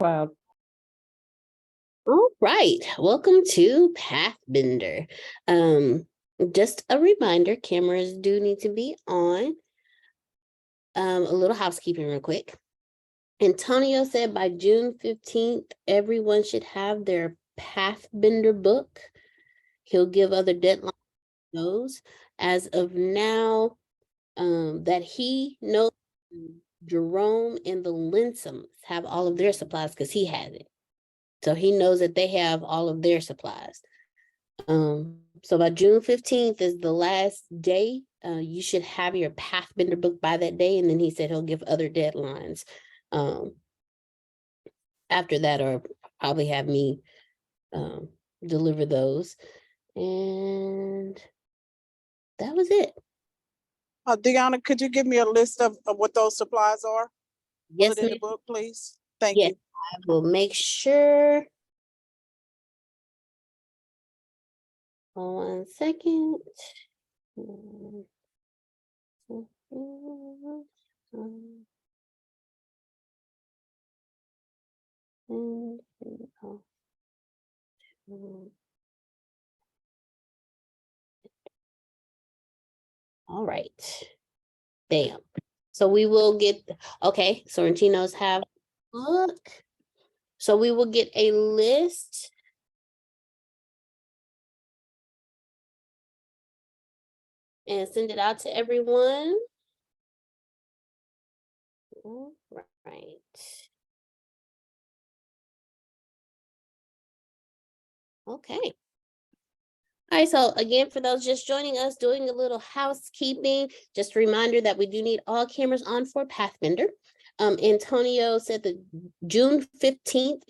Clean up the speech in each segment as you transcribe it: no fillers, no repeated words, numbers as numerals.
Wow. All right, welcome to Pathbender. Just a reminder, cameras do need to be on. A little housekeeping real quick. Antonio said by June 15th, everyone should have their Pathbender book. He'll give other deadlines those. As of now, that he knows Jerome and the Linsoms have all of their supplies because he has it. So he knows that they have all of their supplies. So by June 15th is the last day. You should have your Pathbender book by that day. And then he said he'll give other deadlines after that, or probably have me deliver those. And that was it. Deanna, could you give me a list of what those supplies are? Yes, Put it in the ma'am. book, please. Thank Yes, you. I will make sure. 1 second. All right. Bam. So we will get, okay, Sorrentinos have a book. So we will get a list. And send it out to everyone. All right. Okay. All right, so again, for those just joining us, doing a little housekeeping, just a reminder that we do need all cameras on for Pathbender. Antonio said that June 15th,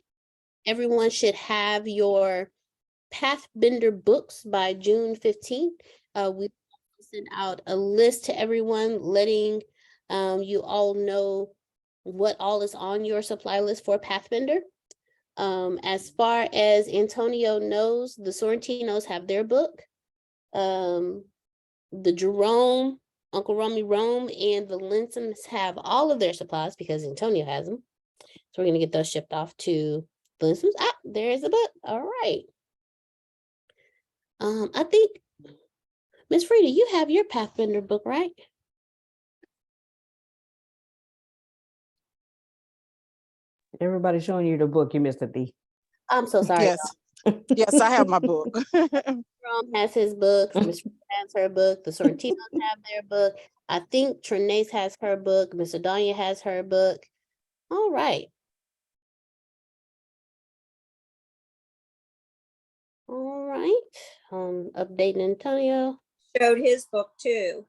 everyone should have your Pathbender books by June 15th. We sent out a list to everyone, letting you all know what all is on your supply list for Pathbender. As far as Antonio knows, the Sorrentinos have their book. The Jerome, Uncle Romy Rome, and the Linsoms have all of their supplies because Antonio has them. So we're going to get those shipped off to the Linsoms. Ah, there's the book. All right. I think, Miss Frida, you have your Pathbender book, right? Everybody's showing you the book. You missed it, D. I'm so sorry. Yes. Yes, I have my book. Jerome has his books. Miss Frida has her book. The Sorrentinos have their book. I think Trinace has her book. Miss Adonia has her book. All right. All right. Updating Antonio. Showed his book too.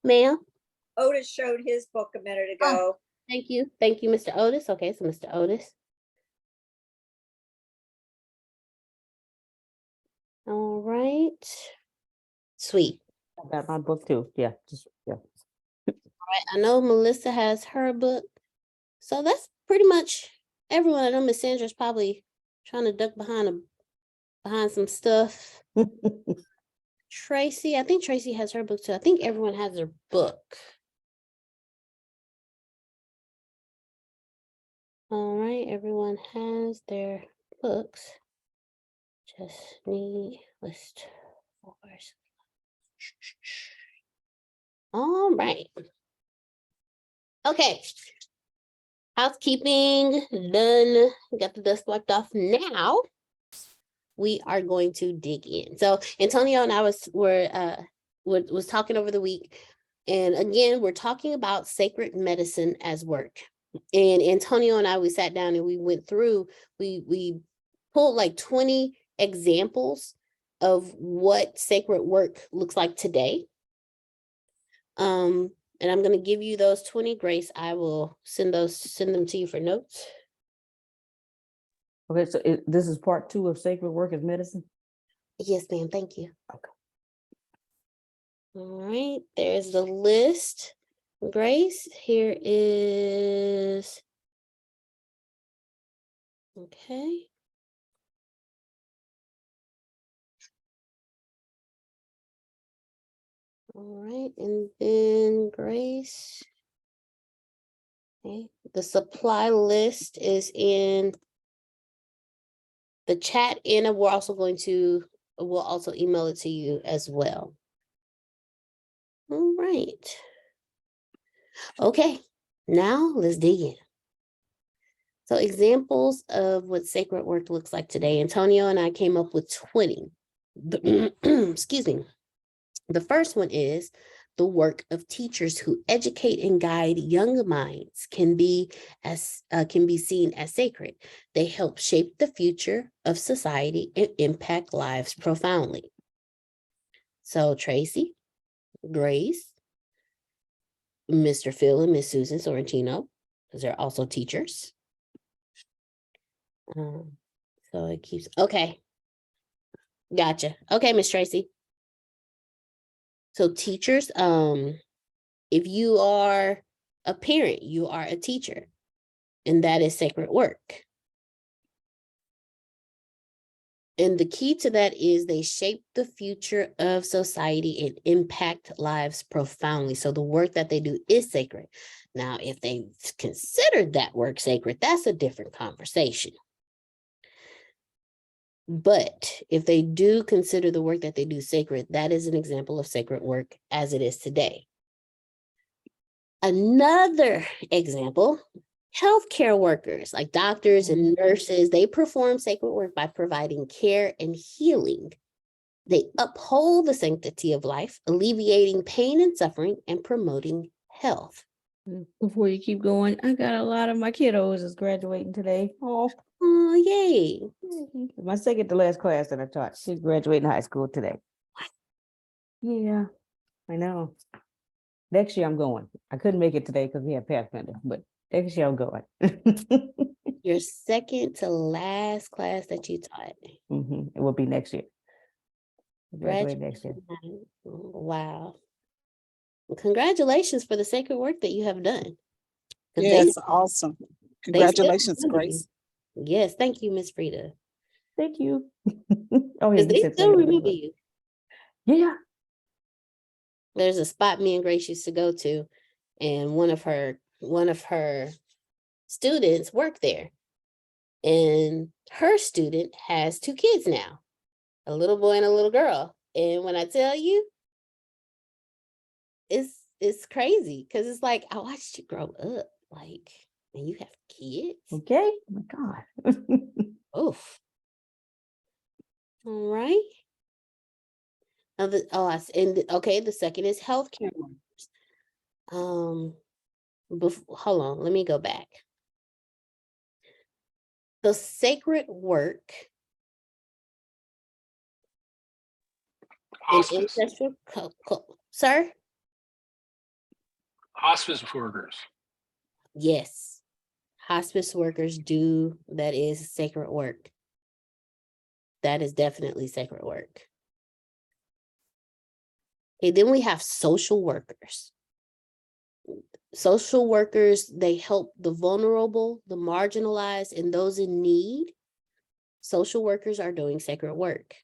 Ma'am. Otis showed his book a minute ago. Thank you. Thank you, Mr. Otis. Okay, so Mr. Otis. All right. Sweet. I got my book too. Yeah, yeah. All right. I know Melissa has her book. So that's pretty much everyone. I know Miss Sandra's probably trying to duck behind some stuff. Tracy, I think Tracy has her book too. I think everyone has their book. All right, everyone has their books. Just need list for. All right. Okay. Housekeeping done. Got the dust wiped off. Now we are going to dig in. So Antonio and I was talking over the week, and again, we're talking about sacred medicine as work. And Antonio and I, we sat down and we went through, we pulled like 20 examples of what sacred work looks like today. And I'm going to give you those 20. Grace, I will send them to you for notes. Okay, so this is part 2 of Sacred Work as Medicine? Yes, ma'am. Thank you. Okay. All right, there's the list. Grace, here is, okay. All right, and then Grace, Okay, the supply list is in the chat, and we'll also email it to you as well. All right. Okay, now let's dig in. So examples of what sacred work looks like today. Antonio and I came up with 20. Excuse me. The first one is the work of teachers who educate and guide young minds can be seen as sacred. They help shape the future of society and impact lives profoundly. So Tracy, Grace, Mr. Phil and Miss Susan Sorrentino, because they're also teachers. So it keeps, okay. Gotcha. Okay, Miss Tracy. So teachers, if you are a parent, you are a teacher, and that is sacred work. And the key to that is they shape the future of society and impact lives profoundly. So the work that they do is sacred. Now, if they consider that work sacred, that's a different conversation. But if they do consider the work that they do sacred, that is an example of sacred work as it is today. Another example, healthcare workers like doctors and nurses, they perform sacred work by providing care and healing. They uphold the sanctity of life, alleviating pain and suffering and promoting health. Before you keep going, I got a lot of my kiddos is graduating today. Oh, Oh, yay. my second to last class that I taught. She's graduating high school today. Yeah, I know. Next year I'm going. I couldn't make it today because we had Pathfinder, but next year I'm going. Your second to last class that you taught. It will be next year. Graduate next year. Graduation. Wow. Well, congratulations for the sacred work that you have done. 'Cause they Yes, still- awesome. they still Congratulations, remember you. Grace. Yes, thank you, Miss Frida. Thank you. Oh, yeah, Because you they said still second. remember you. Yeah. There's a spot me and Grace used to go to, and one of her students worked there. And her student has 2 kids now, a little boy and a little girl. And when I tell you, it's crazy because it's like I watched you grow up, like, and you have kids. Okay. Oh my God. Oof. All right. Now the second is healthcare workers. Hold on, let me go back. The sacred work in Hospice, ancestral sir? hospice workers. Yes. Hospice workers do, that is sacred work. That is definitely sacred work. Okay, then we have social workers. Social workers, they help the vulnerable, the marginalized, and those in need. Social workers are doing sacred work.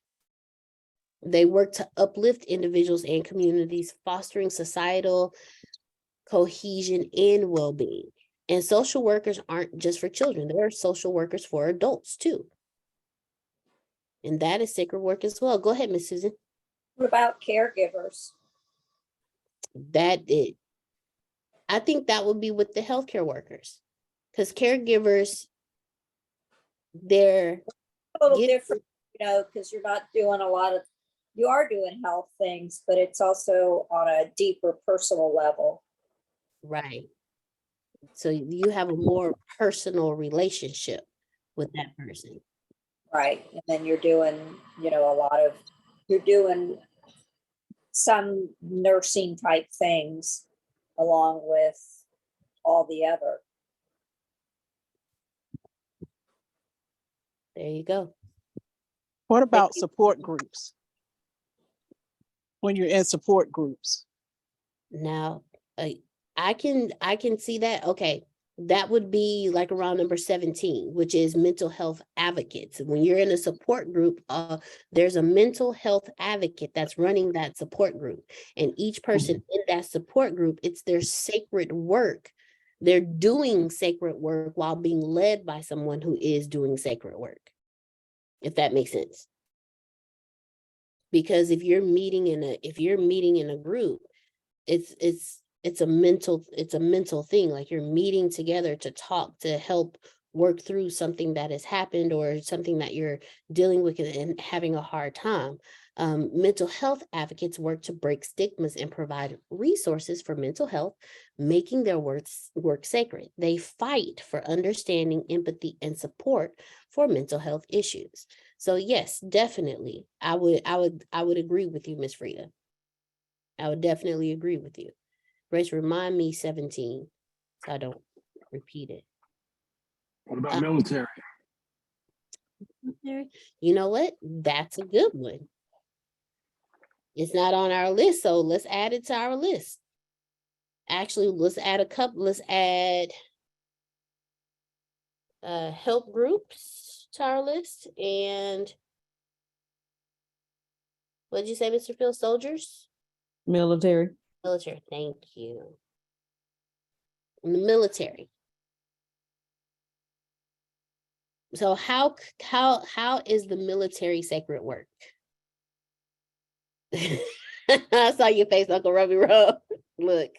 They work to uplift individuals and communities, fostering societal cohesion and well-being. And social workers aren't just for children. There are social workers for adults too. And that is sacred work as well. Go ahead, Miss Susan. What about caregivers? I think that would be with the healthcare workers, because caregivers, they're A little different, because you're not doing you are doing health things, but it's also on a deeper personal level. right. So you have a more personal relationship with that person. Right. And then you're doing, you're doing some nursing type things along with all the other. There you go. What about you. support groups? When you're in support groups? Now, I can see that. Okay, that would be like around number 17, which is mental health advocates. When you're in a support group, there's a mental health advocate that's running that support group, and each person in that support group, it's their sacred work They're doing sacred work while being led by someone who is doing sacred work, if that makes sense. Because if you're meeting in a group, it's a mental thing. Like you're meeting together to talk, to help work through something that has happened or something that you're dealing with and having a hard time. Mental health advocates work to break stigmas and provide resources for mental health, making their work sacred. They fight for understanding, empathy, and support for mental health issues. So yes, definitely, I would agree with you, Miss Frida. I would definitely agree with you. Grace, remind me 17, so I don't repeat it. What about military? You know what? That's a good one. It's not on our list, so let's add it to our list. Actually, let's add a couple. Let's add help groups to our list. And what did you say, Mr. Phil? Soldiers? Military. Military. Thank you. In the military. So how is the military sacred work? I saw your face, Uncle Robbie Rowe. Look,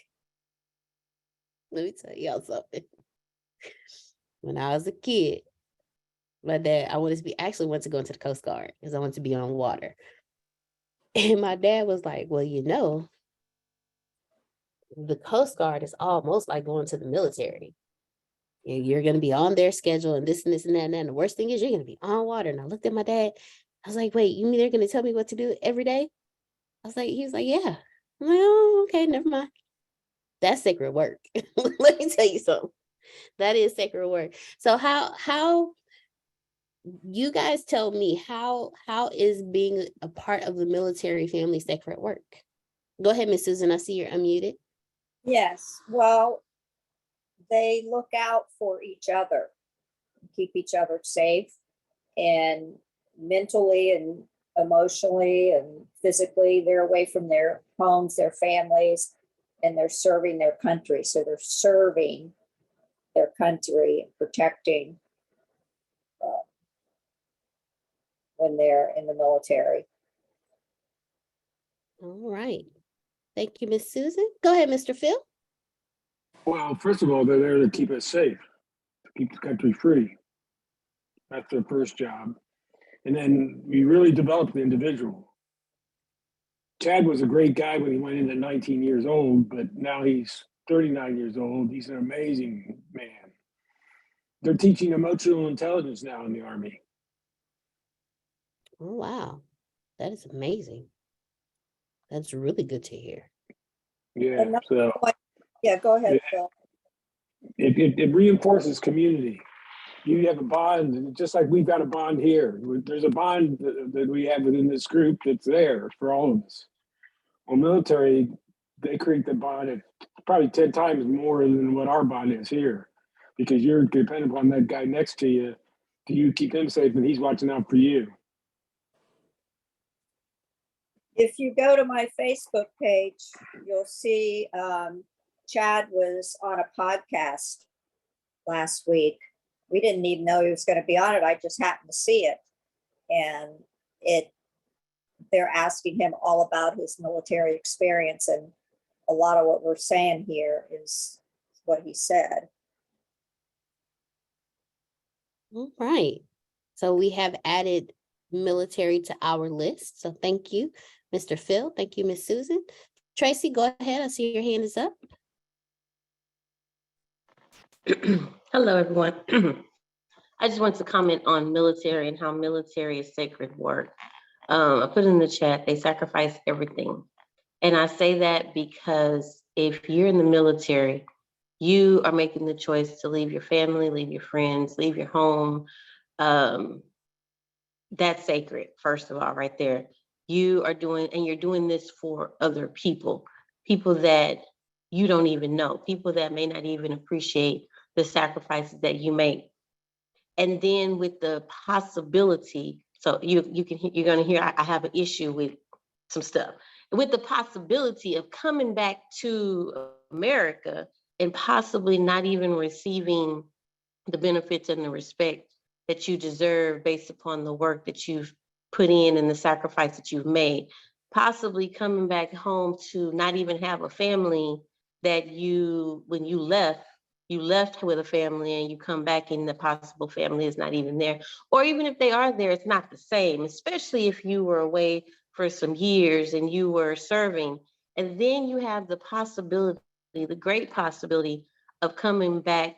let me tell y'all something. When I was a kid, my dad, I wanted to go into the Coast Guard because I wanted to be on water. And my dad was like, well, you know, the Coast Guard is almost like going to the military. You're going to be on their schedule and this and this and that and that. And the worst thing is you're going to be on water. And I looked at my dad. I was like, wait, you mean they're going to tell me what to do every day? I was like, he was like, yeah. I'm like, oh, okay, never mind. That's sacred work. Let me tell you something. That is sacred work. So how you guys tell me how is being a part of the military family sacred work? Go ahead, Miss Susan. I see you're unmuted. Yes, well, they look out for each other, keep each other safe, and mentally and emotionally and physically, they're away from their homes, their families, and they're serving their country. So they're serving their country and protecting when they're in the military. All right. Thank you, Miss Susan. Go ahead, Mr. Phil. Well, first of all, they're there to keep us safe, to keep the country free. That's their first job. And then we really develop the individual. Chad was a great guy when he went in at 19 years old, but now he's 39 years old. He's an amazing man. They're teaching emotional intelligence now in the Army. Oh, wow. That is amazing. That's really good to hear. Yeah, Another so point- Yeah, go ahead, Phil. it reinforces community. You have a bond, just like we've got a bond here. There's a bond that we have within this group that's there for all of us. Well, military, they create the bond at probably 10 times more than what our bond is here, because you're dependent upon that guy next to you. Do you keep him safe and he's watching out for you? If you go to my Facebook page, you'll see Chad was on a podcast last week. We didn't even know he was going to be on it. I just happened to see it. And they're asking him all about his military experience. And a lot of what we're saying here is what he said. All right. So we have added military to our list. So thank you, Mr. Phil. Thank you, Miss Susan. Tracy, go ahead. I see your hand is up. Hello, everyone. I just want to comment on military and how military is sacred work. I put in the chat, they sacrifice everything. And I say that because if you're in the military, you are making the choice to leave your family, leave your friends, leave your home. That's sacred, first of all, right there. You're doing this for other people that you don't even know, people that may not even appreciate the sacrifices that you make. And then with the possibility, so you're going to hear, I have an issue with some stuff. With the possibility of coming back to America and possibly not even receiving the benefits and the respect that you deserve based upon the work that you've put in and the sacrifice that you've made. Possibly coming back home to not even have a family that when you left with a family and you come back and the possible family is not even there. Or even if they are there, it's not the same, especially if you were away for some years and you were serving. And then you have the possibility, the great possibility of coming back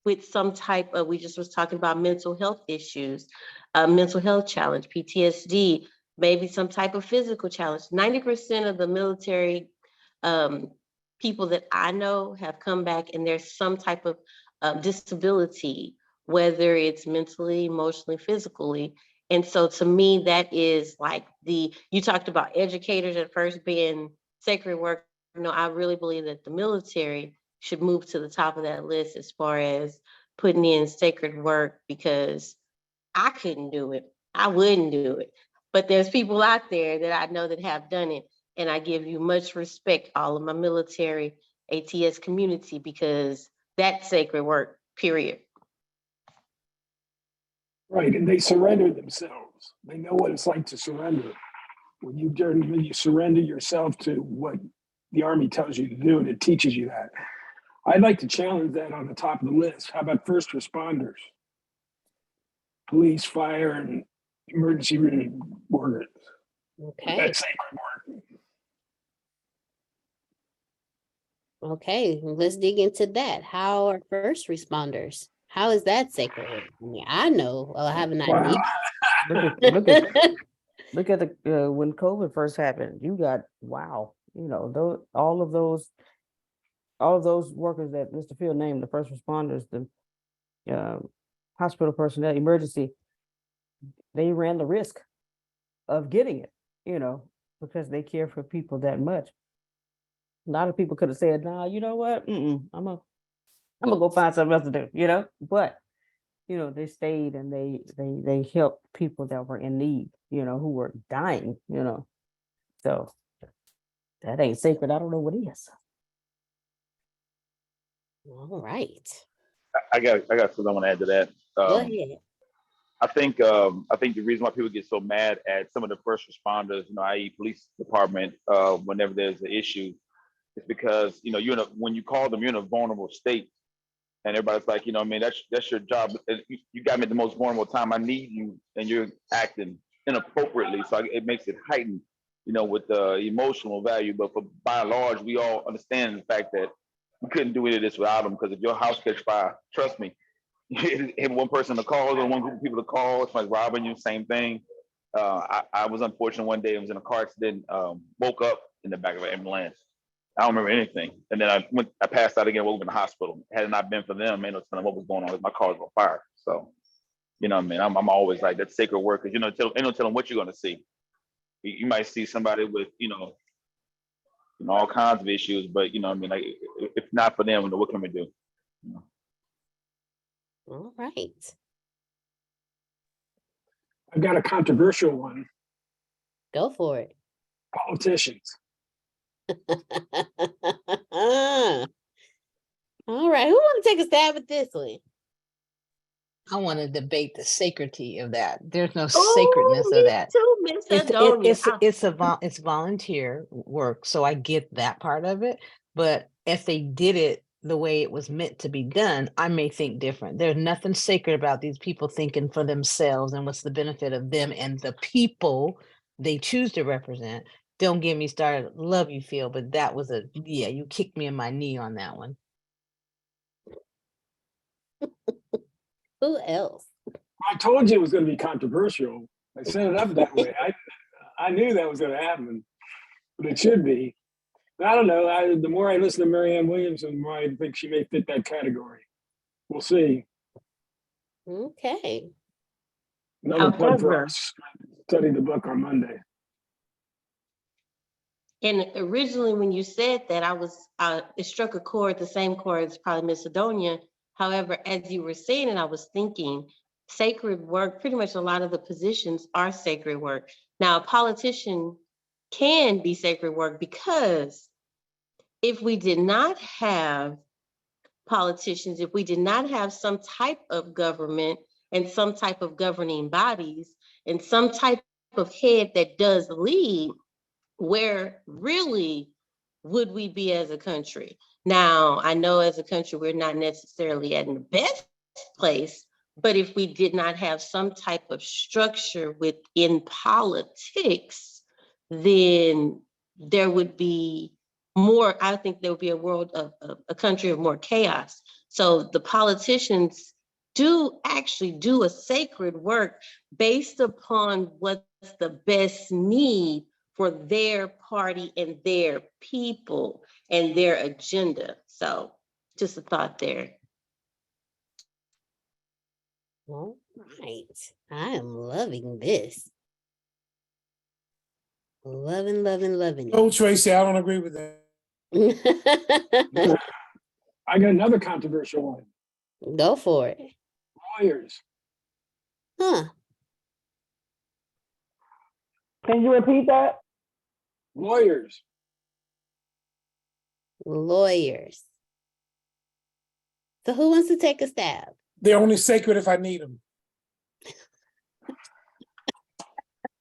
with some type of, we just was talking about mental health issues, mental health challenge, PTSD, maybe some type of physical challenge. 90% of the military people that I know have come back and there's some type of disability, whether it's mentally, emotionally, physically. And so to me, that is like you talked about educators at first being sacred work. No, I really believe that the military should move to the top of that list as far as putting in sacred work, because I couldn't do it. I wouldn't do it. But there's people out there that I know that have done it. And I give you much respect, all of my military ATS community, because that's sacred work, period. Right, and they surrender themselves. They know what it's like to surrender. When you surrender yourself to what the Army tells you to do, and it teaches you that. I'd like to challenge that on the top of the list. How about first responders? Police, fire, and emergency room workers. Okay. That's sacred work. Okay, let's dig into that. How are first responders? How is that sacred work? I mean, I know, well, I have an Wow. idea. Look at the when COVID first happened. You got all of those workers that Mr. Field named, the first responders, the hospital personnel, emergency. They ran the risk of getting it, because they care for people that much. A lot of people could have said, "Nah, you know what? I'm gonna go find something else to do," But they stayed and they helped people that were in need, who were dying, So that ain't sacred. I don't know what is. All right. I got something I want to add to that. Go ahead. I think the reason why people get so mad at some of the first responders, i.e. police department, whenever there's an issue, is because when you call them, you're in a vulnerable state, and everybody's like, that's your job. You got me at the most vulnerable time. I need you, and you're acting inappropriately, so it makes it heightened, with the emotional value. But by and large, we all understand the fact that we couldn't do any of this without them. Because if your house catch fire, trust me, hit one person to call or one group of people to call, it's like robbing you, same thing. I was unfortunate one day, I was in a car accident, woke up in the back of an ambulance. I don't remember anything. And then I passed out again, woke up in the hospital. Had it not been for them, ain't no telling what was going on. My car was on fire. So, I'm always like, that's sacred work, because ain't no telling what you're gonna see. You might see somebody with, all kinds of issues, but like, if not for them, what can we do? All right. I've got a controversial one. Go for it. Politicians. All right. Who want to take a stab at this one? I want to debate the sacredity of that. There's no sacredness of that. Too, Miss Adonia. It's volunteer work, so I get that part of it. But if they did it the way it was meant to be done, I may think different. There's nothing sacred about these people thinking for themselves and what's the benefit of them and the people they choose to represent. Don't get me started. Love you, Phil, but that was you kicked me in my knee on that one. Who else? I told you it was going to be controversial. I set it up that way. I knew that was going to happen, but it should be. I don't know. The more I listen to Marianne Williamson, the more I think she may fit that category. We'll see. Okay. Another plug for us. Study the book on Monday. And originally, when you said that, it struck a chord, the same chord as probably Miss Adonia. However, as you were saying it, I was thinking sacred work, pretty much a lot of the positions are sacred work. Now, a politician can be sacred work because if we did not have politicians, if we did not have some type of government and some type of governing bodies and some type of head that does lead, where really would we be as a country? Now, I know as a country, we're not necessarily at the best place, but if we did not have some type of structure within politics, then there would be more, I think there would be a world of a country of more chaos. So the politicians do actually do a sacred work based upon what's the best need for their party and their people and their agenda. So just a thought there. All right. I am loving this. Loving, loving, loving Oh, Tracy, I don't agree with that. it. I got another controversial one. Go for it. Lawyers. Huh. Can you repeat that? Lawyers. Lawyers. So who wants to take a stab? They're only sacred if I need them.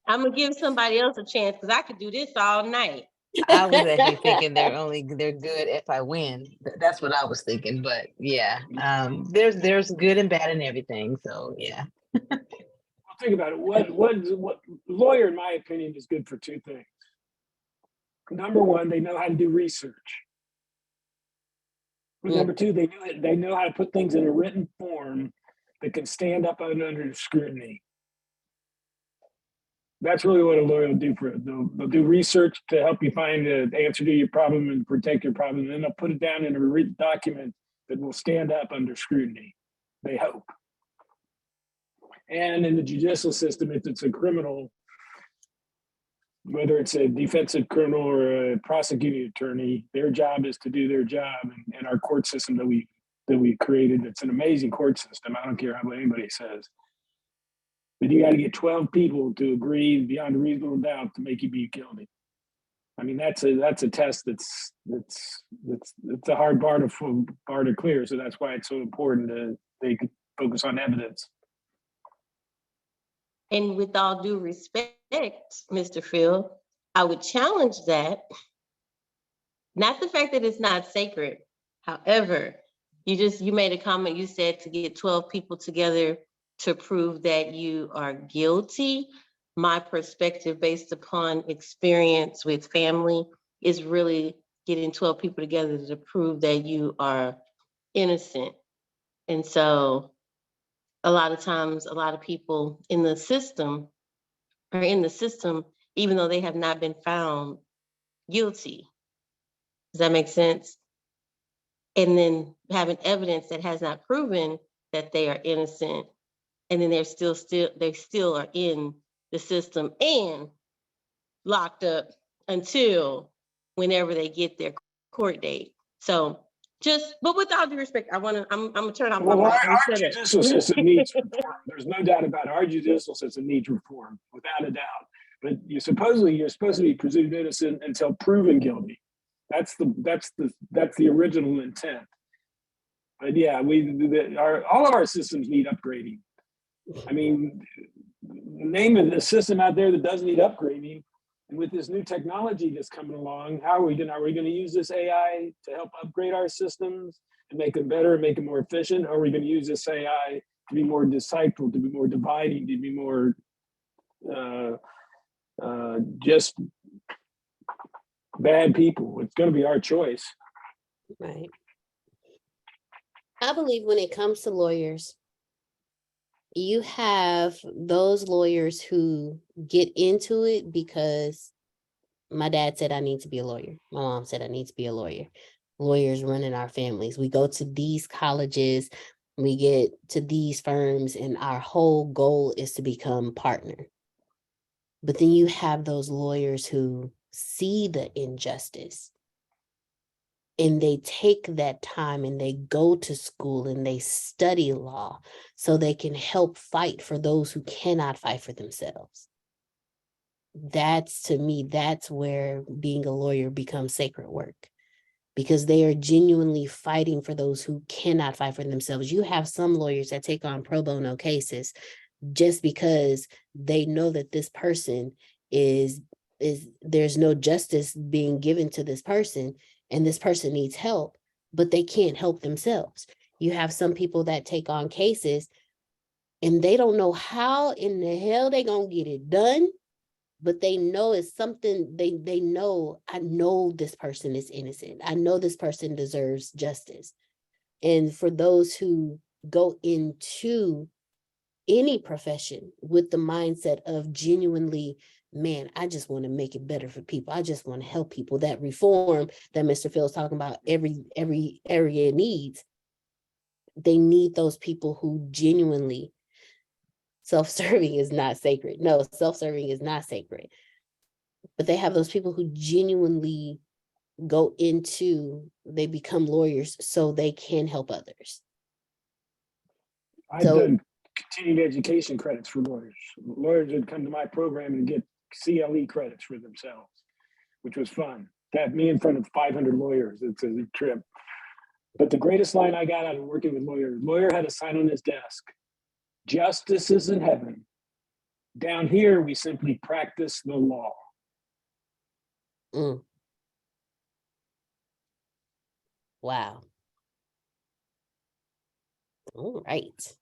I'm gonna give somebody else a chance because I could do this all night. I was actually thinking they're good if I win. That's what I was thinking. But yeah, there's good and bad in everything. So yeah. Well, think about it. What lawyer, in my opinion, is good for two things. Number one, they know how to do research. But number two, they know how to put things in a written form that can stand up under scrutiny. That's really what a lawyer will do for it. They'll do research to help you find the answer to your problem and protect your problem. And then they'll put it down in a written document that will stand up under scrutiny, they hope. And in the judicial system, if it's a criminal, whether it's a defensive criminal or a prosecuting attorney, their job is to do their job. And our court system that we created, it's an amazing court system. I don't care what anybody says. But you got to get 12 people to agree beyond a reasonable doubt to make you be guilty. I mean, that's a test that's a hard bar to clear. So that's why it's so important to they could focus on evidence. And with all due respect, Mr. Phil, I would challenge that. Not the fact that it's not sacred. However, you made a comment, you said to get 12 people together to prove that you are guilty. My perspective based upon experience with family is really getting 12 people together to prove that you are innocent. And so a lot of times, a lot of people in the system are in the system, even though they have not been found guilty. Does that make sense? And then having evidence that has not proven that they are innocent, and then they still are in the system and locked up until whenever they get their court date. So but with all due respect, I'm gonna turn off my Well, mic. our judicial system needs reform. There's no doubt about it. Our judicial system needs reform, without a doubt. But you're supposed to be presumed innocent until proven guilty. That's the original intent. But yeah, all of our systems need upgrading. I mean, name a system out there that doesn't need upgrading. And with this new technology that's coming along, are we going to use this AI to help upgrade our systems and make them better and make them more efficient? Or are we going to use this AI to be more disciple, to be more dividing, to be more just bad people? It's going to be our choice. Right. I believe when it comes to lawyers, you have those lawyers who get into it because my dad said I need to be a lawyer. My mom said I need to be a lawyer. Lawyers running our families. We go to these colleges, we get to these firms, and our whole goal is to become partner. But then you have those lawyers who see the injustice and they take that time and they go to school and they study law so they can help fight for those who cannot fight for themselves. To me, that's where being a lawyer becomes sacred work. because they are genuinely fighting for those who cannot fight for themselves. You have some lawyers that take on pro bono cases just because they know that this person is there's no justice being given to this person, and this person needs help, but they can't help themselves. You have some people that take on cases and they don't know how in the hell they gonna get it done, but they know it's something they know, I know this person is innocent. I know this person deserves justice. And for those who go into any profession with the mindset of genuinely, man, I just want to make it better for people. I just want to help people. That reform that Mr. Phil's talking about, every area needs. They need those people who genuinely, self-serving is not sacred. No, self-serving is not sacred. But they have those people who genuinely go into, they become lawyers so they can help others. I've So- done continuing education credits for lawyers. Lawyers would come to my program and get CLE credits for themselves, which was fun. To have me in front of 500 lawyers, it's a trip. But the greatest line I got out of working with lawyers, lawyer had a sign on his desk: justice is in heaven. Down here, we simply practice the law. Mm. Wow. All right.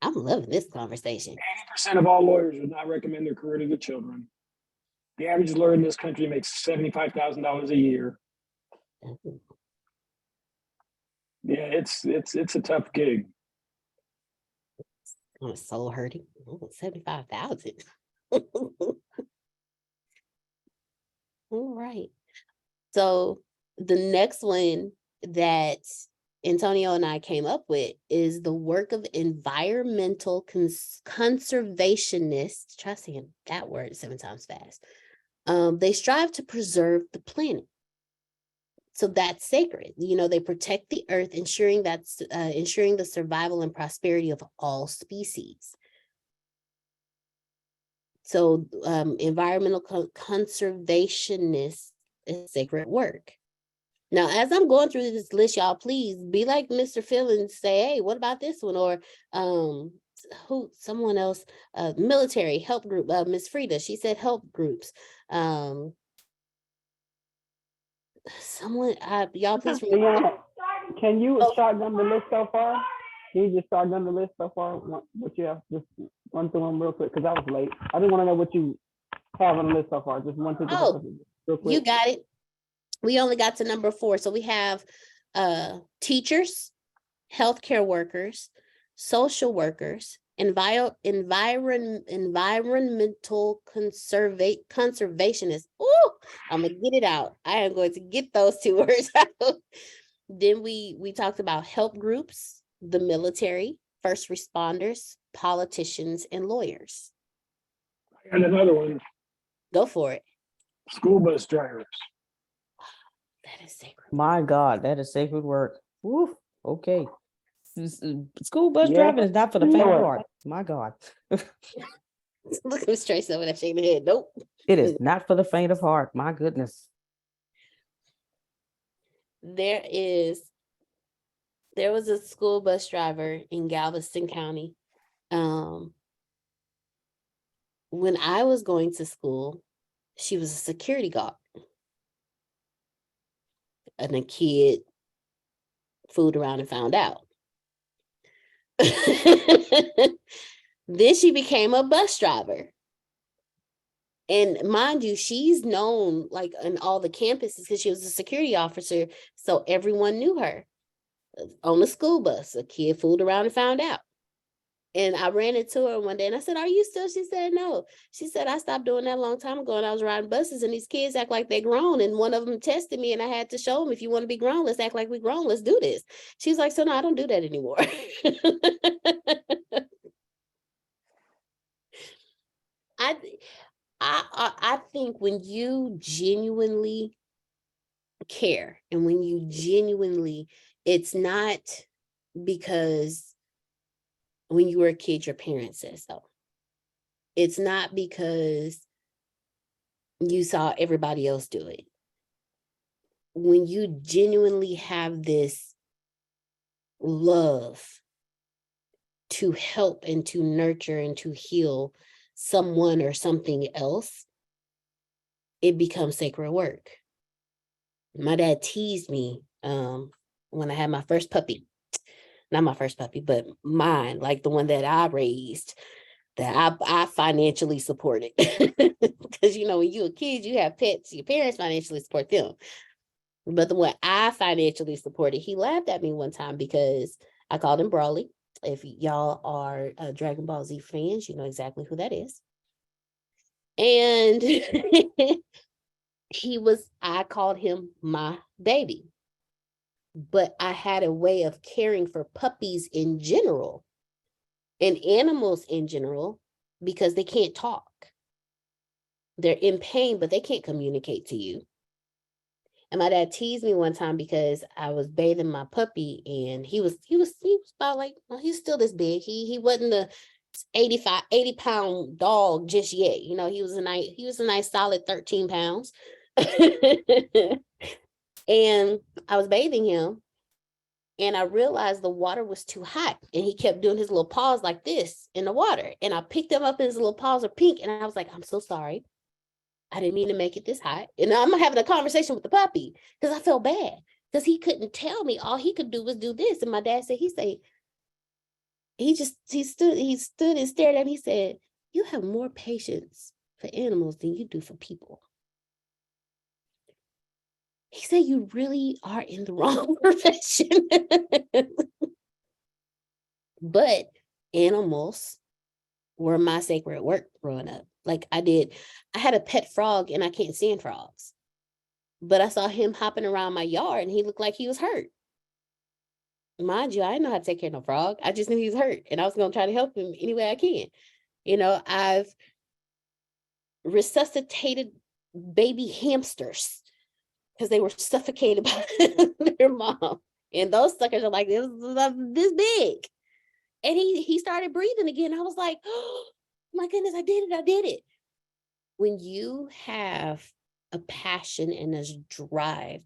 I'm loving this conversation. 80% of all lawyers would not recommend their career to their children. The average lawyer in this country makes $75,000 a year. Mhm. Yeah, it's a tough gig. I'm so hurting. 75,000. All right. So the next one that Antonio and I came up with is the work of environmental conservationists. Try saying that word 7 times fast. They strive to preserve the planet. So that's sacred. You know, they protect the earth, ensuring the survival and prosperity of all species. So environmental conservationists is sacred work. Now, as I'm going through this list, y'all, please be like Mr. Phil and say, hey, what about this one? Or someone else, military help group, Miss Frida, she said help groups. Someone, y'all please remember. Deanna, can you Oh. shotgun the list so far? Can you just shotgun the list so far? What you have, just run through them real quick, because I was late. I just want to know what you have on the list so far. Just run through the Oh, real quick. You got it. We only got to number 4. So we have teachers, healthcare workers, social workers, environmental conservationists. Oh, I'm gonna get it out. I am going to get those 2 words out. Then we talked about help groups, the military, first responders, politicians, and lawyers. I got another one: Go for it. school bus drivers. That is sacred. My God, that is sacred work. Woof. Okay. School bus Yeah. driving is not for the faint of Lord. heart. My God. Look at me straight over that shaking the head. Nope. It is not for the faint of heart. My goodness. There was a school bus driver in Galveston County. When I was going to school, she was a security guard. And a kid fooled around and found out. Then she became a bus driver. And mind you, she's known like on all the campuses because she was a security officer. So everyone knew her. On the school bus, a kid fooled around and found out. And I ran into her one day and I said, are you still? She said, no. She said, I stopped doing that a long time ago and I was riding buses and these kids act like they're grown. And one of them tested me and I had to show them, if you want to be grown, let's act like we're grown. Let's do this. She's like, so no, I don't do that anymore. I think when you genuinely care and when you genuinely, it's not because when you were a kid, your parents said so. It's not because you saw everybody else do it. when you genuinely have this love to help and to nurture and to heal someone or something else, it becomes sacred work. My dad teased me when I had my first puppy. Not my first puppy, but mine, like the one that I raised, that I financially supported. Because, you know, when you're a kid, you have pets, your parents financially support them. But the one I financially supported, he laughed at me one time because I called him Brawly. If y'all are Dragon Ball Z fans, you know exactly who that is. And I called him my baby. But I had a way of caring for puppies in general and animals in general because they can't talk. They're in pain, but they can't communicate to you. And my dad teased me one time because I was bathing my puppy, and he was about like, well, he's still this big. He wasn't the 80-pound dog just yet. You know, he was a nice solid 13 pounds. And I was bathing him, and I realized the water was too hot, and he kept doing his little paws like this in the water. And I picked him up, and his little paws are pink. And I was like, I'm so sorry. I didn't mean to make it this hot. And I'm having a conversation with the puppy because I felt bad because he couldn't tell me. All he could do was do this. And my dad said, he stood and stared at me. He said, you have more patience for animals than you do for people. He said, you really are in the wrong profession. But animals were my sacred work growing up. Like I had a pet frog, and I can't stand frogs. But I saw him hopping around my yard, and he looked like he was hurt. Mind you, I didn't know how to take care of no frog. I just knew he was hurt, and I was going to try to help him any way I can. You know, I've resuscitated baby hamsters because they were suffocated by their mom. And those suckers are like this big. And he started breathing again. I was like, oh my goodness, I did it. When you have a passion and a drive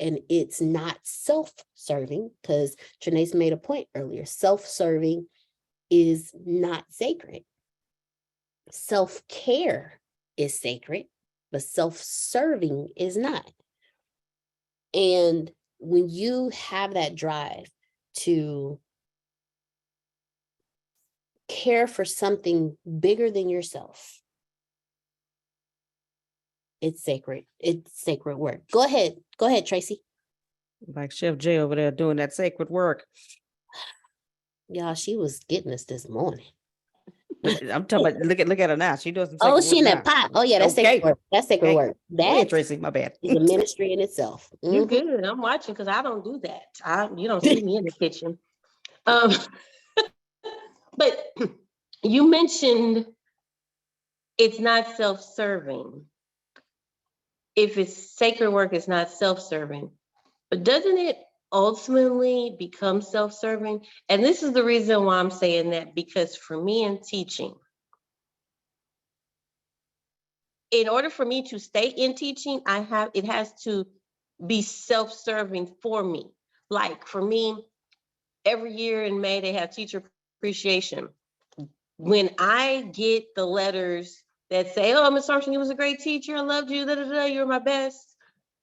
and it's not self-serving, because Trinace made a point earlier, self-serving is not sacred. Self-care is sacred, but self-serving is not. And when you have that drive to care for something bigger than yourself, it's sacred. It's sacred work. Go ahead, Tracy. Like Chef Jay over there doing that sacred work. Y'all, she was getting us this morning. I'm talking about, look at her now. She does some Oh, sacred she in work that pot. Oh yeah, that's Okay. sacred work. That's sacred Okay. work. now. Go ahead, That Tracy, my bad. is a ministry in itself. You Mhm. good? I'm watching because I don't do that. You don't see me in the kitchen. But you mentioned it's not self-serving. If it's sacred work, it's not self-serving. But doesn't it ultimately become self-serving? And this is the reason why I'm saying that, because for me in teaching, in order for me to stay in teaching, it has to be self-serving for me. Like for me, every year in May, they have teacher appreciation. When I get the letters that say, oh, Ms. Armstrong, you was a great teacher, I loved you, you're my best,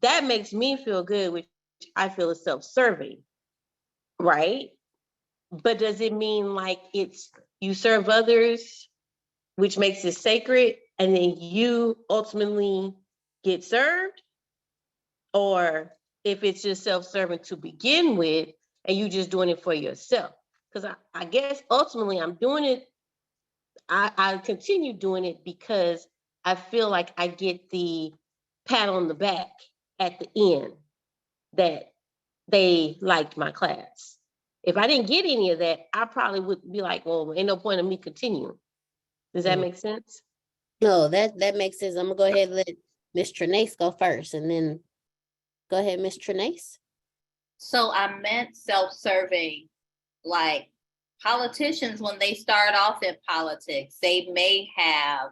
that makes me feel good, which I feel is self-serving, right? But does it mean like you serve others, which makes it sacred, and then you ultimately get served? Or if it's just self-serving to begin with, and you just doing it for yourself? Because I guess ultimately I'm doing it, I continue doing it because I feel like I get the pat on the back at the end that they liked my class. If I didn't get any of that, I probably would be like, well, ain't no point in me continuing. Does that make sense? No, that makes sense. I'm gonna go ahead and let Miss Trinace go first, and then go ahead, Miss Trinace. So I meant self-serving, like politicians, when they start off in politics, they may have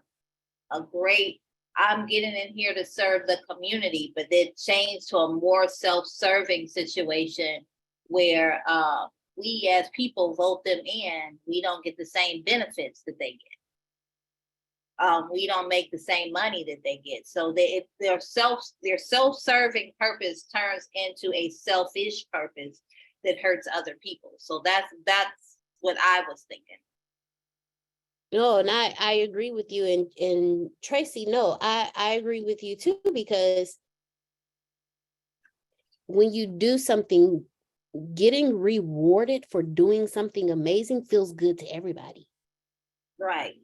a great I'm getting in here to serve the community, but it changed to a more self-serving situation where we as people vote them in, we don't get the same benefits that they get. We don't make the same money that they get. So their self-serving purpose turns into a selfish purpose that hurts other people. So that's what I was thinking. No, and I agree with you. And Tracy, no, I agree with you too, because when you do something, getting rewarded for doing something amazing feels good to everybody. Right.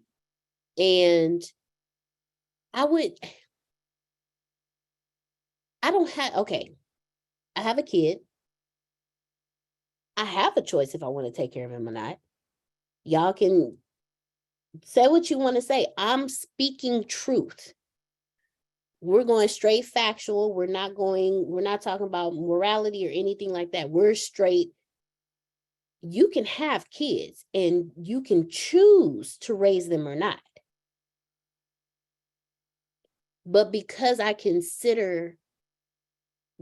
And I have a kid. I have a choice if I want to take care of him or not. Y'all can say what you want to say. I'm speaking truth. We're going straight factual. We're not talking about morality or anything like that. We're straight. You can have kids and you can choose to raise them or not. But because I consider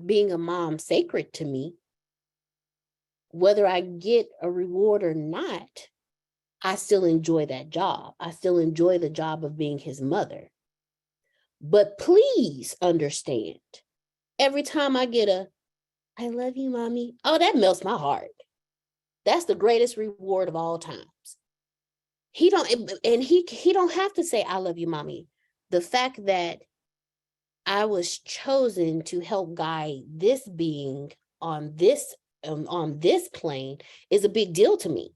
being a mom sacred to me, whether I get a reward or not, I still enjoy that job. I still enjoy the job of being his mother. But please understand, every time I get I love you, mommy. Oh, that melts my heart. That's the greatest reward of all times. He don't have to say, I love you, mommy. The fact that I was chosen to help guide this being on this plane is a big deal to me.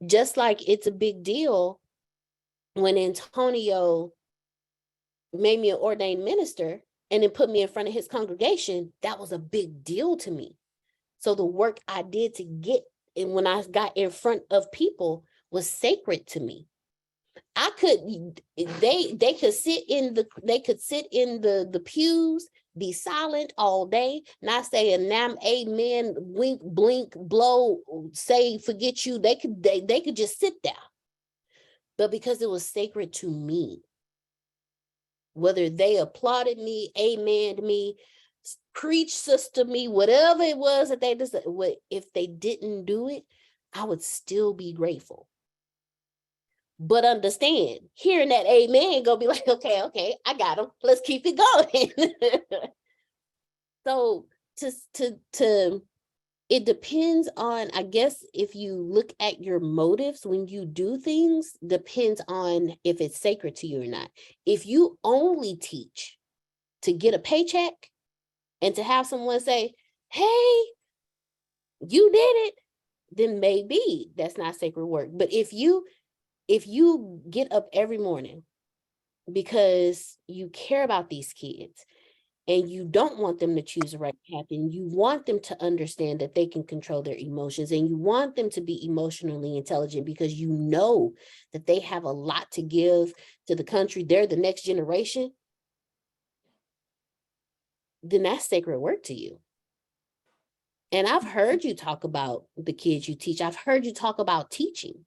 Just like it's a big deal when Antonio made me an ordained minister and then put me in front of his congregation, that was a big deal to me. So the work I did to get, and when I got in front of people, was sacred to me. They could sit in the pews, be silent all day, not say a nam, amen, wink, blink, blow, say, forget you. They could just sit there. But because it was sacred to me, whether they applauded me, amened me, preach sister me, whatever it was that they decided, if they didn't do it, I would still be grateful. But understand, hearing that amen, go be like, okay, I got them. Let's keep it going. So it depends on, I guess, if you look at your motives when you do things, depends on if it's sacred to you or not. If you only teach to get a paycheck and to have someone say, hey, you did it, then maybe that's not sacred work. But if you get up every morning because you care about these kids and you don't want them to choose the right path, and you want them to understand that they can control their emotions, and you want them to be emotionally intelligent because you know that they have a lot to give to the country, they're the next generation, then that's sacred work to you. And I've heard you talk about the kids you teach. I've heard you talk about teaching.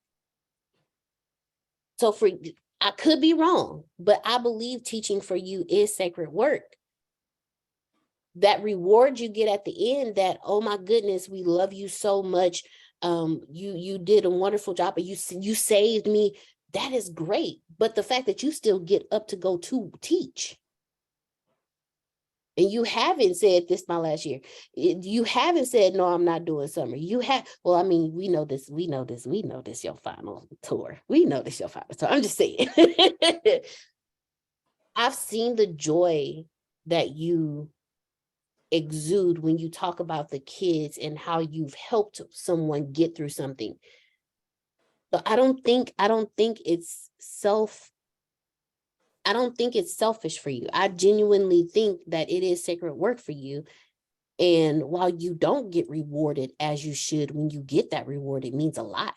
So I could be wrong, but I believe teaching for you is sacred work. That reward you get at the end, that, oh my goodness, we love you so much. You did a wonderful job, but you saved me. That is great. But the fact that you still get up to go to teach, and you haven't said, this my last year, you haven't said, no, I'm not doing summer. You have, well, I mean, we know this your final tour. We know this your final tour. I'm just saying. I've seen the joy that you exude when you talk about the kids and how you've helped someone get through something. But I don't think it's selfish for you. I genuinely think that it is sacred work for you. And while you don't get rewarded as you should, when you get that reward, it means a lot.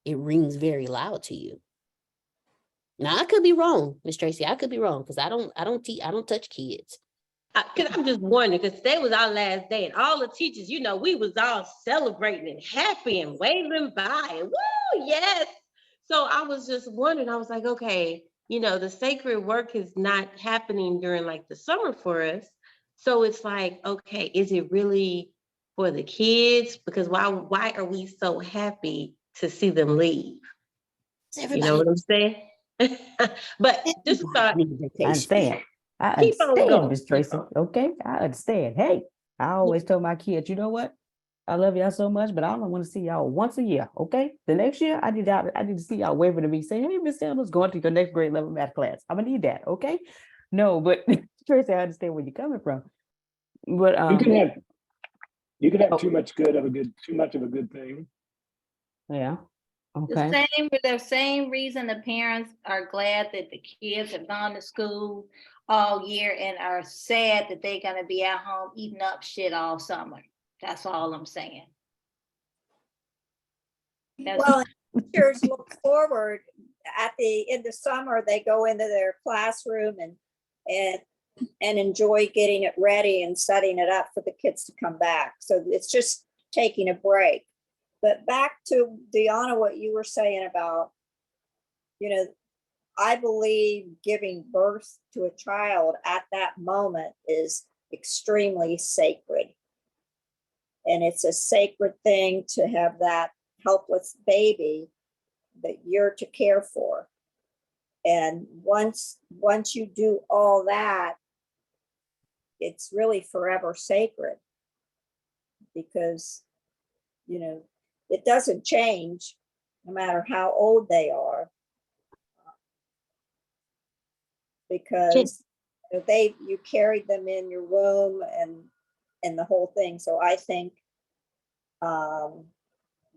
It rings very loud to you. Now, I could be wrong, Miss Tracy. I could be wrong because I don't touch kids. Because I'm just wondering, because today was our last day, and all the teachers, we was all celebrating and happy and waving by. And woo, yes. So I was just wondering, I was like, okay, the sacred work is not happening during like the summer for us. So it's like, okay, is it really for the kids? Because why are we so happy to see them leave? You know what I'm saying? But just a thought, I understand. I keep on understand, going. Miss Tracy. Okay, I understand. Hey, I always tell my kids, you know what? I love y'all so much, but I only want to see y'all once a year. Okay, the next year I need to see y'all waving to me, saying, "Hey, Miss Sanders, going to your next grade level math class. I'm gonna need that." Okay, no, but Tracy, I understand where you're coming from. But You can have oh, too much of a good thing. yeah, The okay, same reason the parents are glad that the kids have gone to school all year and are sad that they're gonna be at home eating up shit all summer. That's all I'm saying. Well, teachers look forward in the summer, they go into their classroom and enjoy getting it ready and setting it up for the kids to come back. So it's just taking a break. But back to Deanna, what you were saying about, I believe giving birth to a child at that moment is extremely sacred. And it's a sacred thing to have that helpless baby that you're to care for. And once you do all that, it's really forever sacred, because it doesn't change no matter how old they are, because you carried them in your womb and the whole thing. So I think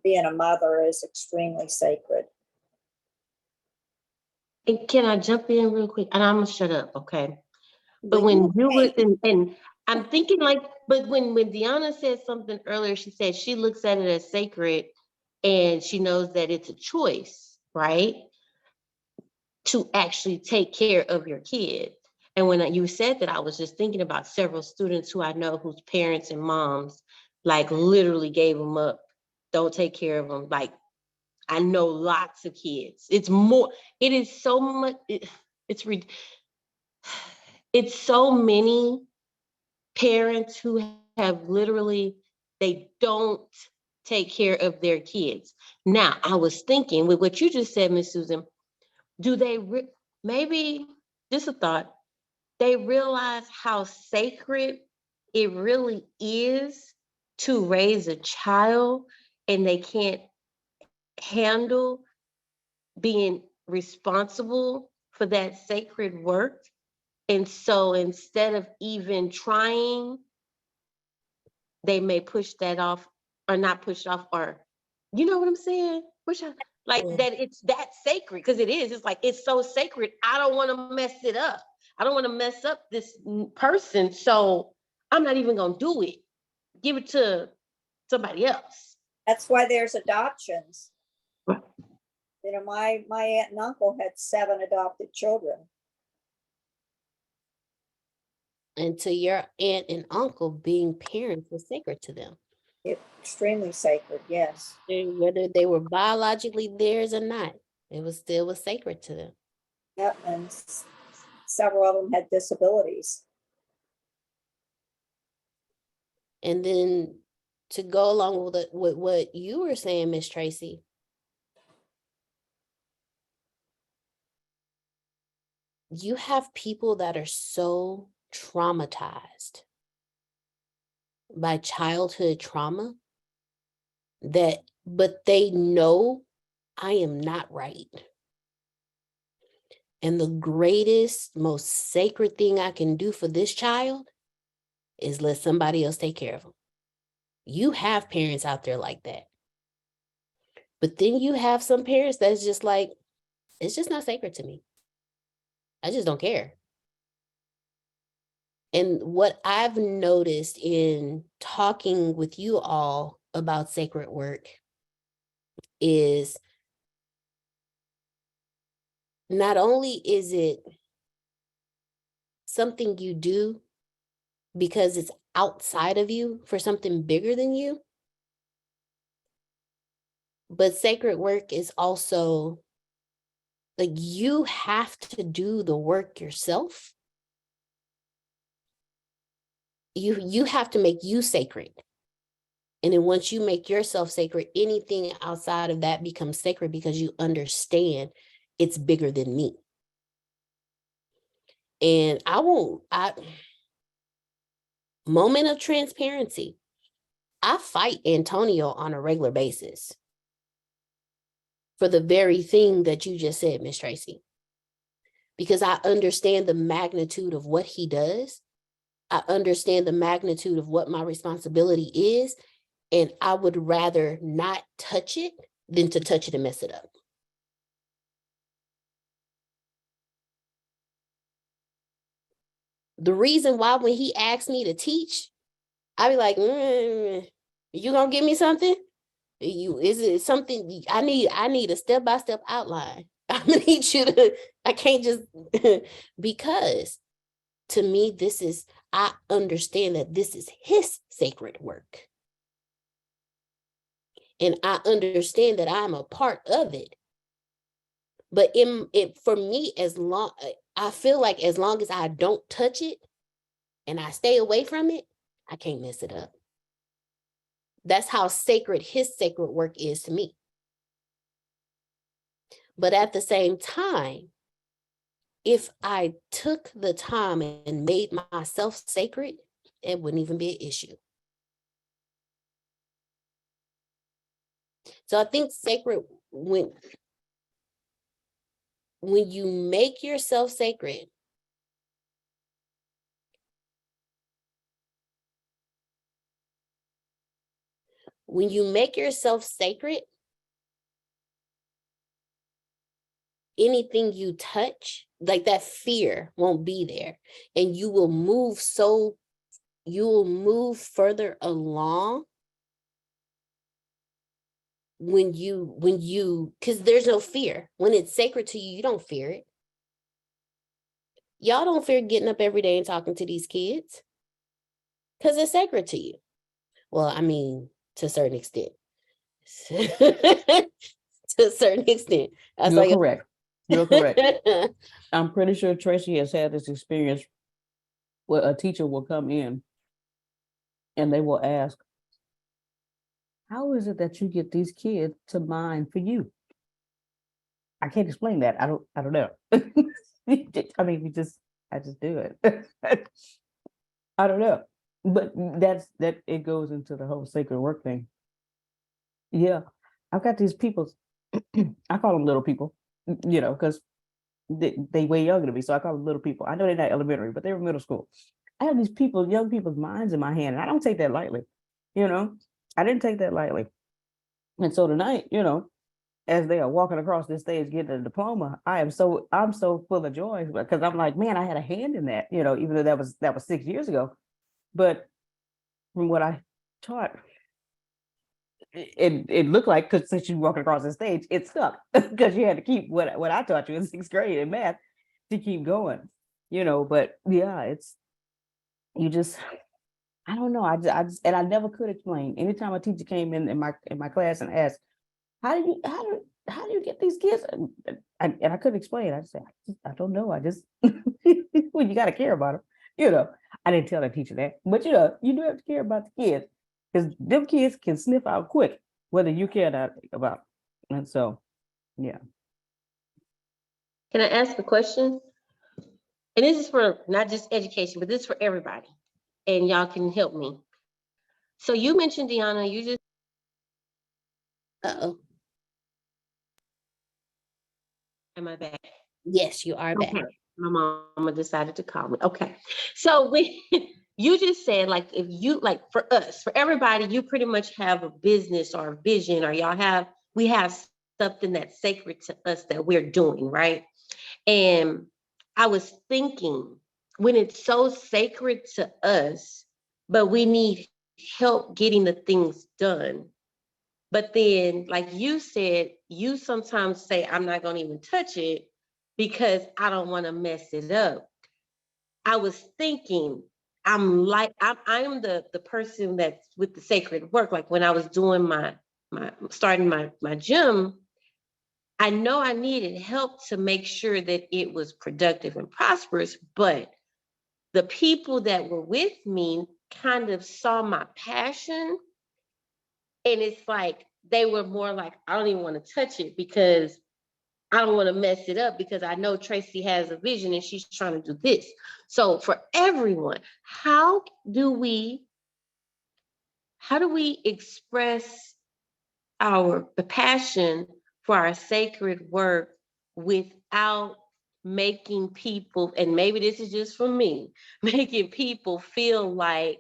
being a mother is extremely sacred. And can I jump in real quick? And I'm gonna shut up, okay? But when you were and I'm thinking like, but when Deanna said something earlier, she said she looks at it as sacred and she knows that it's a choice, right? To actually take care of your kid. And when you said that, I was just thinking about several students who I know whose parents and moms like literally gave them up, don't take care of them. Like I know lots of kids. It is so much, it's so many parents who have literally, they don't take care of their kids. Now, I was thinking with what you just said, Miss Susan, do they, maybe, just a thought, they realize how sacred it really is to raise a child and they can't handle being responsible for that sacred work. And so instead of even trying, they may push that off or not push off, or you know what I'm saying? Like that it's that sacred, because it is. It's like it's so sacred. I don't want to mess it up. I don't want to mess up this person. So I'm not even gonna do it. Give it to somebody else. That's why there's adoptions. Right. My aunt and uncle had 7 adopted children. And to your aunt and uncle, being parents was sacred to them. Extremely sacred, yes. Whether they were biologically theirs or not, it was still sacred to them. Yep, and several of them had disabilities. And then to go along with what you were saying, Miss Tracy, you have people that are so traumatized by childhood trauma but they know I am not right. And the greatest, most sacred thing I can do for this child is let somebody else take care of them. You have parents out there like that. But then you have some parents that's just like, it's just not sacred to me. I just don't care. And what I've noticed in talking with you all about sacred work is not only is it something you do because it's outside of you for something bigger than you, but sacred work is also Like, you have to do the work yourself. You have to make you sacred. And then once you make yourself sacred, anything outside of that becomes sacred because you understand it's bigger than me. And moment of transparency. I fight Antonio on a regular basis for the very thing that you just said, Miss Tracy, because I understand the magnitude of what he does. I understand the magnitude of what my responsibility is, and I would rather not touch it than to touch it and mess it up. The reason why when he asked me to teach, I be like, you gonna give me something? Is it something I need a step-by-step outline. I'm gonna need you to, I can't just, because to me, I understand that this is his sacred work. And I understand that I'm a part of it. But for me, I feel like as long as I don't touch it and I stay away from it, I can't mess it up. That's how sacred his sacred work is to me. But at the same time, if I took the time and made myself sacred, it wouldn't even be an issue. So I think sacred, when you make yourself sacred, anything you touch, like that fear won't be there. And you will move further along because there's no fear. When it's sacred to you, you don't fear it. Y'all don't fear getting up every day and talking to these kids because it's sacred to you. Well, I mean, to a certain extent. To a certain extent. You're correct. You're correct. I'm pretty sure Tracy has had this experience where a teacher will come in and they will ask, how is it that you get these kids to mind for you? I can't explain that. I don't know. I mean, I just do it. I don't know. But that it goes into the whole sacred work thing. Yeah. I've got these people, I call them little people, because they way younger than me. So I call them little people. I know they're not elementary, but they're middle school. I have these young people's minds in my hand, and I don't take that lightly. I didn't take that lightly. And so tonight, as they are walking across this stage getting a diploma, I'm so full of joy because I'm like, man, I had a hand in that, even though that was 6 years ago. But from what I taught, it looked like, because since you walking across the stage, it stuck because you had to keep what I taught you in 6th grade in math to keep going, but yeah, I don't know. I just, and I never could explain. Anytime a teacher came in my class and asked, how do you get these kids? And I couldn't explain. I said, I don't know. I just, well, you got to care about them. I didn't tell the teacher that, but you do have to care about the kids because them kids can sniff out quick, whether you care or not about them. And so, yeah. Can I ask a question? And this is for not just education, but this is for everybody. And y'all can help me. So you mentioned, Deanna, you just. Uh-oh. Am I back? Yes, you are back. Okay. My mama decided to call me. Okay. So when you just said, like, if you, like, for us, for everybody, you pretty much have a business or a vision, or we have something that's sacred to us that we're doing, right? And I was thinking, when it's so sacred to us, but we need help getting the things done. But then, like you said, you sometimes say, I'm not going to even touch it because I don't want to mess it up. I was thinking, I'm the person that's with the sacred work. Like when I was doing starting my gym, I know I needed help to make sure that it was productive and prosperous, but the people that were with me kind of saw my passion. And it's like, they were more like, I don't even want to touch it because I don't want to mess it up, because I know Tracy has a vision and she's trying to do this. So for everyone, how do we express the passion for our sacred work without making people, and maybe this is just for me, making people feel like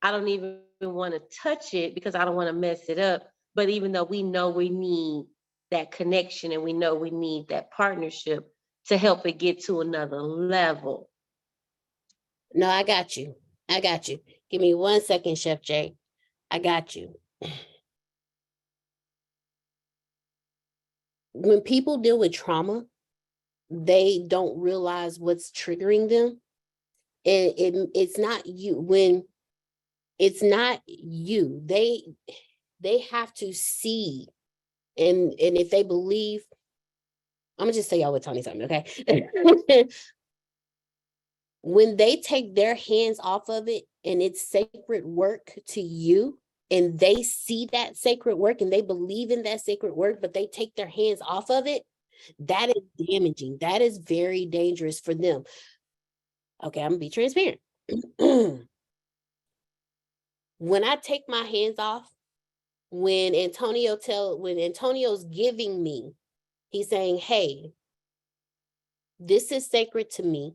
I don't even want to touch it because I don't want to mess it up. But even though we know we need that connection and we know we need that partnership to help it get to another level. No, I got you. I got you. Give me 1 second, Chef Jay. I got you. When people deal with trauma, they don't realize what's triggering them. And it's not you. When it's not you, they have to see. And if they believe, I'm gonna just say y'all what Tony told me, okay? When they take their hands off of it and it's sacred work to you, and they see that sacred work and they believe in that sacred work, but they take their hands off of it, that is damaging. That is very dangerous for them. Okay, I'm gonna be transparent. When I take my hands off, when Antonio's giving me, he's saying, hey, this is sacred to me.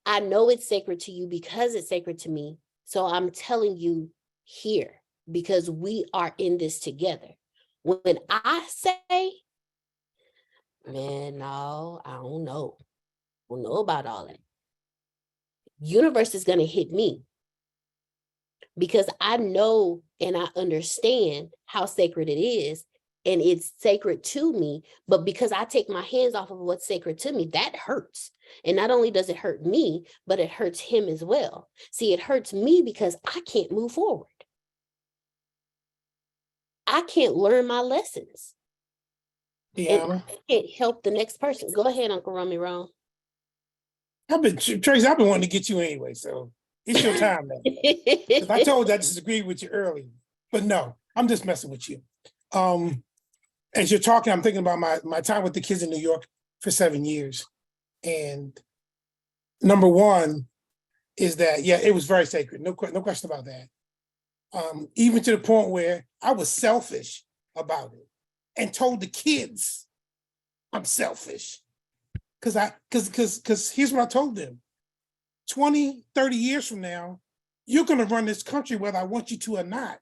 I know it's sacred to you because it's sacred to me. So I'm telling you here, because we are in this together. When I say, man, no, I don't know. I don't know about all that. Universe is going to hit me, because I know and I understand how sacred it is, and it's sacred to me. But because I take my hands off of what's sacred to me, that hurts. And not only does it hurt me, but it hurts him as well. See, it hurts me because I can't move forward. I can't learn my lessons. Yeah. And I can't help the next person. Go ahead, Uncle Rummy Ron. Tracy, I've been wanting to get you anyway, so it's your time now. Because I told you I disagreed with you earlier, but no, I'm just messing with you. As you're talking, I'm thinking about my time with the kids in New York for 7 years. And number one is that, yeah, it was very sacred. No question about that. Even to the point where I was selfish about it and told the kids I'm selfish. Because here's what I told them. 20, 30 years from now, you're going to run this country whether I want you to or not.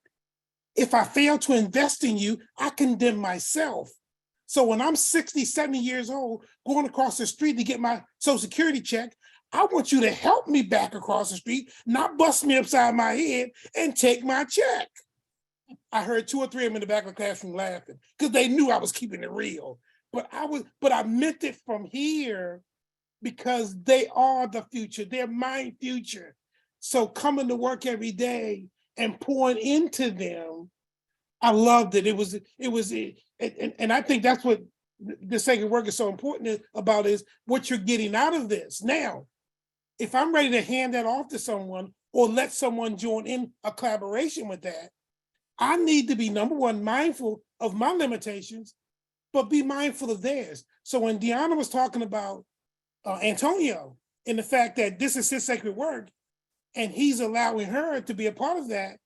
If I fail to invest in you, I condemn myself. So when I'm 60, 70 years old, going across the street to get my Social Security check, I want you to help me back across the street, not bust me upside my head and take my check. I heard 2 or 3 of them in the back of the classroom laughing because they knew I was keeping it real. But I meant it from here because they are the future. They're my future. So coming to work every day and pouring into them, I loved it. And I think that's what the sacred work is so important about, is what you're getting out of this. Now, if I'm ready to hand that off to someone or let someone join in a collaboration with that, I need to be, number one, mindful of my limitations, but be mindful of theirs. So when Deanna was talking about Antonio and the fact that this is his sacred work and he's allowing her to be a part of that,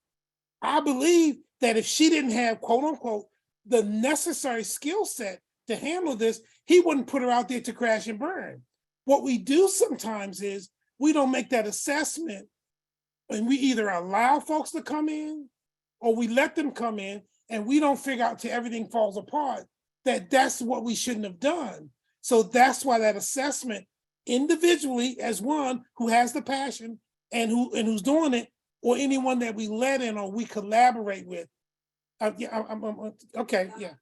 I believe that if she didn't have, quote unquote, the necessary skill set to handle this, he wouldn't put her out there to crash and burn. What we do sometimes is we don't make that assessment, and we either allow folks to come in or we let them come in, and we don't figure out till everything falls apart that that's what we shouldn't have done. So that's why that assessment individually, as one who has the passion and who's doing it, or anyone that we let in or we collaborate with. Okay, yeah,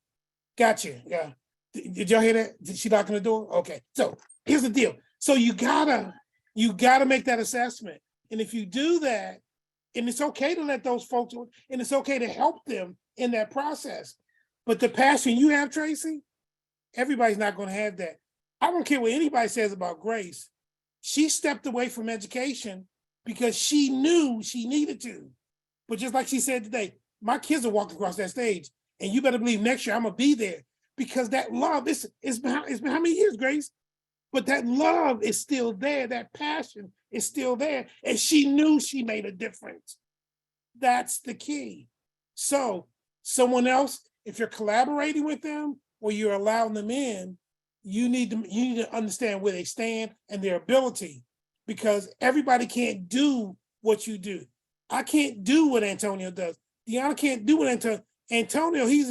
got you. Yeah, did y'all hear that? Did she knock on the door? Okay, so here's the deal. So you gotta make that assessment, and if you do that, and it's okay to let those folks, and it's okay to help them in that process. But the passion you have, Tracy, everybody's not going to have that. I don't care what anybody says about Grace. She stepped away from education because she knew she needed to. But just like she said today, my kids are walking across that stage, and you better believe next year I'm gonna be there, because that love it's been how many years, Grace? But that love is still there. That passion is still there, and she knew she made a difference. That's the key. So someone else, if you're collaborating with them or you're allowing them in, you need to understand where they stand and their ability, because everybody can't do what you do. I can't do what Antonio does. Deanna can't do what Antonio. He's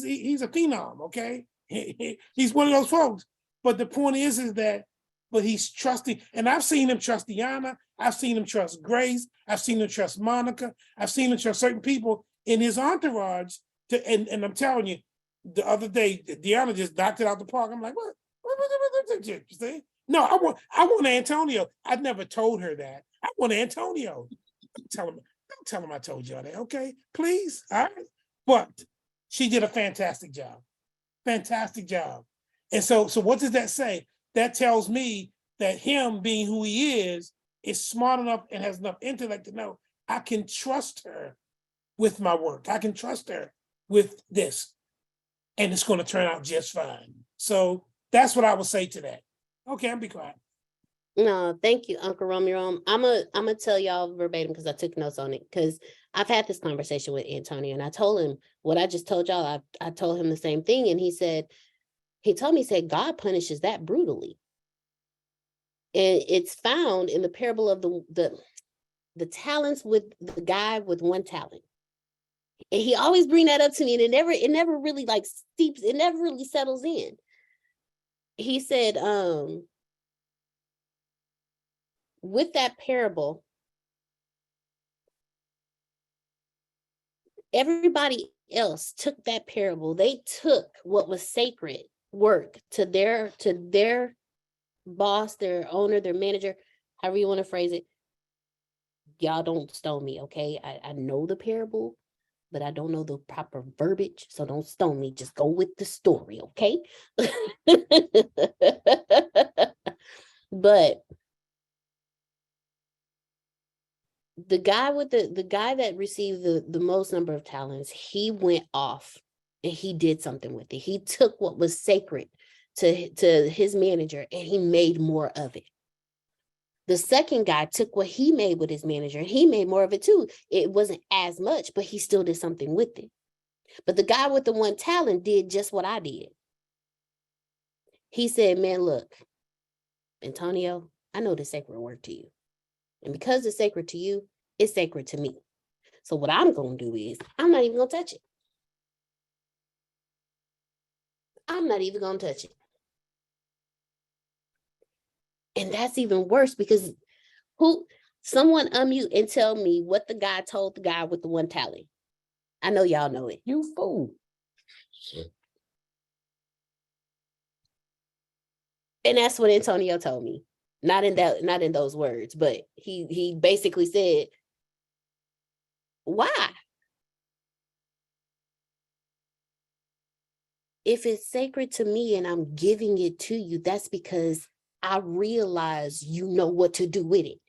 a phenom, okay? He's one of those folks. But the point is that, but he's trusting, and I've seen him trust Deanna. I've seen him trust Grace. I've seen him trust Monica. I've seen him trust certain people in his entourage. And I'm telling you, the other day, Deanna just knocked it out the park. I'm like, what? You see? No, I want Antonio. I never told her that. I want Antonio. Don't tell him I told y'all that, okay? Please, all right? But she did a fantastic job. Fantastic job. And so what does that say? That tells me that him being who he is smart enough and has enough intellect to know I can trust her with my work. I can trust her with this. And it's going to turn out just fine. So that's what I would say to that. Okay, I'll be quiet. No, thank you, Uncle Romeo. I'm gonna tell y'all verbatim because I took notes on it, because I've had this conversation with Antonio, and I told him what I just told y'all. I told him the same thing, and he told me, God punishes that brutally. And it's found in the parable of the talents with the guy with one talent. And he always bring that up to me, and it never really like steeps, it never really settles in. He said, with that parable, everybody else took that parable. They took what was sacred work to their boss, their owner, their manager, however you want to phrase it. Y'all don't stone me, okay? I know the parable, but I don't know the proper verbiage, so don't stone me. Just go with the story, okay? But the guy that received the most number of talents, he went off and he did something with it. He took what was sacred to his manager and he made more of it. The second guy took what he made with his manager and he made more of it too. It wasn't as much, but he still did something with it. But the guy with the one talent did just what I did. He said, man, look, Antonio, I know the sacred work to you. And because it's sacred to you, it's sacred to me. So what I'm going to do is I'm not even going to touch it. I'm not even going to touch it. And that's even worse because someone unmute and tell me what the guy told the guy with the one talent. I know y'all know it. You fool. And that's what Antonio told me. Not in those words, but he basically said, why? If it's sacred to me and I'm giving it to you, that's because I realize you know what to do with it.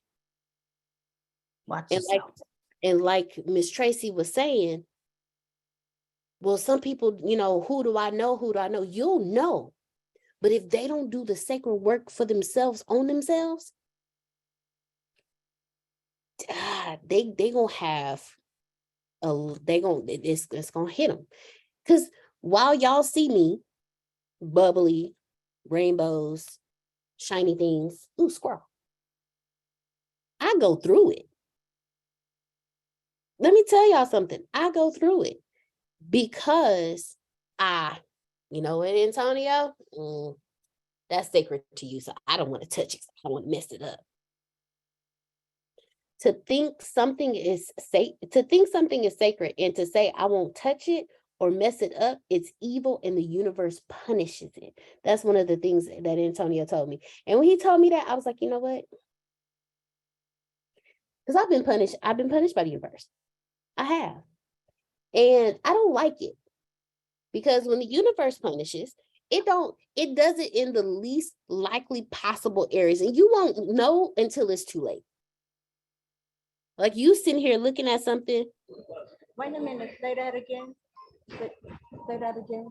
Watch yourself. And like Miss Tracy was saying, well, some people, who do I know? Who do I know? You'll know. But if they don't do the sacred work for themselves, on themselves, they gonna have it's gonna hit them. Because while y'all see me bubbly, rainbows, shiny things, ooh, squirrel, I go through it. Let me tell y'all something. I go through it because you know what, Antonio? That's sacred to you, so I don't want to touch it. I don't want to mess it up. To think something is sacred and to say I won't touch it or mess it up, it's evil and the universe punishes it. That's one of the things that Antonio told me. And when he told me that, I was like, you know what? Because I've been punished by the universe. I have. And I don't like it. Because when the universe punishes, it does it in the least likely possible areas, and you won't know until it's too late. Like you sitting here looking at something. Wait a minute, say that again. Say that again.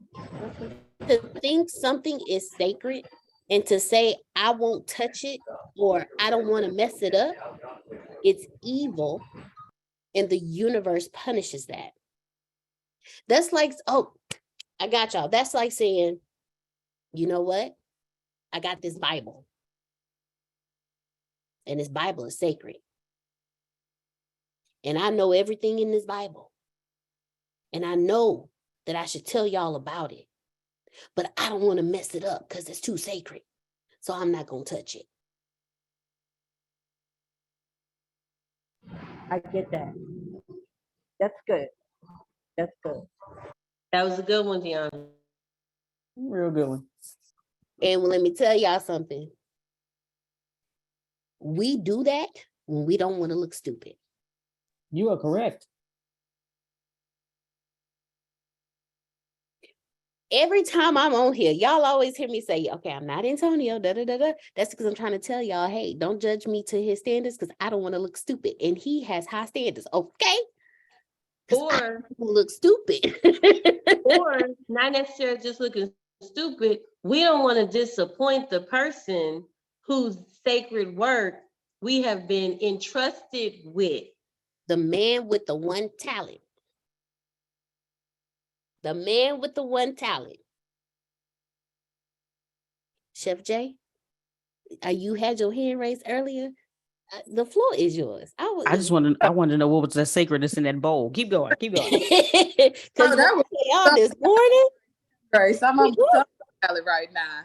To think something is sacred and to say, I won't touch it or I don't want to mess it up, it's evil, and the universe punishes that. That's like, oh, I got y'all. That's like saying, you know what? I got this Bible, and this Bible is sacred. And I know everything in this Bible. And I know that I should tell y'all about it. But I don't want to mess it up because it's too sacred. So I'm not going to touch it. I get that. That's good. That's good. That was a good one, Deanna. Real good one. And let me tell y'all something. We do that when we don't want to look stupid. You are correct. Every time I'm on here, y'all always hear me say, okay, I'm not Antonio, da, da, da, da. That's because I'm trying to tell y'all, hey, don't judge me to his standards because I don't want to look stupid. And he has high standards, okay? Or look stupid. or not necessarily just looking stupid. We don't want to disappoint the person whose sacred work we have been entrusted with. The man with the one talent. The man with the one talent. Chef Jay, you had your hand raised earlier. The floor is yours. I wanted to know what was the sacredness in that bowl. Keep going. Keep going. Because that was y'all this morning. Grace, I'm on salad right now.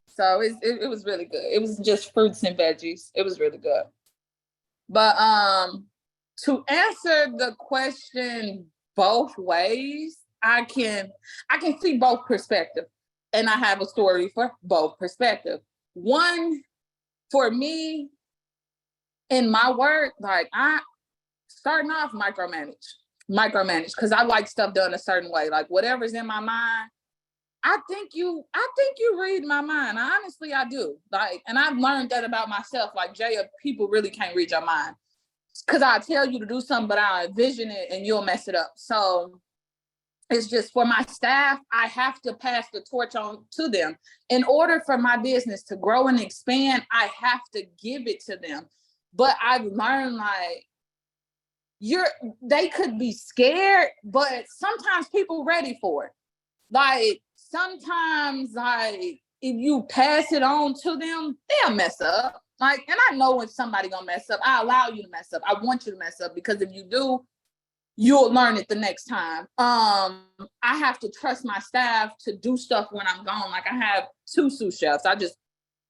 So it was really good. It was just fruits and veggies. It was really good. But to answer the question both ways, I can see both perspectives. And I have a story for both perspectives. One, for me, in my work, like I starting off micromanage because I like stuff done a certain way. Like whatever's in my mind, I think you read my mind. Honestly, I do. Like, and I've learned that about myself. Like, Jaya, people really can't read your mind. Because I tell you to do something, but I envision it and you'll mess it up. So it's just for my staff, I have to pass the torch on to them. In order for my business to grow and expand, I have to give it to them. But I've learned like they could be scared, but sometimes people ready for it. Like sometimes like if you pass it on to them, they'll mess up. Like, and I know when somebody gonna mess up, I allow you to mess up. I want you to mess up because if you do, you'll learn it the next time. I have to trust my staff to do stuff when I'm gone. Like I have 2 sous chefs.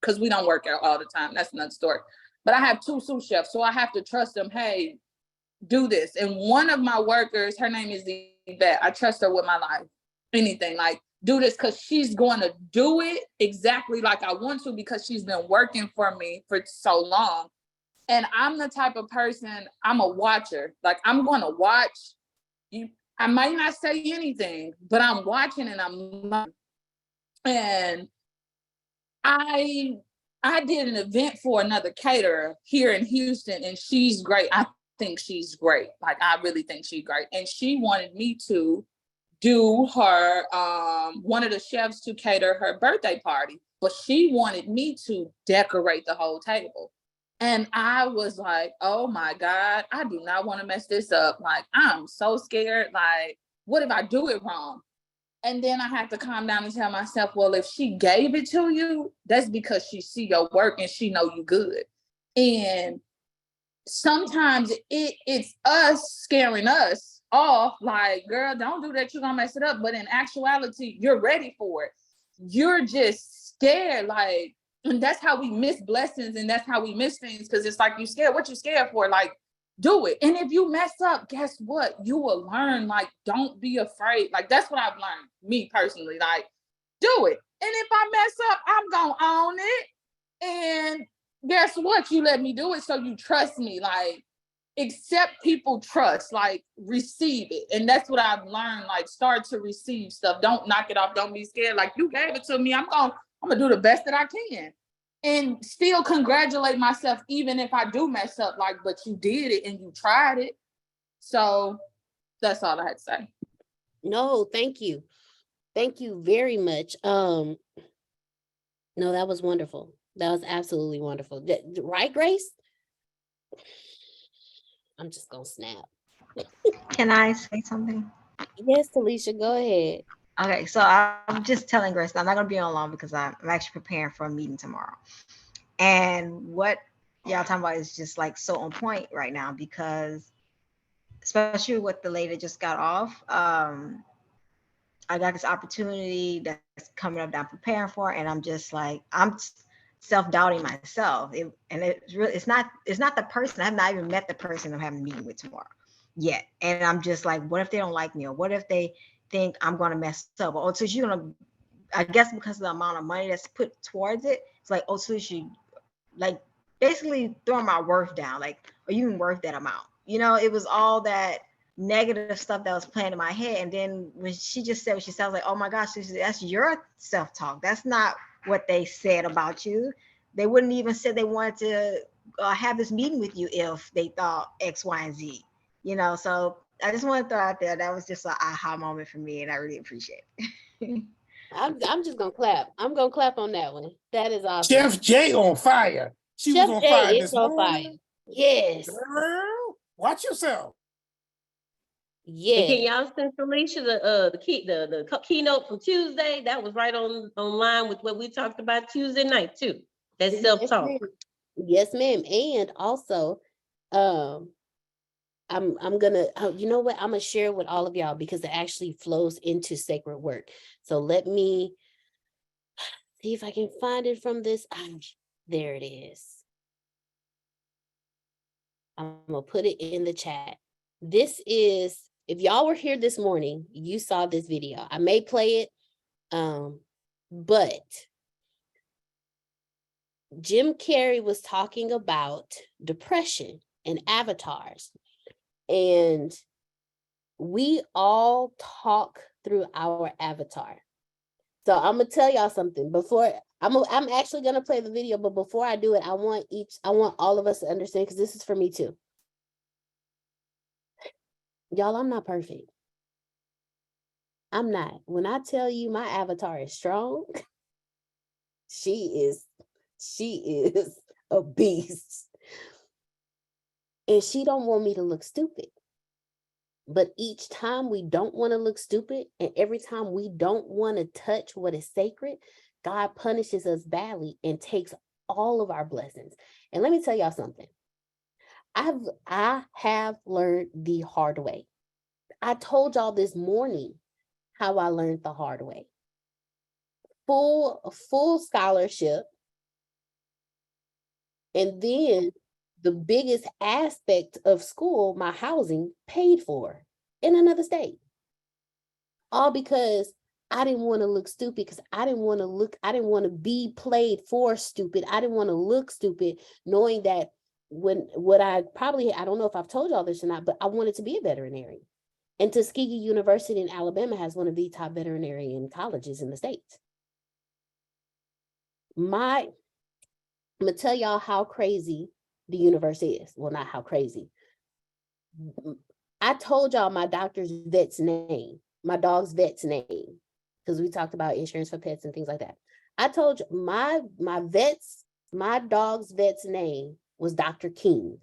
Because we don't work out all the time. That's another story. But I have 2 sous chefs, so I have to trust them. Hey, do this. And one of my workers, her name is Yvette. I trust her with my life. Anything like do this because she's going to do it exactly like I want to because she's been working for me for so long. And I'm the type of person, I'm a watcher. Like I'm going to watch you. I might not say anything, but I'm watching and I'm learning. And I did an event for another caterer here in Houston, and she's great. I think she's great. Like I really think she's great. And she wanted me to do her one of the chefs to cater her birthday party, but she wanted me to decorate the whole table. And I was like, oh my God, I do not want to mess this up. Like, I'm so scared. Like, what if I do it wrong? And then I have to calm down and tell myself, well, if she gave it to you, that's because she see your work and she know you good. And sometimes it's us scaring us off, like, girl, don't do that, you're gonna mess it up. But in actuality, you're ready for it. You're just scared, like, and that's how we miss blessings and that's how we miss things, because it's like you scared. What you scared for? Like, do it. And if you mess up, guess what? You will learn. Like, don't be afraid. Like, that's what I've learned, me personally. Like, do it. And if I mess up, I'm gonna own it. And guess what? You let me do it, so you trust me. Like, accept people trust, like receive it. And that's what I've learned, like start to receive stuff. Don't knock it off. Don't be scared. Like, you gave it to me. I'm gonna do the best that I can. And still congratulate myself, even if I do mess up, like, but you did it and you tried it. So that's all I had to say. No, thank you. Thank you very much. No, that was wonderful. That was absolutely wonderful. Right, Grace? I'm just gonna snap. Can I say something? Yes, Talisha, go ahead. Okay, so I'm just telling Grace, I'm not gonna be on long because I'm actually preparing for a meeting tomorrow. And what y'all talking about is just like so on point right now, because especially with the lady that just got off, I got this opportunity that's coming up that I'm preparing for, and I'm just like, I'm self-doubting myself. It's not the person. I have not even met the person I'm having a meeting with tomorrow yet. And I'm just like, what if they don't like me? Or what if they think I'm gonna mess up? Or so you're gonna, I guess because of the amount of money that's put towards it, it's like, oh, so you like basically throwing my worth down, like, are you even worth that amount? You know, it was all that negative stuff that was playing in my head. And then when she just said what she said, I was like, oh my gosh, that's your self-talk. That's not what they said about you. They wouldn't even say they wanted to have this meeting with you if they thought X, Y, and Z. You know, so I just want to throw out there, that was just an aha moment for me, and I really appreciate it. I'm just gonna clap. I'm gonna clap on that one. That is awesome. Chef J on fire. She Chef was on J fire is this on morning. fire. Yes. Girl, watch yourself. And Yes. can y'all send Felicia the keynote from Tuesday? That was right on line with what we talked about Tuesday night too. That's self-talk. Yes, ma'am. And also, I'm gonna, you know what? I'm gonna share with all of y'all because it actually flows into sacred work. So let me see if I can find it from this. There it is. I'm gonna put it in the chat. This is, if y'all were here this morning, you saw this video. I may play it, but Jim Carrey was talking about depression and avatars. And we all talk through our avatar. So I'm gonna tell y'all something before I'm actually gonna play the video, but before I do it, I want all of us to understand, because this is for me too. Y'all, I'm not perfect. I'm not. When I tell you my avatar is strong, she is a beast. And she don't want me to look stupid. But each time we don't want to look stupid, and every time we don't want to touch what is sacred, God punishes us badly and takes all of our blessings. And let me tell y'all something. I have learned the hard way. I told y'all this morning how I learned the hard way. Full scholarship. And then the biggest aspect of school, my housing, paid for in another state. All because I didn't want to look stupid, because I didn't want to be played for stupid. I didn't want to look stupid, knowing that I don't know if I've told y'all this or not, but I wanted to be a veterinarian. And Tuskegee University in Alabama has one of the top veterinarian colleges in the States. I'm gonna tell y'all how crazy the universe is. Well, not how crazy. I told y'all my dog's vet's name, because we talked about insurance for pets and things like that. I told you my dog's vet's name was Dr. King.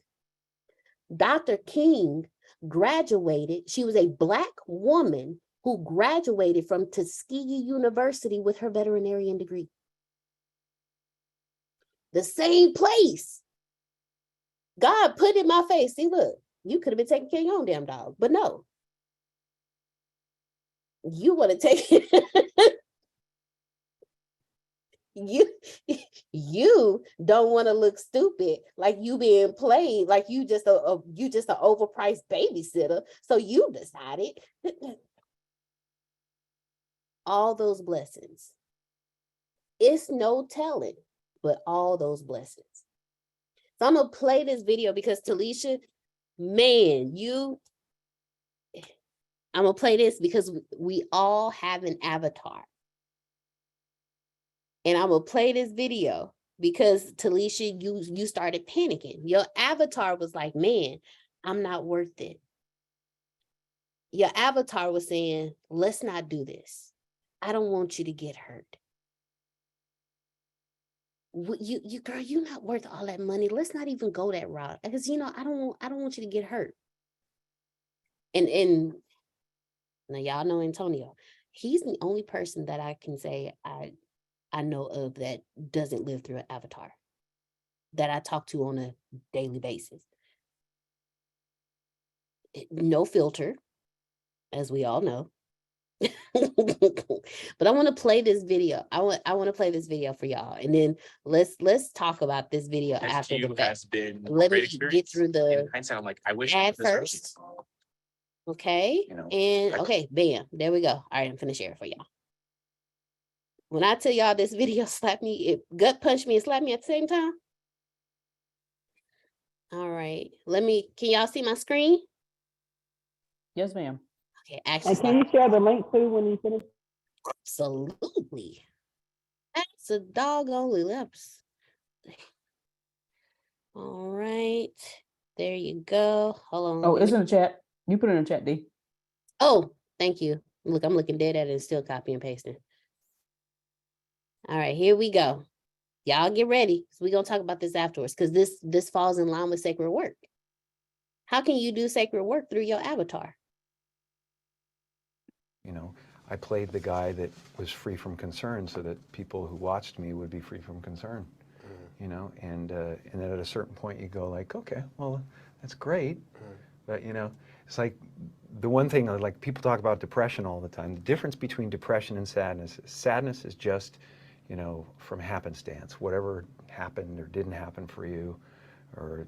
Dr. King graduated. She was a Black woman who graduated from Tuskegee University with her veterinarian degree. The same place. God put in my face. See, look, you could have been taking care of your own damn dog, but no. You want to take it. You don't want to look stupid, like you being played, like you just an overpriced babysitter. So you decided all those blessings. It's no telling, but all those blessings. So I'm gonna play this video because Talisha, Man, I'm gonna play this because we all have an avatar. And I'm gonna play this video because Talisha, you started panicking. Your avatar was like, man, I'm not worth it. Your avatar was saying, let's not do this. I don't want you to get hurt. You girl, you're not worth all that money. Let's not even go that route. Because I don't want you to get hurt. And now y'all know Antonio. He's the only person that I can say I know of that doesn't live through an avatar that I talk to on a daily basis. No filter, as we all know. But I want to play this video. I want to play this video for y'all, and then let's talk about this video after the fact. Let me get through the hindsight, I'm like, I wish ad first. Okay, and okay, bam, there we go. All right, I'm finna share it for y'all. When I tell y'all this video slapped me, it gut punched me and slapped me at the same time. All right, can y'all see my screen? Yes, ma'am. Okay, actually, And can you share the link too when you finish? absolutely. That's a doggone lips. All right, there you go. Hold on. Oh, it's in the chat. You put it in the chat, D. Oh, thank you. Look, I'm looking dead at it and still copy and pasting. All right, here we go. Y'all get ready. So we're gonna talk about this afterwards because this falls in line with sacred work. How can you do sacred work through your avatar? I played the guy that was free from concern so that people who watched me would be free from concern, and then at a certain point you go like, okay, well, that's great, but it's like the one thing, like people talk about depression all the time. The difference between depression and sadness is just, from happenstance, whatever happened or didn't happen for you, or,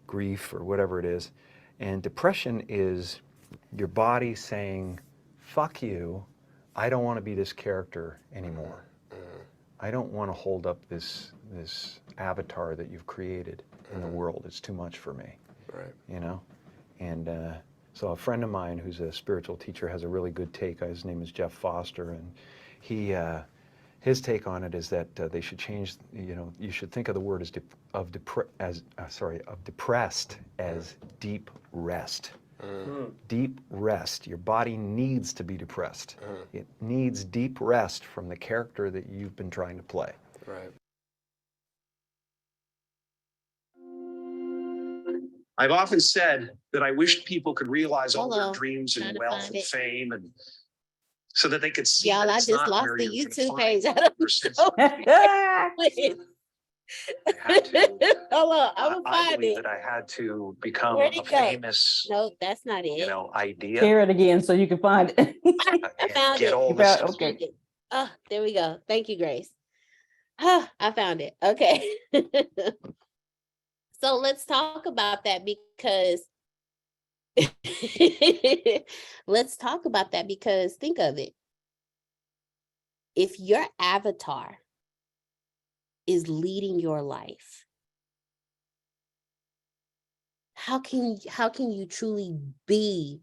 grief or whatever it is. And depression is your body saying, fuck you, I don't want to be this character anymore. I don't want to hold up this avatar that you've created in the world. It's too much for me. Right. And so a friend of mine who's a spiritual teacher has a really good take. His name is Jeff Foster, and his take on it is that they should change. You should think of the word of depressed as deep rest. Deep rest. Your body needs to be depressed. It needs deep rest from the character that you've been trying to play. Right. I've often said that I wished people could realize all their dreams and wealth and fame, and so that they could see. Y'all, I it's just not lost where the you're YouTube confined page. I don't or since know. had to, Hold on, I'm gonna I find believe it. that I had to become Where'd a it go? famous, No, that's not it. idea. Share it again so you can find it. I found get it. all You this found- stuff. okay. Oh, there we go. Thank you, Grace. I found it. Okay. So let's talk about that because think of it. If your avatar is leading your life, how can you truly be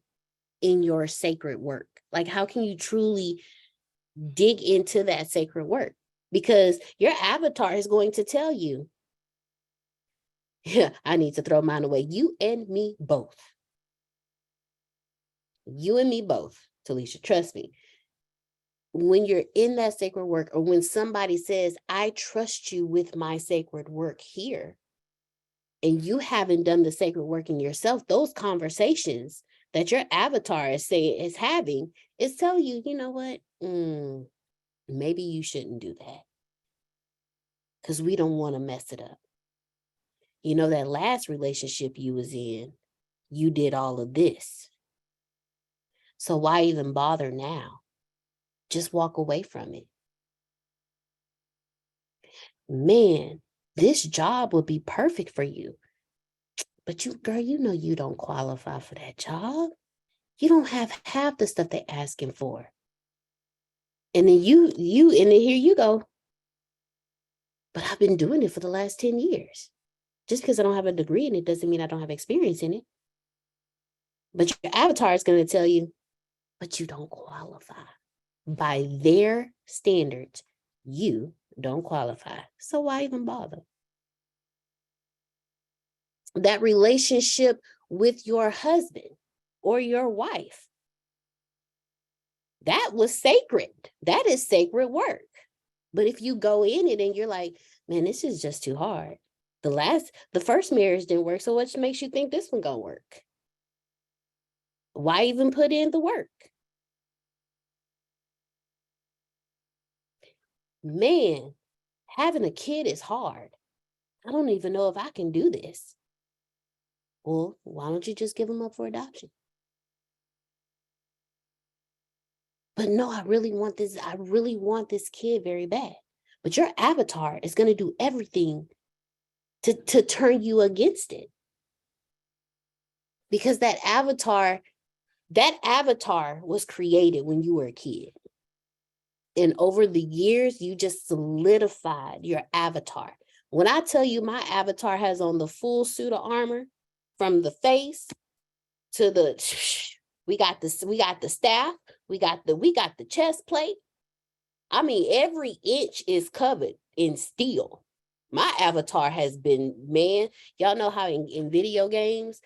in your sacred work? Like, how can you truly dig into that sacred work? Because your avatar is going to tell you, yeah, I need to throw mine away. You and me both. You and me both, Talisha, trust me. When you're in that sacred work, or when somebody says, I trust you with my sacred work here, and you haven't done the sacred work in yourself, those conversations that your avatar is having is telling you, you know what? Maybe you shouldn't do that because we don't want to mess it up. That last relationship you was in, you did all of this. So why even bother now? Just walk away from it. Man, this job would be perfect for you. But you don't qualify for that job. You don't have half the stuff they're asking for. And then and then here you go. But I've been doing it for the last 10 years. Just because I don't have a degree in it doesn't mean I don't have experience in it. But your avatar is going to tell you, but you don't qualify. By their standards, you don't qualify. So why even bother? That relationship with your husband or your wife, that was sacred. That is sacred work. But if you go in it and you're like, man, this is just too hard. The first marriage didn't work. So what makes you think this one gonna work? Why even put in the work? Man, having a kid is hard. I don't even know if I can do this. Well, why don't you just give them up for adoption? But no, I really want this. I really want this kid very bad. But your avatar is going to do everything to turn you against it. Because that avatar was created when you were a kid. And over the years, you just solidified your avatar. When I tell you my avatar has on the full suit of armor, from the face to the, we got the staff, we got the chest plate. I mean, every inch is covered in steel. My avatar has been, man, y'all know how in video games,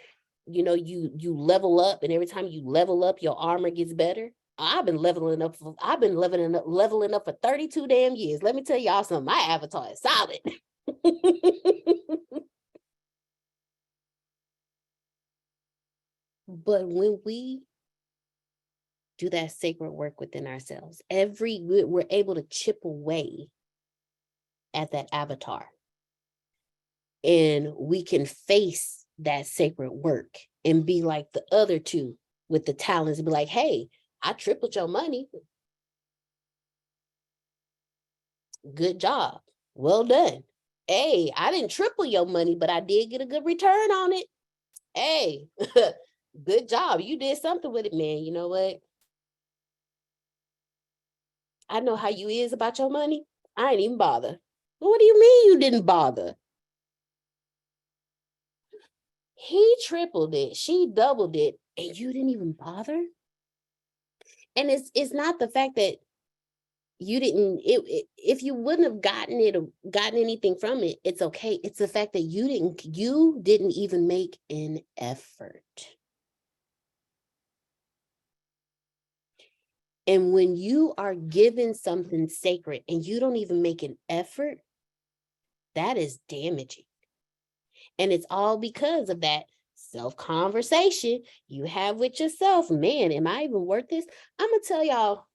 you know, you level up, and every time you level up, your armor gets better. I've been leveling up for 32 damn years. Let me tell y'all something. My avatar is solid. But when we do that sacred work within ourselves, we're able to chip away at that avatar. And we can face that sacred work and be like the other two with the talents and be like, hey, I tripled your money. Good job. Well done. Hey, I didn't triple your money, but I did get a good return on it. Hey, good job. You did something with it, man. You know what? I know how you is about your money. I ain't even bother. Well, what do you mean you didn't bother? He tripled it. She doubled it. And you didn't even bother? And it's not the fact that you didn't, if you wouldn't have gotten anything from it, it's okay. It's the fact that you didn't even make an effort. And when you are given something sacred and you don't even make an effort, that is damaging. And it's all because of that self-conversation you have with yourself. Man, am I even worth this? I'm going to tell y'all,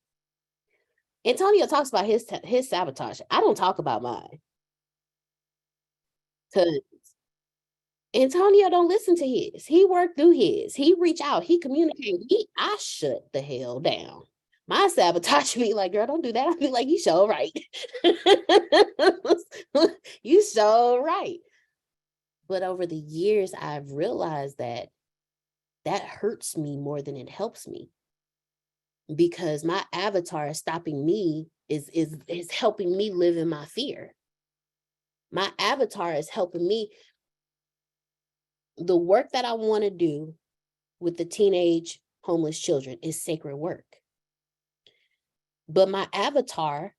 Antonio talks about his sabotage. I don't talk about mine. Because Antonio don't listen to his. He worked through his. He reach out. He communicated. I shut the hell down. My sabotage be like, girl, don't do that. I'll be like, you so right. You so right. But over the years, I've realized that hurts me more than it helps me. Because my avatar is stopping me, is helping me live in my fear. My avatar is helping me. The work that I want to do with the teenage homeless children is sacred work. But my avatar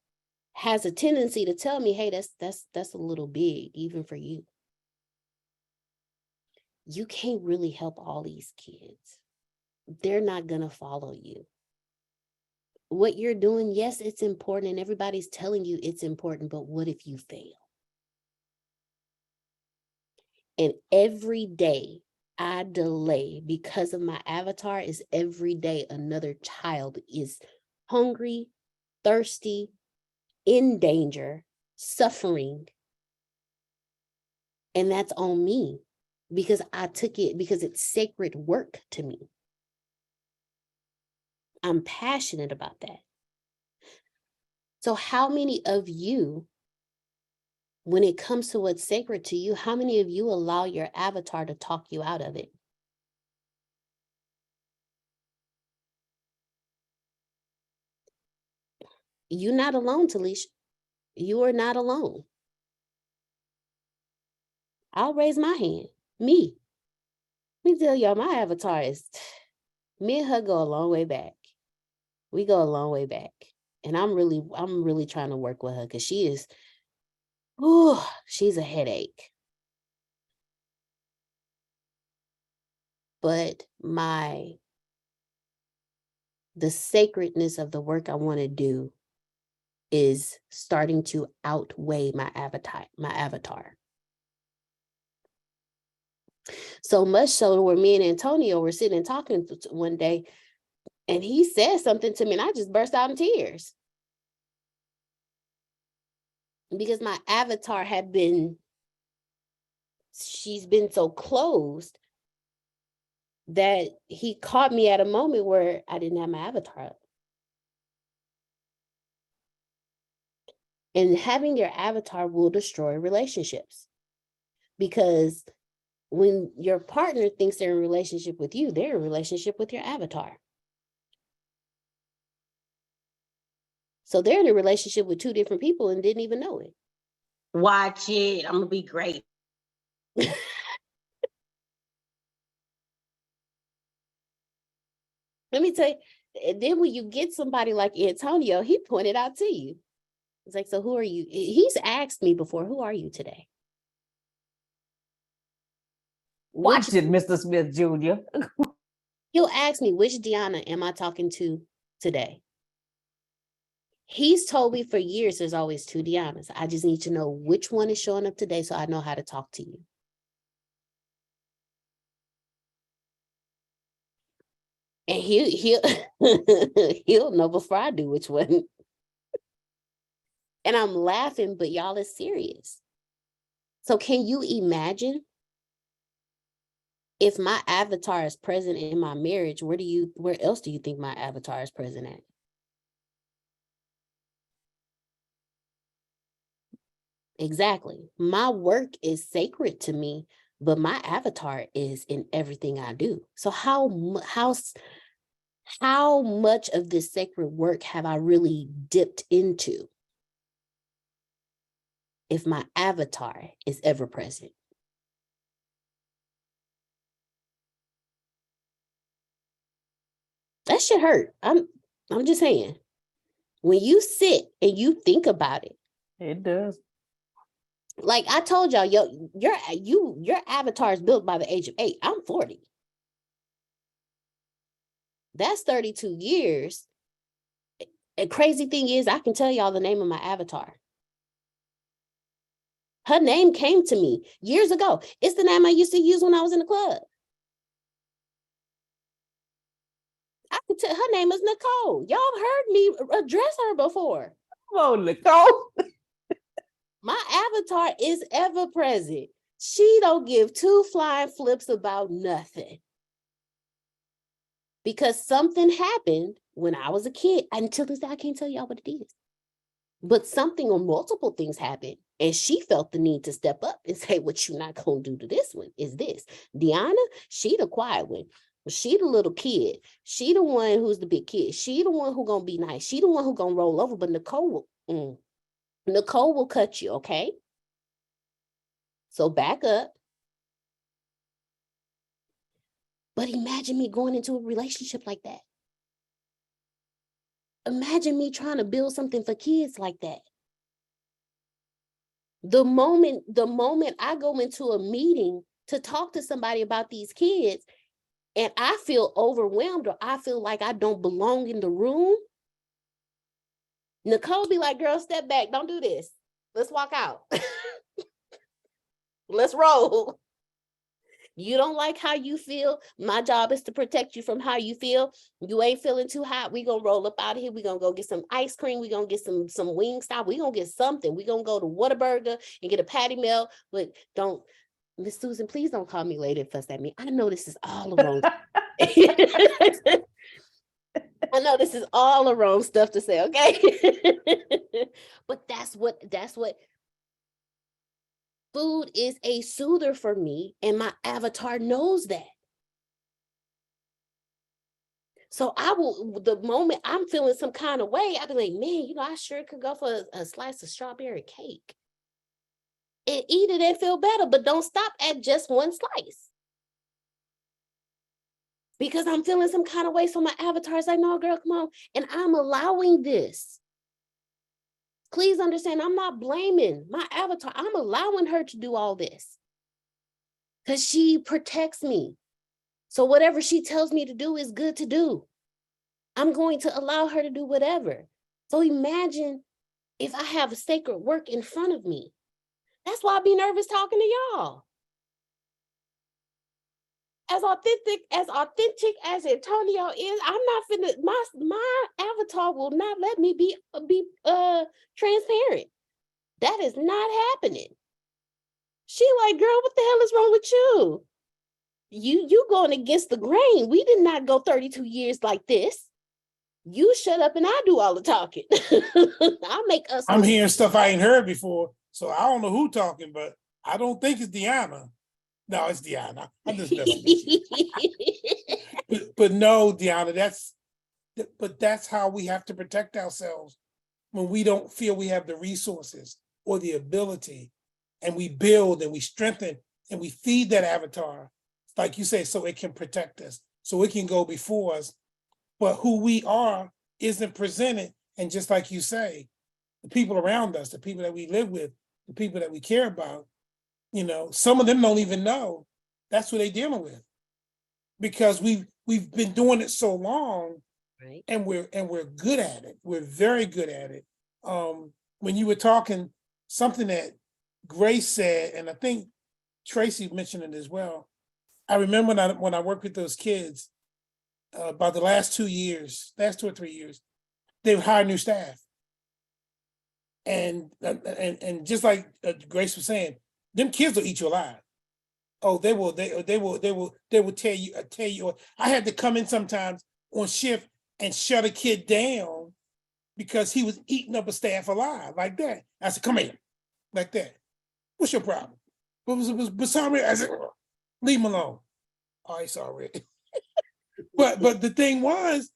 has a tendency to tell me, hey, that's a little big, even for you. You can't really help all these kids. They're not going to follow you. What you're doing, yes, it's important, and everybody's telling you it's important, but what if you fail? And every day I delay because of my avatar is every day another child is hungry, thirsty, in danger, suffering. And that's on me because I took it, because it's sacred work to me. I'm passionate about that. So how many of you, when it comes to what's sacred to you, how many of you allow your avatar to talk you out of it? You're not alone, Talisha. You are not alone. I'll raise my hand. Me. Let me tell y'all, my avatar is, me and her go a long way back. We go a long way back. And I'm really trying to work with her because she is, she's a headache. But the sacredness of the work I want to do is starting to outweigh my avatar. So much so where me and Antonio were sitting and talking one day, and he said something to me and I just burst out in tears. Because my avatar she's been so closed that he caught me at a moment where I didn't have my avatar up. And having your avatar will destroy relationships. Because when your partner thinks they're in a relationship with you, they're in a relationship with your avatar. So they're in a relationship with two different people and didn't even know it. Watch it. I'm gonna be great. Let me tell you, and then when you get somebody like Antonio, he pointed out to you. It's like, so who are you? He's asked me before, who are you today? Watch it, Mr. Smith Jr. He'll ask me, which Deanna am I talking to today? He's told me for years there's always two Deannas. I just need to know which one is showing up today so I know how to talk to you. And he'll know before I do which one. And I'm laughing, but y'all is serious. So can you imagine if my avatar is present in my marriage, where else do you think my avatar is present at? Exactly. My work is sacred to me, but my avatar is in everything I do. So how much of this sacred work have I really dipped into if my avatar is ever present? That shit hurt. I'm just saying. When you sit and you think about it. It does. Like I told y'all, your avatar is built by the age of 8. I'm 40. That's 32 years. And crazy thing is, I can tell y'all the name of my avatar. Her name came to me years ago. It's the name I used to use when I was in the club. I can tell her name is Nicole. Y'all heard me address her before. Come on, Nicole. My avatar is ever present. She don't give two flying flips about nothing. Because something happened when I was a kid. Until this day, I can't tell y'all what it is. But something or multiple things happened. And she felt the need to step up and say, what you not going to do to this one is this. Deanna, she the quiet one. She the little kid. She the one who's the big kid. She the one who gonna be nice. She the one who gonna roll over. But Nicole will cut you, okay? So back up. But imagine me going into a relationship like that. Imagine me trying to build something for kids like that. The moment I go into a meeting to talk to somebody about these kids and I feel overwhelmed or I feel like I don't belong in the room, Nicole be like, girl, step back. Don't do this. Let's walk out. Let's roll. You don't like how you feel. My job is to protect you from how you feel. You ain't feeling too hot. We gonna roll up out of here. We gonna go get some ice cream. We gonna get some Wingstop. We gonna get something. We gonna go to Whataburger and get a patty melt. But don't, Miss Susan, please don't call me later and fuss at me. I know this is all the wrong. I know this is all the wrong stuff to say, okay? But that's what food is, a soother for me, and my avatar knows that. So the moment I'm feeling some kind of way, I'll be like, man, I sure could go for a slice of strawberry cake. and eat it and feel better, but don't stop at just one slice. Because I'm feeling some kind of way, so my avatar is like, no, girl, come on. And I'm allowing this. Please understand, I'm not blaming my avatar. I'm allowing her to do all this because she protects me. So whatever she tells me to do is good to do. I'm going to allow her to do whatever. So imagine if I have a sacred work in front of me. That's why I be nervous talking to y'all. As authentic as Antonio is, I'm not finna, my avatar will not let me be transparent. That is not happening. She like, girl, what the hell is wrong with you? You going against the grain. We did not go 32 years like this. You shut up and I do all the talking. I'll make us. I'm hearing stuff I ain't heard before, so I don't know who talking, but I don't think it's Deanna. No, it's Deanna. I'm just messing with you. But no, Deanna, that's how we have to protect ourselves when we don't feel we have the resources or the ability, and we build and we strengthen and we feed that avatar, like you say, so it can protect us, so it can go before us. But who we are isn't presented. And just like you say, the people around us, the people that we live with, the people that we care about, you know, some of them don't even know that's who they're dealing with, because we've been doing it so long, right? And we're good at it. We're very good at it. When you were talking, something that Grace said, and I think Tracy mentioned it as well. I remember when I worked with those kids, about the last 2 or 3 years, they've hired new staff. And just like Grace was saying, them kids will eat you alive. Oh, they will tell you. I had to come in sometimes on shift and shut a kid down because he was eating up a staff alive like that. I said, come here, like that. What's your problem? But sorry, I said, leave him alone. Oh, he's sorry. But the thing was,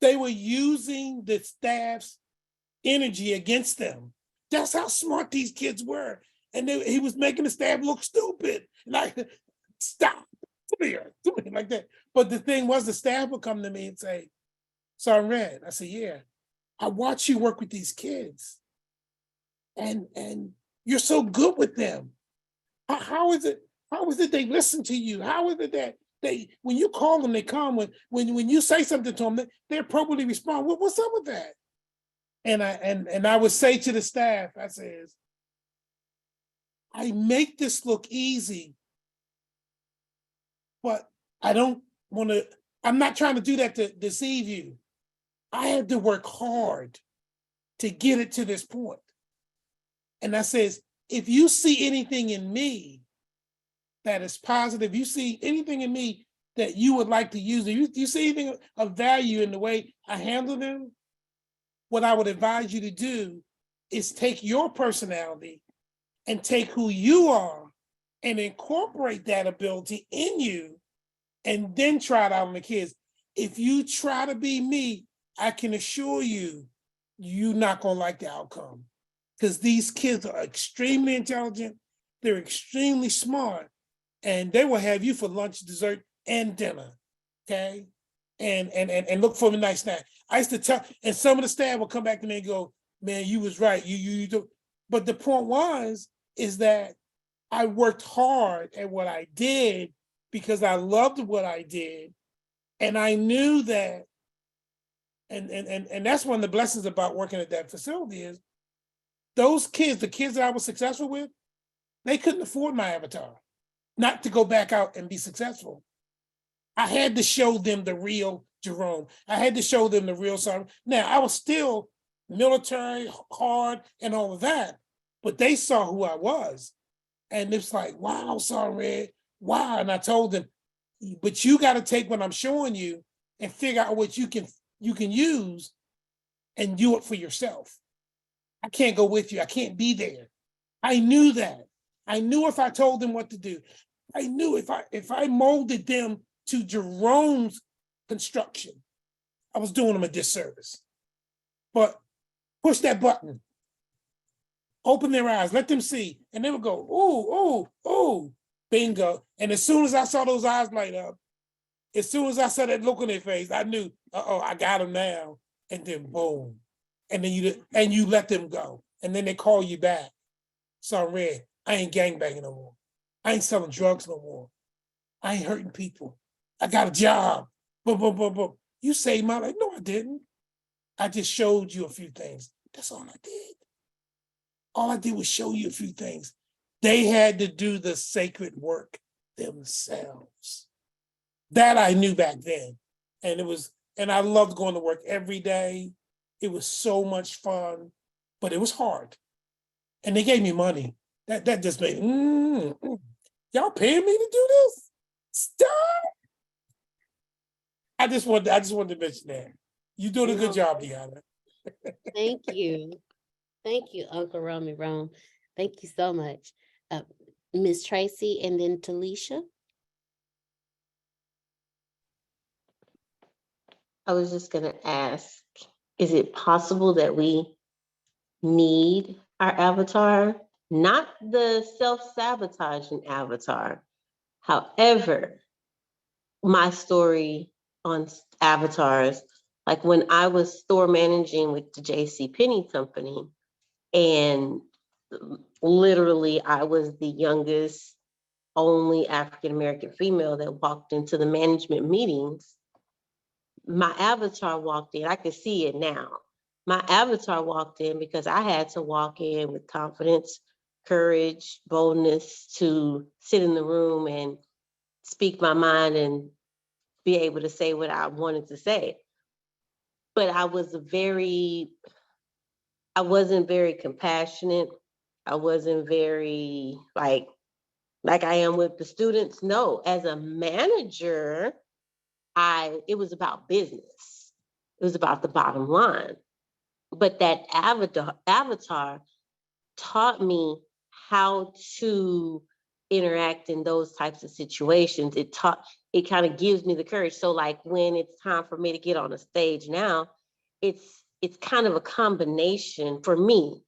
they were using the staff's energy against them. That's how smart these kids were. And he was making the staff look stupid. Like, stop, come here, like that. But the thing was, the staff would come to me and say, Sergeant Red, I said, yeah, I watch you work with these kids. And you're so good with them. How is it they listen to you? How is it that when you call them, they come? When you say something to them, they appropriately respond. What's up with that? And I would say to the staff, I says, I make this look easy, but I don't want to, I'm not trying to do that to deceive you. I had to work hard to get it to this point. And I says, if you see anything in me that is positive, you see anything in me that you would like to use, you see anything of value in the way I handle them, what I would advise you to do is take your personality and take who you are and incorporate that ability in you, and then try it out on the kids. If you try to be me, I can assure you, you're not gonna like the outcome, because these kids are extremely intelligent, they're extremely smart, and they will have you for lunch, dessert, and dinner, okay? And look for a nice snack. I used to tell, and some of the staff will come back to me and go, man, you was right, you do. But the point is that I worked hard at what I did because I loved what I did. And I knew that, and that's one of the blessings about working at that facility is those kids, the kids that I was successful with, they couldn't afford my avatar, not to go back out and be successful. I had to show them the real Jerome. I had to show them the real Sergeant. Now, I was still military, hard, and all of that, but they saw who I was. And it's like, wow, Sergeant Red, wow. And I told them, but you got to take what I'm showing you and figure out what you can use and do it for yourself. I can't go with you. I can't be there. I knew that. I knew if I told them what to do. I knew if I molded them to Jerome's construction, I was doing them a disservice. But push that button. Open their eyes, let them see. And they would go, ooh, ooh, ooh, bingo. And as soon as I saw those eyes light up, as soon as I saw that look on their face, I knew, I got them now. And then boom. And then you let them go. And then they call you back. So Red, I ain't gangbanging no more. I ain't selling drugs no more. I ain't hurting people. I got a job. Boom, boom, boom, boom. You saved my life. No, I didn't. I just showed you a few things. That's all I did. All I did was show you a few things. They had to do the sacred work themselves. That I knew back then. And I loved going to work every day. It was so much fun, but it was hard. And they gave me money. That just made, y'all paying me to do this? Stop. I just wanted to mention that. You're doing a good job, Deanna. Thank you. Thank you, Uncle Romy Rome. Thank you so much. Miss Tracy and then Talisha. I was just gonna ask, is it possible that we need our avatar? Not the self-sabotaging avatar. However, my story on avatars, like when I was store managing with the JCPenney company, and literally I was the youngest, only African-American female that walked into the management meetings. My avatar walked in, I could see it now. My avatar walked in because I had to walk in with confidence, courage, boldness to sit in the room and speak my mind and be able to say what I wanted to say. But I wasn't very compassionate. I wasn't very like I am with the students. No, as a manager, it was about business. It was about the bottom line. But that avatar taught me how to interact in those types of situations. It kind of gives me the courage. So like when it's time for me to get on a stage now, it's kind of a combination for me.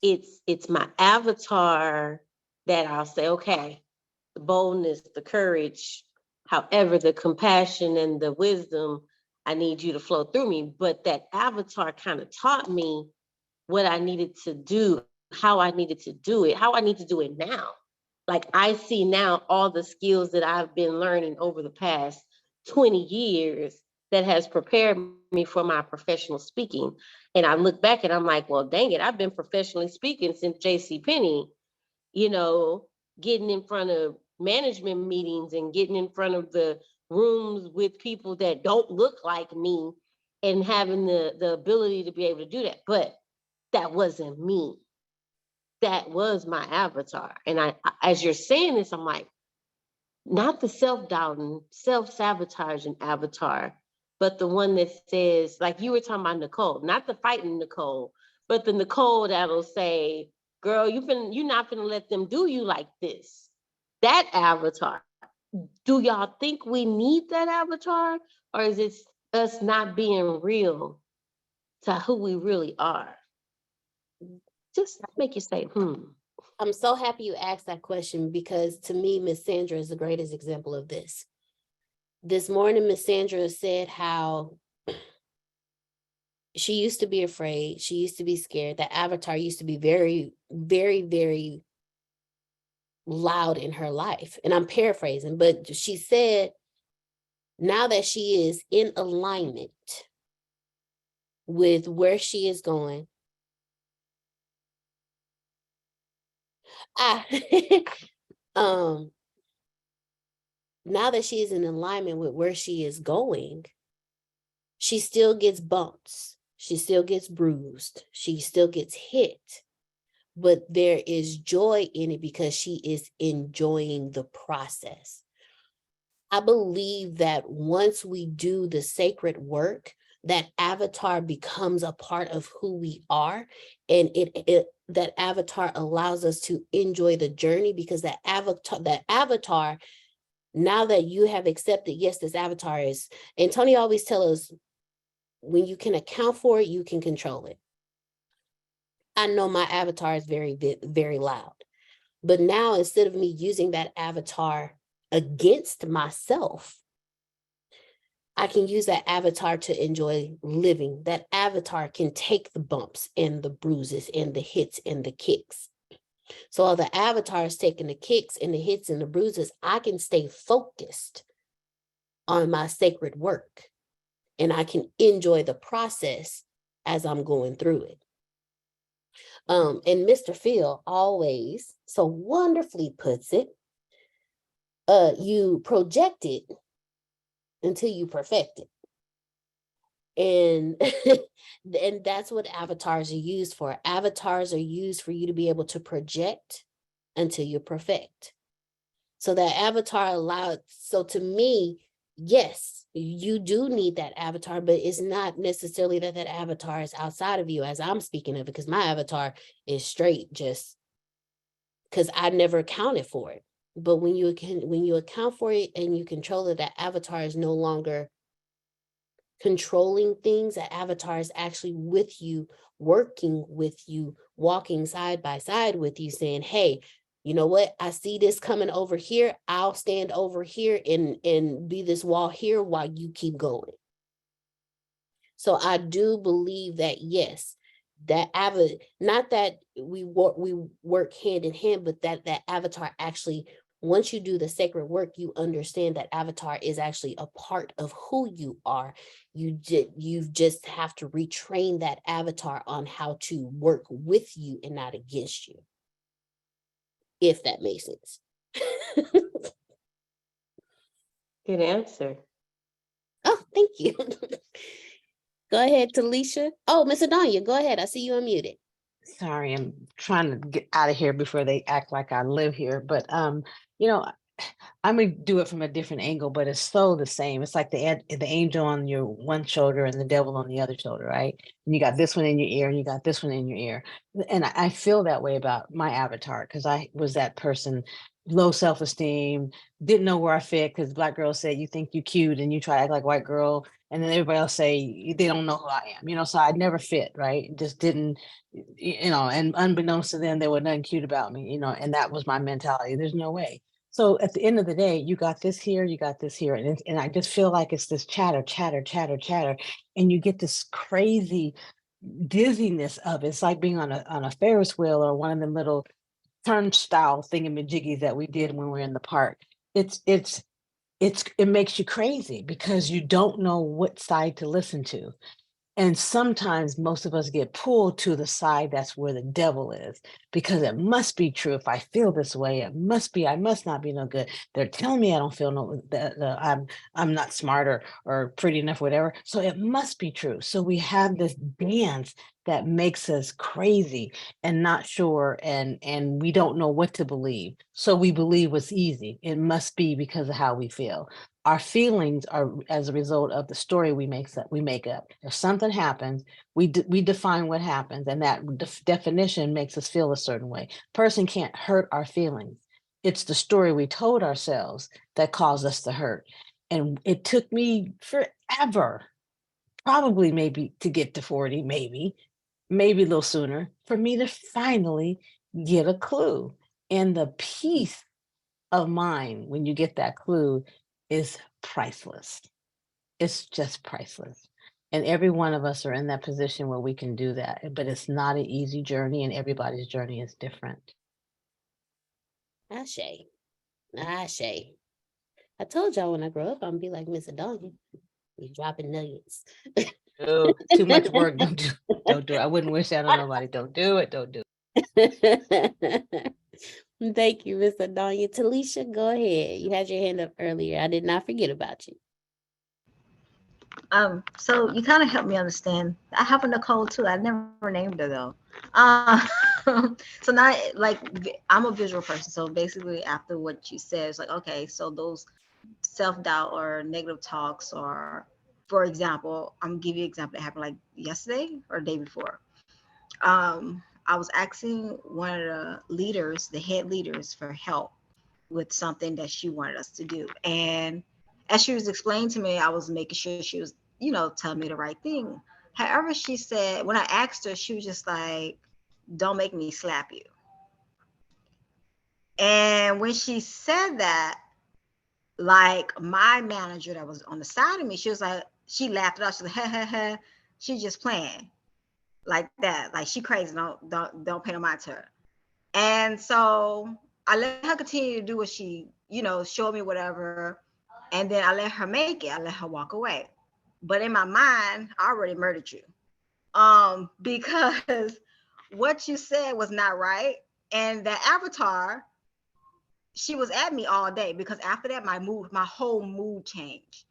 It's my avatar that I'll say, okay, the boldness, the courage, however, the compassion and the wisdom, I need you to flow through me. But that avatar kind of taught me what I needed to do, how I needed to do it, how I need to do it now. Like I see now all the skills that I've been learning over the past 20 years that has prepared me for my professional speaking. And I look back and I'm like, well, dang it, I've been professionally speaking since JCPenney, getting in front of management meetings and getting in front of the rooms with people that don't look like me and having the ability to be able to do that. But that wasn't me. That was my avatar. And I, as you're saying this, I'm like, not the self-doubting, self-sabotaging avatar, but the one that says, like you were talking about Nicole, not the fighting Nicole, but the Nicole that'll say, girl, you're not gonna let them do you like this. That avatar. Do y'all think we need that avatar? Or is it us not being real to who we really are? Just make you say, I'm so happy you asked that question because to me, Miss Sandra is the greatest example of this. This morning, Miss Sandra said how she used to be afraid. She used to be scared. That avatar used to be very, very, very loud in her life. And I'm paraphrasing, but she said, now that she is in alignment with where she is going, now that she is in alignment with where she is going, she still gets bumps. She still gets bruised. She still gets hit. But there is joy in it because she is enjoying the process. I believe that once we do the sacred work, that avatar becomes a part of who we are. And that avatar allows us to enjoy the journey because that avatar, now that you have accepted, yes, this avatar is, and Tony always tells us, when you can account for it, you can control it. I know my avatar is very loud. But now, instead of me using that avatar against myself, I can use that avatar to enjoy living. That avatar can take the bumps and the bruises and the hits and the kicks. So while the avatar is taking the kicks and the hits and the bruises, I can stay focused on my sacred work, and I can enjoy the process as I'm going through it. And Mr. Phil always so wonderfully puts it, you project it until you perfect it. And and that's what avatars are used for. Avatars are used for you to be able to project until you perfect. So that avatar allowed, so to me, yes, you do need that avatar, but it's not necessarily that that avatar is outside of you as I'm speaking of it, because my avatar is straight just because I never accounted for it. But when you account for it and you control it, that avatar is no longer controlling things. That avatar is actually with you, working with you, walking side by side with you, saying, hey, you know what? I see this coming over here. I'll stand over here and be this wall here while you keep going. So I do believe that, yes, that not that we work hand in hand, but that avatar actually, once you do the sacred work, you understand that avatar is actually a part of who you are. You just have to retrain that avatar on how to work with you and not against you, if that makes sense. Good answer. Oh, thank you. Go ahead, Talisha. Oh, Miss Adonia, go ahead. I see you unmuted. Sorry, I'm trying to get out of here before they act like I live here. But you know, I'm gonna do it from a different angle, but it's so the same. It's like the angel on your one shoulder and the devil on the other shoulder, right? And you got this one in your ear and you got this one in your ear. And I feel that way about my avatar because I was that person, low self-esteem, didn't know where I fit because Black girls said you think you cute and you try to act like white girl, and then everybody else say they don't know who I am, so I never fit, right? Just didn't, and unbeknownst to them, there was nothing cute about me, and that was my mentality. There's no way. So at the end of the day, you got this here, you got this here. And I just feel like it's this chatter, chatter, chatter, chatter. And you get this crazy dizziness of it. It's like being on a Ferris wheel or one of them little turnstile thingamajiggies that we did when we were in the park. It makes you crazy because you don't know what side to listen to. And sometimes most of us get pulled to the side that's where the devil is, because it must be true. If I feel this way, I must not be no good. They're telling me I don't feel I'm not smart or pretty enough, whatever. So it must be true. So we have this dance that makes us crazy and not sure, and we don't know what to believe. So we believe what's easy. It must be because of how we feel. Our feelings are as a result of the story we make up. If something happens, we define what happens, and that definition makes us feel a certain way. Person can't hurt our feelings. It's the story we told ourselves that caused us to hurt. And it took me forever, probably maybe to get to 40, maybe a little sooner, for me to finally get a clue. And the peace of mind when you get that clue is priceless. It's just priceless. And every one of us are in that position where we can do that, but it's not an easy journey, and everybody's journey is different. Ashe. I told y'all when I grow up, I'm gonna be like Miss Adonia. Be dropping nuggets. Oh, too much work. Don't do it. I wouldn't wish that on nobody. Don't do it. Thank you, Miss Adonia. Talisha, go ahead. You had your hand up earlier. I did not forget about you. So you kind of helped me understand. I have a Nicole too. I never named her though. So now, like, I'm a visual person. So basically, after what you said, it's like, okay, so those self-doubt or negative talks, or, for example, I'm gonna give you an example that happened like yesterday or the day before. I was asking one of the leaders, the head leaders, for help with something that she wanted us to do. And as she was explaining to me, I was making sure she was, telling me the right thing. However, she said, when I asked her, she was just like, don't make me slap you. And when she said that, like my manager that was on the side of me, she was like, she laughed it off. She's like, ha ha ha, she's just playing like that. Like she crazy, don't pay no mind to her. And so I let her continue to do what she, showed me whatever. And then I let her make it. I let her walk away. But in my mind, I already murdered you. Because what you said was not right. And the avatar, she was at me all day, because after that, my whole mood changed.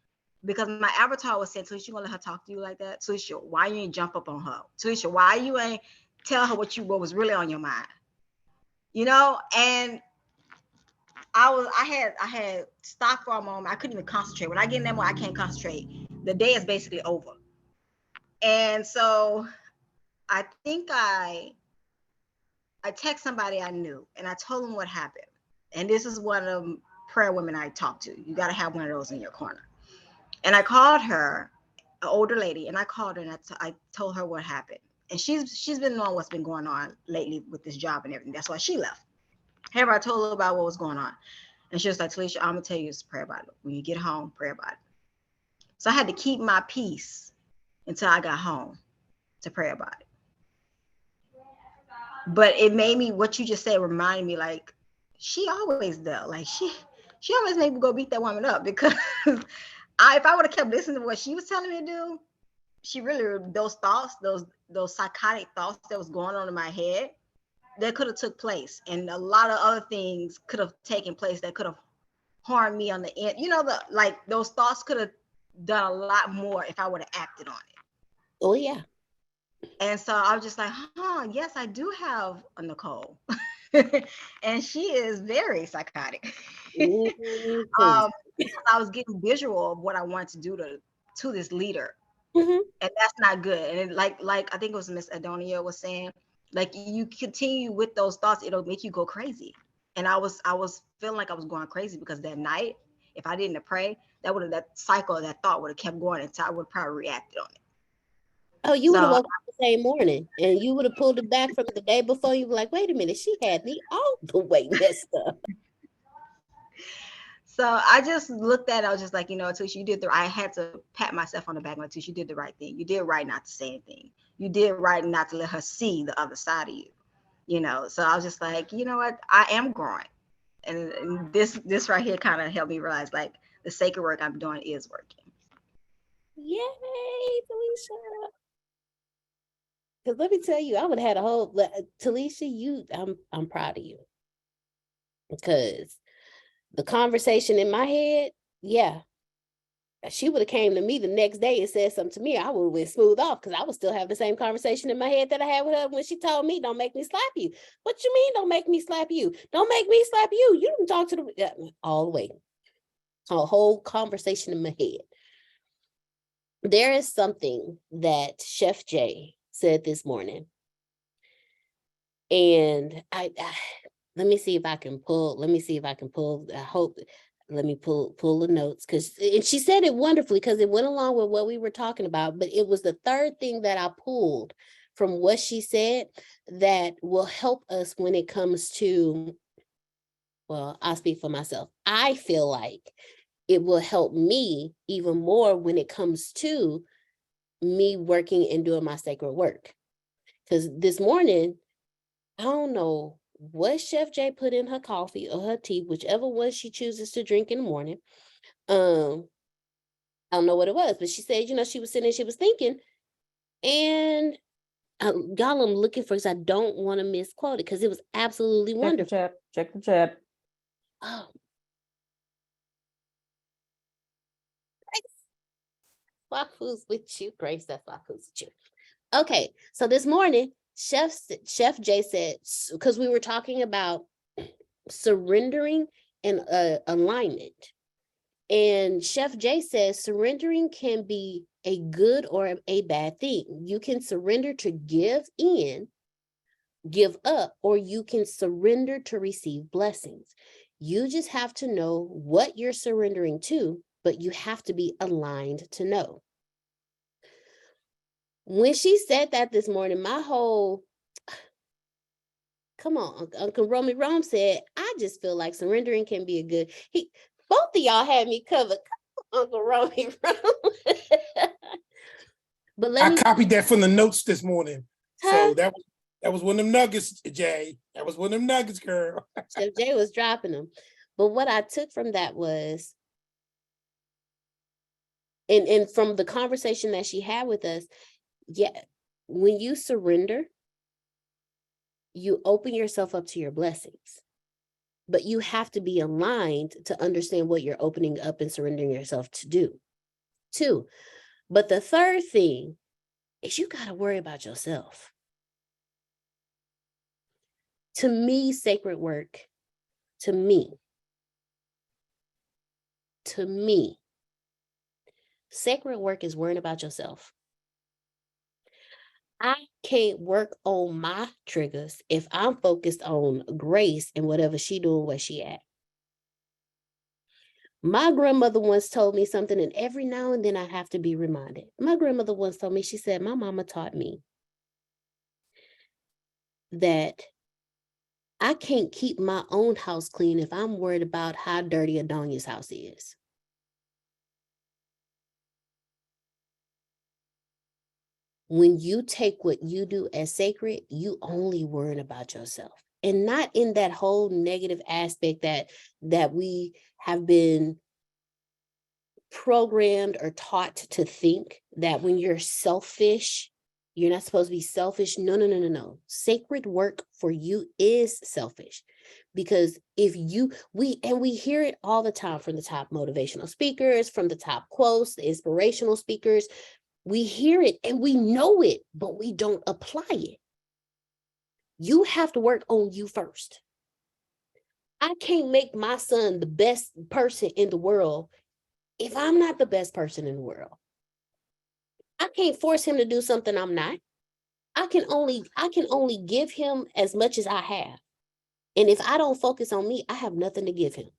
Because my avatar was saying, Talisha, you gonna let her talk to you like that? Talisha, why you ain't jump up on her? Talisha, why you ain't tell her what was really on your mind? And I had stopped for a moment. I couldn't even concentrate. When I get in that mode, I can't concentrate. The day is basically over. And so I think I text somebody I knew, and I told them what happened. And this is one of the prayer women I talked to. You got to have one of those in your corner. And I called her, an older lady, and I called her and I told her what happened. And she's been knowing what's been going on lately with this job and everything. That's why she left. However, I told her about what was going on. And she was like, Talisha, I'm going to tell you, pray about it. When you get home, pray about it. So I had to keep my peace until I got home to pray about it. But it made me, what you just said reminded me, like, she always does. Like, she always made me go beat that woman up, because if I would have kept listening to what she was telling me to do, she really, those thoughts, those psychotic thoughts that was going on in my head, that could have took place. And a lot of other things could have taken place that could have harmed me on the end. Those thoughts could have done a lot more if I would have acted on it. Oh, yeah. And so I was just like, yes, I do have a Nicole. And she is very psychotic. I was getting visual of what I wanted to do to this leader. And that's not good. And like I think it was Miss Adonia was saying, like, you continue with those thoughts, it'll make you go crazy. And I was feeling like I was going crazy, because that night, if I didn't pray, that cycle, that thought would have kept going until I would have probably reacted on it. Oh, you would have woke up the same morning, and you would have pulled it back from the day before. You were like, wait a minute, she had me all the way messed up. So I just looked at it. I was just like, Tisha, you did I had to pat myself on the back, like, Tisha, you did the right thing. You did right not to say anything. You did right not to let her see the other side of you. So I was just like, you know what? I am growing. And this right here kind of helped me realize, like, the sacred work I'm doing is working. Yay, Talisha. Because let me tell you, I would have had a whole, Talisha, I'm proud of you. Because the conversation in my head, yeah, she would have came to me the next day and said something to me, I would have went smooth off, because I would still have the same conversation in my head that I had with her when she told me, don't make me slap you. What you mean, don't make me slap you? Don't make me slap you. You didn't talk to the, all the way. A whole conversation in my head. There is something that Chef Jay said this morning. And let me see if I can pull, I hope, let me pull the notes, and she said it wonderfully, because it went along with what we were talking about, but it was the third thing that I pulled from what she said that will help us when it comes to, well, I'll speak for myself. I feel like it will help me even more when it comes to me working and doing my sacred work. Because this morning, I don't know what Chef Jay put in her coffee or her tea, whichever one she chooses to drink in the morning. I don't know what it was, but she said, she was sitting there, she was thinking, and y'all, I'm looking for, because I don't want to misquote it, because it was absolutely wonderful. Check the chat. Oh. Grace. Who's with you, Grace? That's why who's with you. Okay, so this morning, Chef Jay said, because we were talking about surrendering and alignment. And Chef Jay says surrendering can be a good or a bad thing. You can surrender to give in, give up, or you can surrender to receive blessings. You just have to know what you're surrendering to, but you have to be aligned to know. When she said that this morning, my whole come on. Uncle Romy Rome said, I just feel like surrendering can be a good. Both of y'all had me covered. Come on, Uncle Romy Rome. But let I me copied that from the notes this morning. Huh? So that was one of them nuggets, Jay. That was one of them nuggets, girl. Chef Jay was dropping them. But what I took from that was, and from the conversation that she had with us, yeah, when you surrender, you open yourself up to your blessings. But you have to be aligned to understand what you're opening up and surrendering yourself to do. Two, but the third thing is you got to worry about yourself. To me, sacred work, to me, sacred work is worrying about yourself. I can't work on my triggers if I'm focused on Grace and whatever she doing, where she at. My grandmother once told me something, and every now and then I have to be reminded. My grandmother once told me, she said, my mama taught me that I can't keep my own house clean if I'm worried about how dirty Adonia's house is. When you take what you do as sacred, you only worrying about yourself. And not in that whole negative aspect that we have been programmed or taught to think, that when you're selfish, you're not supposed to be selfish. No. Sacred work for you is selfish. Because if we hear it all the time from the top motivational speakers, from the top quotes, the inspirational speakers. We hear it and we know it, but we don't apply it. You have to work on you first. I can't make my son the best person in the world if I'm not the best person in the world. I can't force him to do something I'm not. I can only give him as much as I have. And if I don't focus on me, I have nothing to give him.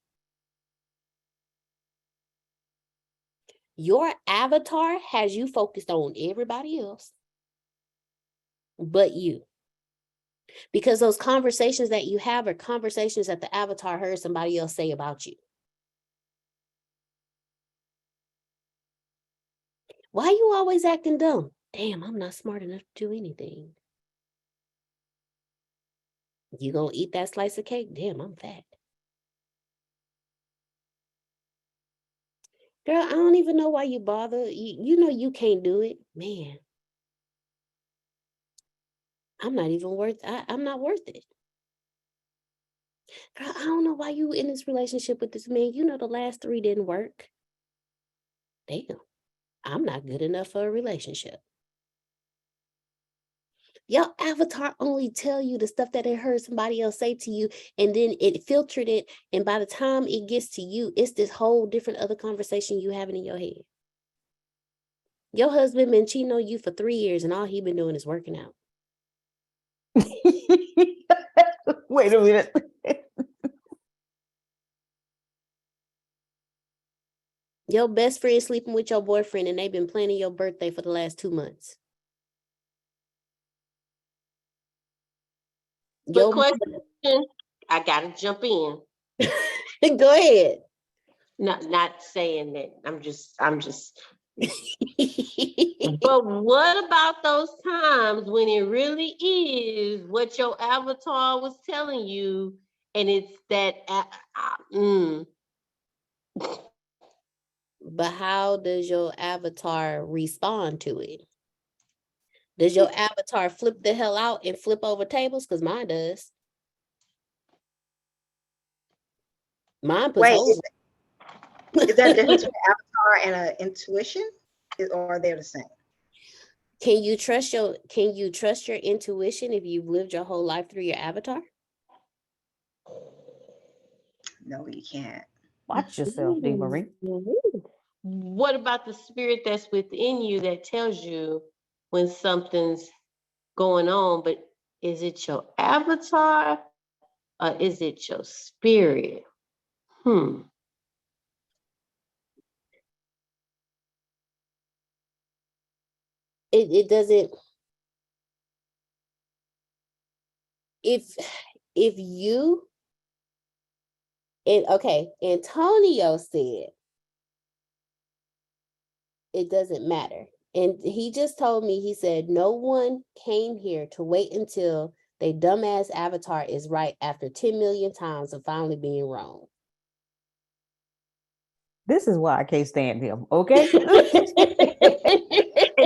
Your avatar has you focused on everybody else but you. Because those conversations that you have are conversations that the avatar heard somebody else say about you. Why are you always acting dumb? Damn, I'm not smart enough to do anything. You gonna eat that slice of cake? Damn, I'm fat. Girl, I don't even know why you bother. You know you can't do it. Man, I'm not even worth, I'm not worth it. Girl, I don't know why you in this relationship with this man. You know the last 3 didn't work. Damn, I'm not good enough for a relationship. Your avatar only tell you the stuff that it heard somebody else say to you, and then it filtered it. And by the time it gets to you, it's this whole different other conversation you having in your head. Your husband been cheating on you for 3 years, and all he been doing is working out. Wait a minute. Your best friend sleeping with your boyfriend, and they've been planning your birthday for the last 2 months. But question, I gotta jump in. Go ahead. Not saying that. I'm just. But what about those times when it really is what your avatar was telling you, and it's that? But how does your avatar respond to it? Does your avatar flip the hell out and flip over tables? Because mine does. Mine puts holes. Is that different between an avatar and an intuition, or are they the same? Can you trust your intuition if you've lived your whole life through your avatar? No, you can't. Watch yourself, D. Marie. What about the spirit that's within you that tells you when something's going on? But is it your avatar or is it your spirit? It doesn't. if you, and okay, Antonio said, it doesn't matter. And he just told me, he said, no one came here to wait until they dumbass avatar is right after 10 million times of finally being wrong. This is why I can't stand him, okay? And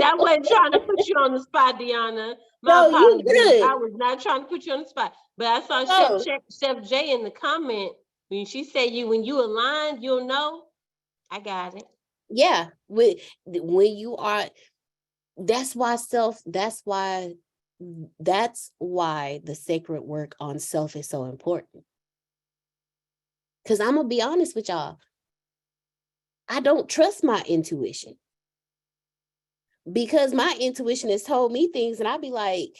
I wasn't trying to put you on the spot, Deanna. My No, you apologies. good. I was not trying to put you on the spot. But I saw No. Chef J in the comment when she said when you align, you'll know. I got it. Yeah, when you are, that's why the sacred work on self is so important. Because I'm gonna be honest with y'all, I don't trust my intuition. Because my intuition has told me things and I'll be like,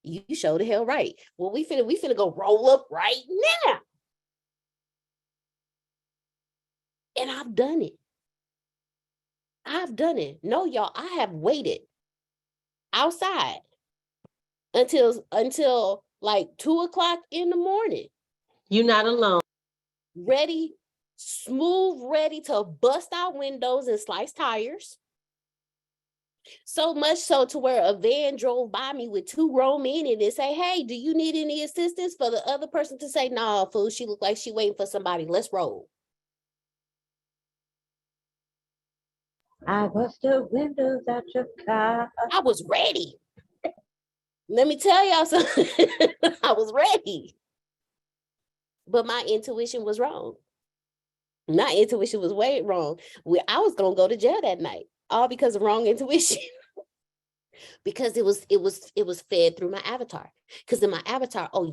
you show the hell right. Well, we finna go roll up right now. And I've done it. No, y'all, I have waited outside until like 2:00 in the morning. You're not alone. Ready to bust out windows and slice tires. So much so to where a van drove by me with 2 grown men in it and say, hey, do you need any assistance? For the other person to say, nah, fool, she look like she waiting for somebody. Let's roll. I bust the windows out your car. I was ready. Let me tell y'all something. I was ready. But my intuition was wrong. My intuition was way wrong. I was going to go to jail that night, all because of wrong intuition. Because it was fed through my avatar. Because in my avatar, oh,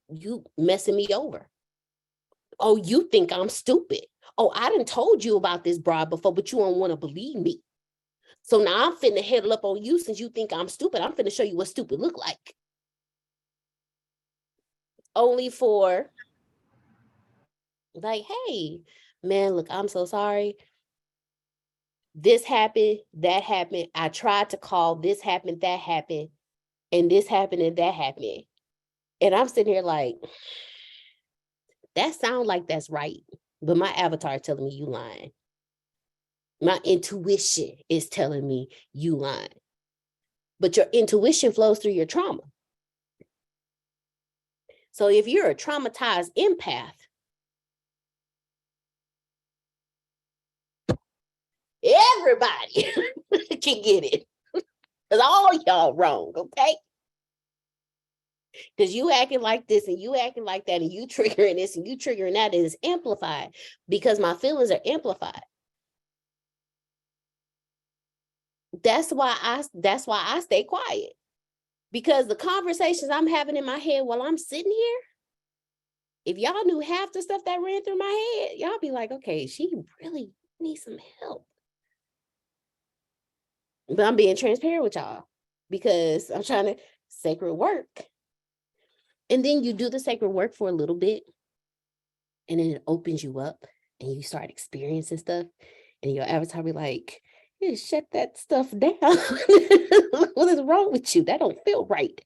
you messing me over. Oh, you think I'm stupid. Oh, I done told you about this broad before, but you don't want to believe me. So now I'm finna head up on you since you think I'm stupid. I'm finna show you what stupid look like. Only for like, hey, man, look, I'm so sorry. This happened, that happened. I tried to call, this happened, that happened, and this happened and that happened. And I'm sitting here like, that sounds like that's right. But my avatar is telling me you lying. My intuition is telling me you lying. But your intuition flows through your trauma. So if you're a traumatized empath, everybody can get it. Because all y'all wrong, okay? Because you acting like this and you acting like that and you triggering this and you triggering that is amplified because my feelings are amplified. That's why I stay quiet. Because the conversations I'm having in my head while I'm sitting here, if y'all knew half the stuff that ran through my head, y'all be like, okay, she really needs some help. But I'm being transparent with y'all because I'm trying to sacred work. And then you do the sacred work for a little bit and then it opens you up and you start experiencing stuff and your avatar be like, yeah, shut that stuff down. What is wrong with you? That don't feel right.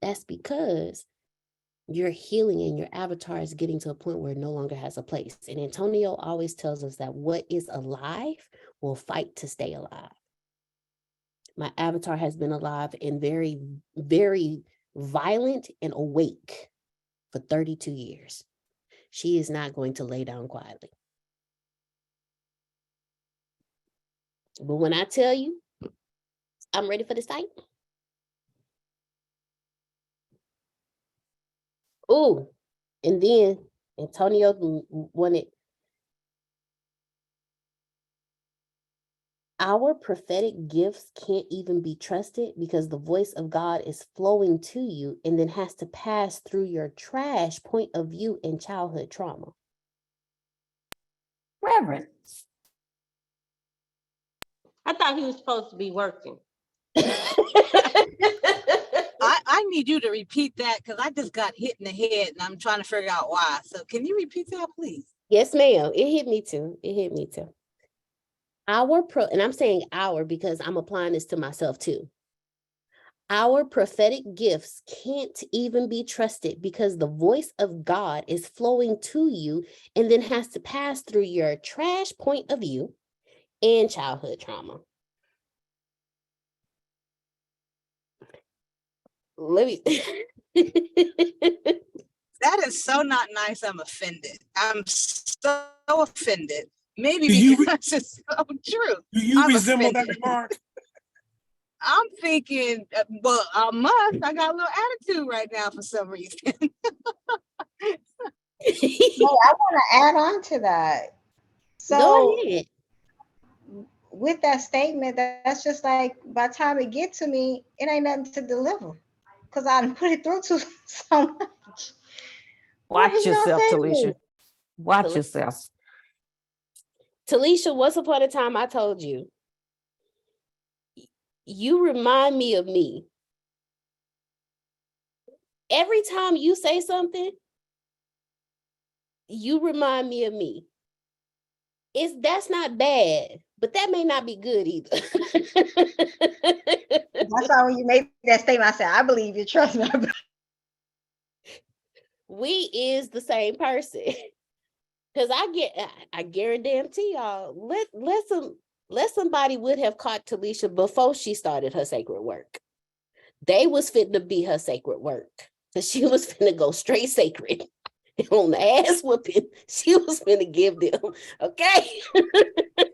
That's because you're healing and your avatar is getting to a point where it no longer has a place. And Antonio always tells us that what is alive will fight to stay alive. My avatar has been alive and very, very violent and awake for 32 years. She is not going to lay down quietly. But when I tell you, I'm ready for this fight. Oh, and then Antonio wanted our prophetic gifts can't even be trusted because the voice of God is flowing to you and then has to pass through your trash point of view and childhood trauma. Reverend. I thought he was supposed to be working. I need you to repeat that because I just got hit in the head and I'm trying to figure out why. So can you repeat that, please? Yes, ma'am. It hit me too. And I'm saying our because I'm applying this to myself too. Our prophetic gifts can't even be trusted because the voice of God is flowing to you and then has to pass through your trash point of view and childhood trauma. Let me. That is so not nice. I'm offended. I'm so offended. Maybe Do you because it's so true. do you I'm resemble that offended. remark? I'm thinking, well, I must. I got a little attitude right now for some reason. Hey, I want to add on to that. Go So ahead. with that statement, that's just like by the time it get to me, it ain't nothing to deliver because I done put it through to so much. What Watch was y'all yourself, saying? Talisha. Watch Talisha. yourself. Talisha, once upon a time, I told you, you remind me of me. Every time you say something, you remind me of me. That's not bad, but that may not be good either. That's why when you made that statement, I said, I believe you, trust me. We is the same person. Because I guarantee y'all, let somebody would have caught Talisha before she started her sacred work. They was fitting to be her sacred work. Because she was finna go straight sacred. On the ass whooping, she was finna give them. Okay.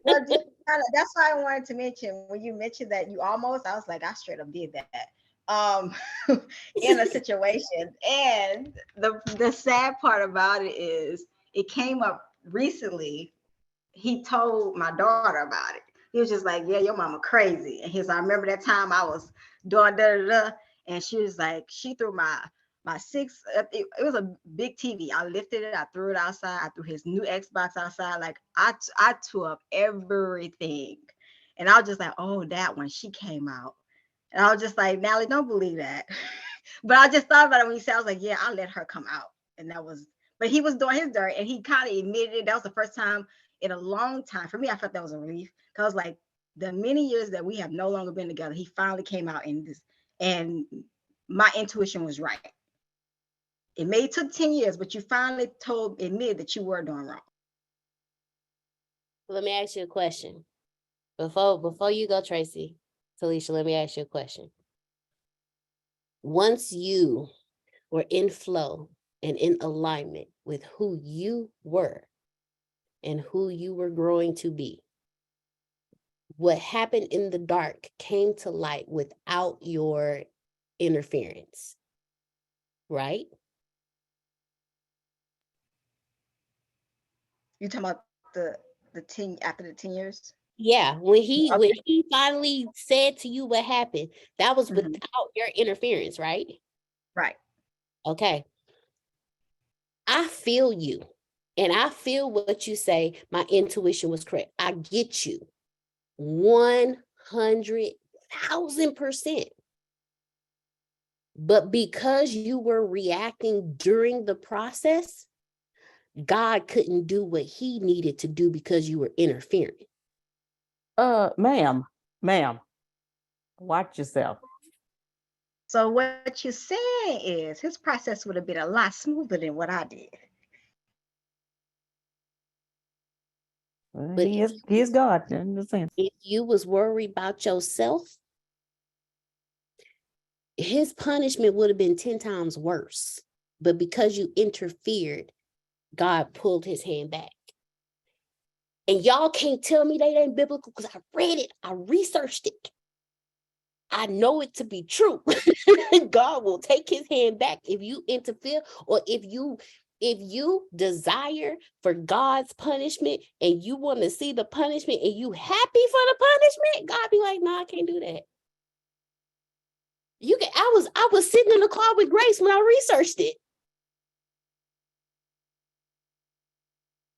Well, that's why I wanted to mention when you mentioned that you almost, I was like, I straight up did that. In a situation. And the sad part about it is it came up recently. He told my daughter about it. He was just like, yeah, your mama crazy. And he's like, I remember that time I was doing da. And she was like, she threw my six, it was a big TV. I lifted it, I threw it outside, I threw his new Xbox outside. Like I tore up everything. And I was just like, oh, that one, she came out. And I was just like, Natalie, don't believe that. But I just thought about it when you said, I was like, yeah, I'll let her come out. And that was, but he was doing his dirt and he kind of admitted it. That was the first time in a long time. For me, I felt that was a relief. Because like the many years that we have no longer been together, he finally came out in this. And my intuition was right. It may took 10 years, but you finally admitted that you were doing wrong. Let me ask you a question. Before you go, Tracy, Talisha, let me ask you a question. Once you were in flow and in alignment with who you were and who you were growing to be, what happened in the dark came to light without your interference, right? You talking about the 10 after the 10 years? Yeah, when he finally said to you what happened, that was without your interference, right? Right. Okay. I feel you. And I feel what you say. My intuition was correct. I get you 100,000%. But because you were reacting during the process, God couldn't do what he needed to do because you were interfering. Ma'am, watch yourself. So what you're saying is his process would have been a lot smoother than what I did. But He is God in the sense. If you was worried about yourself, his punishment would have been 10 times worse. But because you interfered, God pulled his hand back. And y'all can't tell me they ain't biblical because I read it. I researched it. I know it to be true. God will take his hand back if you interfere or if you desire for God's punishment and you want to see the punishment and you happy for the punishment, God be like, no, I can't do that. I was sitting in the car with Grace when I researched it.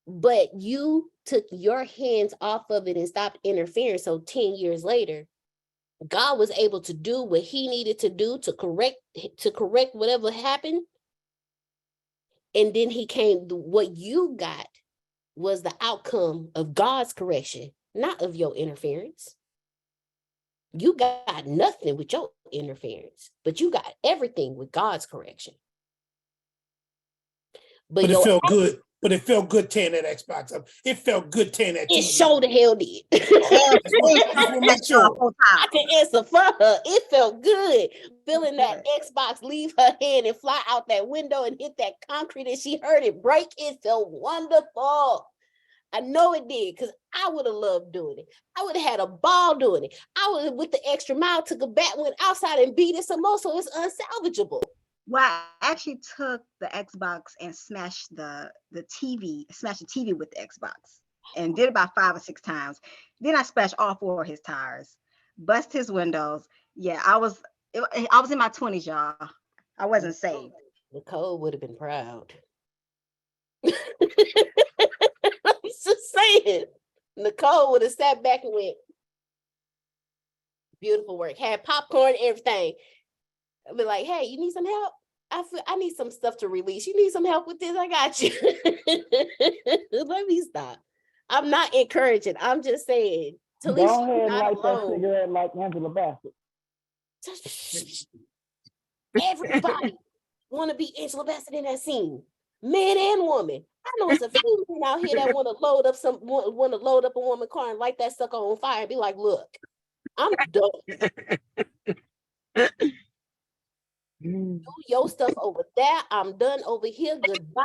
But you took your hands off of it and stopped interfering. So 10 years later, God was able to do what he needed to do to correct whatever happened. And then what you got was the outcome of God's correction, not of your interference. You got nothing with your interference, but you got everything with God's correction. But it felt good. But it felt good tearing that Xbox up. It felt good tearing that TV. It sure the hell did. I can answer for her. It felt good feeling that Xbox leave her hand and fly out that window and hit that concrete, and she heard it break. It felt wonderful. I know it did, because I would have loved doing it. I would have had a ball doing it. I would have, with the extra mile, took a bat, went outside and beat it some more, so it's unsalvageable. Well, I actually took the Xbox and smashed the TV with the Xbox, and did about 5 or 6 times. Then I smashed all 4 of his tires, bust his windows. Yeah, I was in my 20s, y'all. I wasn't saved. Nicole would have been proud. I'm just saying. Nicole would have sat back and went, beautiful work. Had popcorn and everything. I'd be like, hey, you need some help? I need some stuff to release. You need some help with this? I got you. Let me stop. I'm not encouraging. I'm just saying. Go ahead and light that cigarette like Angela Bassett. Everybody want to be Angela Bassett in that scene. Man and woman. I know it's a few men out here that want to load up a woman's car and light that sucker on fire and be like, look, I'm done. Do your stuff over there. I'm done over here. Goodbye.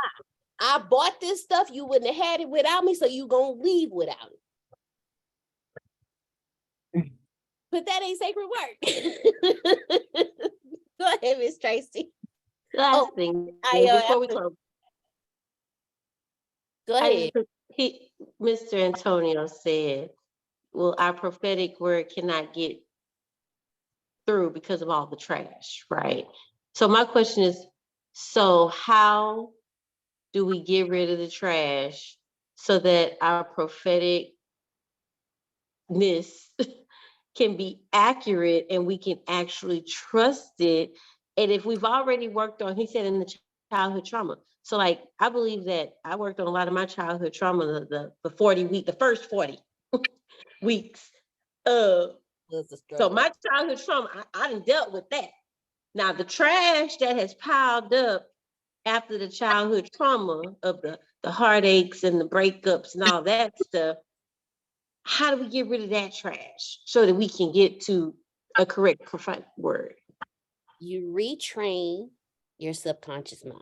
I bought this stuff. You wouldn't have had it without me, so you gonna leave without it. But that ain't sacred work. Go ahead, Miss Tracy. Last thing, before we close. Go ahead. Mr. Antonio said, well, our prophetic word cannot get through because of all the trash, right? So my question is, so how do we get rid of the trash so that our propheticness can be accurate and we can actually trust it? And if we've already worked on, he said, in the childhood trauma. So like, I believe that I worked on a lot of my childhood trauma, the first 40 weeks. So my childhood trauma, I done dealt with that. Now the trash that has piled up after the childhood trauma of the heartaches and the breakups and all that stuff, how do we get rid of that trash so that we can get to a correct prophetic word? You retrain your subconscious mind.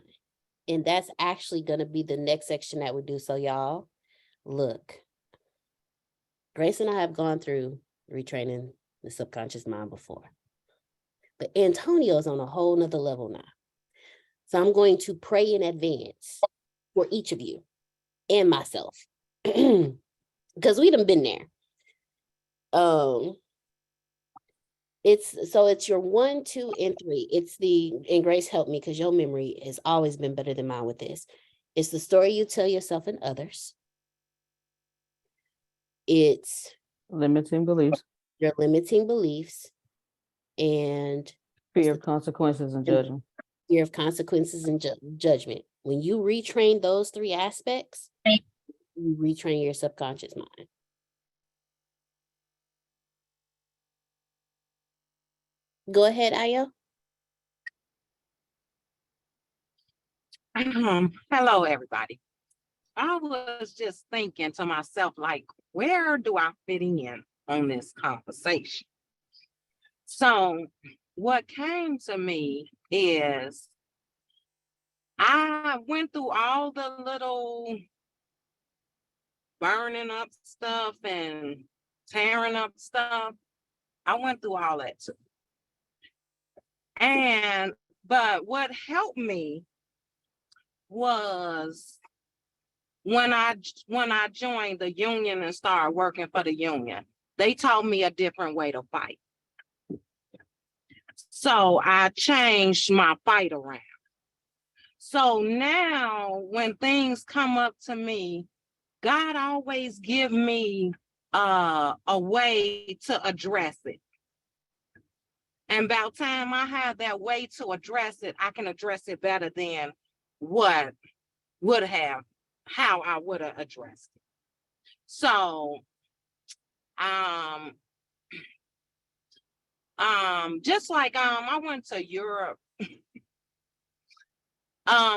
And that's actually going to be the next section that we do. So y'all, look, Grace and I have gone through retraining the subconscious mind before. But Antonio's on a whole nother level now. So I'm going to pray in advance for each of you and myself. Because we done been there. It's your 1, 2, and 3. And Grace helped me because your memory has always been better than mine with this. It's the story you tell yourself and others. It's limiting beliefs. Your limiting beliefs. And fear of consequences and judgment. Fear of consequences and judgment. When you retrain those 3 aspects, you retrain your subconscious mind. Go ahead, Ayo. Hello, everybody. I was just thinking to myself, like, where do I fit in on this conversation? So what came to me is I went through all the little burning up stuff and tearing up stuff. I went through all that too. But what helped me was when I joined the union and started working for the union, they taught me a different way to fight. So I changed my fight around. So now when things come up to me, God always give me a way to address it. And about time I have that way to address it, I can address it better than how I would have addressed it. So Just like I went to Europe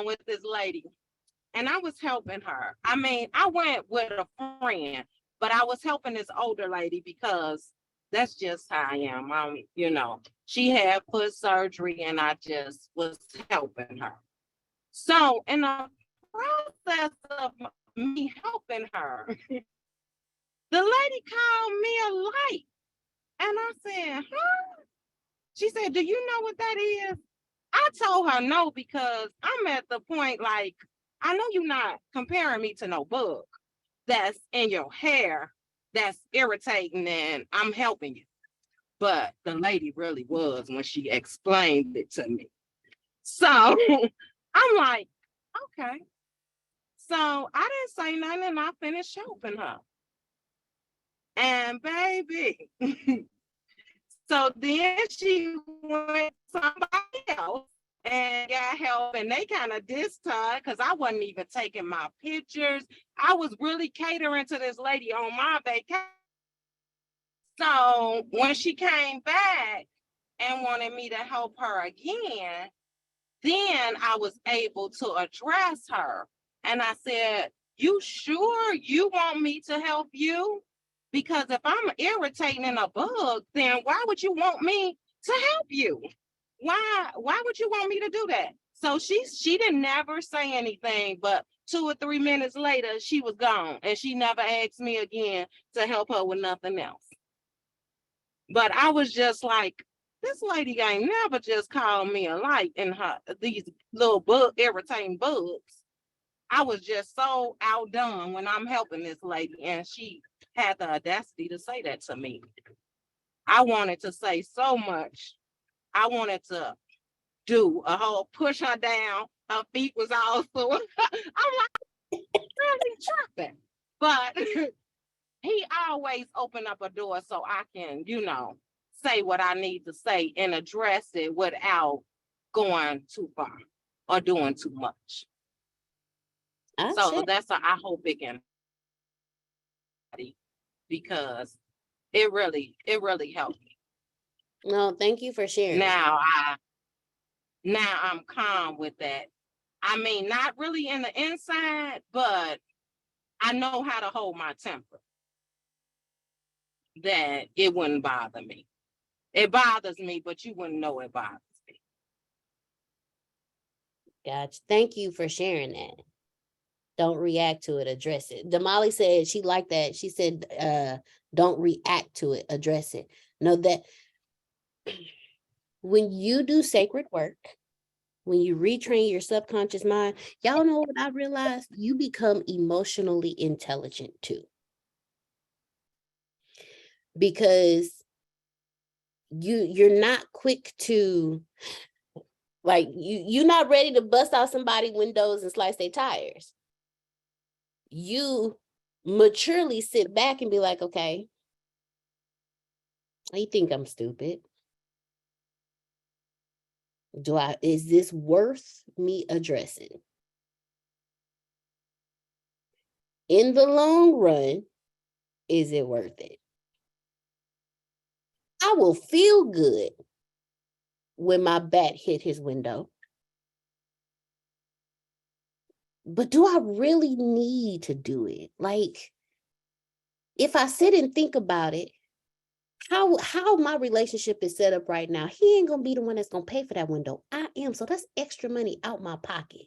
with this lady and I was helping her. I mean, I went with a friend, but I was helping this older lady because that's just how I am. She had foot surgery and I just was helping her. So in the process of me helping her, the lady called me a light. And I said, huh? She said, do you know what that is? I told her no, because I'm at the point like, I know you're not comparing me to no bug that's in your hair that's irritating and I'm helping you. But the lady really was when she explained it to me. So I'm like, okay. So I didn't say nothing and I finished helping her. And baby, so then she went to somebody else and got help, and they kind of dissed her because I wasn't even taking my pictures. I was really catering to this lady on my vacation. So when she came back and wanted me to help her again, then I was able to address her. And I said, you sure you want me to help you? Because if I'm irritating a bug, then why would you want me to help you? Why would you want me to do that? So she didn't never say anything, but 2 or 3 minutes later, she was gone and she never asked me again to help her with nothing else. But I was just like, this lady ain't never just called me a light in her these little irritating bugs. I was just so outdone when I'm helping this lady, and she had the audacity to say that to me. I wanted to say so much. I wanted to do a whole push her down. Her feet was all sore. I'm like, really tripping. But he always opened up a door so I can, say what I need to say and address it without going too far or doing too much. So I hope it can, because it really helped me. No, thank you for sharing. Now I'm calm with that. I mean, not really in the inside, but I know how to hold my temper, that it wouldn't bother me. It bothers me, but you wouldn't know it bothers me. Gotcha. Thank you for sharing that. Don't react to it, address it. Damali said she liked that. She said, don't react to it, address it. Know that when you do sacred work, when you retrain your subconscious mind, y'all know what I realized? You become emotionally intelligent too. Because you're not quick to, like, you're not ready to bust out somebody's windows and slice their tires. You maturely sit back and be like, okay, I think I'm stupid. Is this worth me addressing? In the long run, is it worth it? I will feel good when my bat hit his window. But do I really need to do it? Like, if I sit and think about it, how my relationship is set up right now, he ain't gonna be the one that's gonna pay for that window. I am. So that's extra money out my pocket.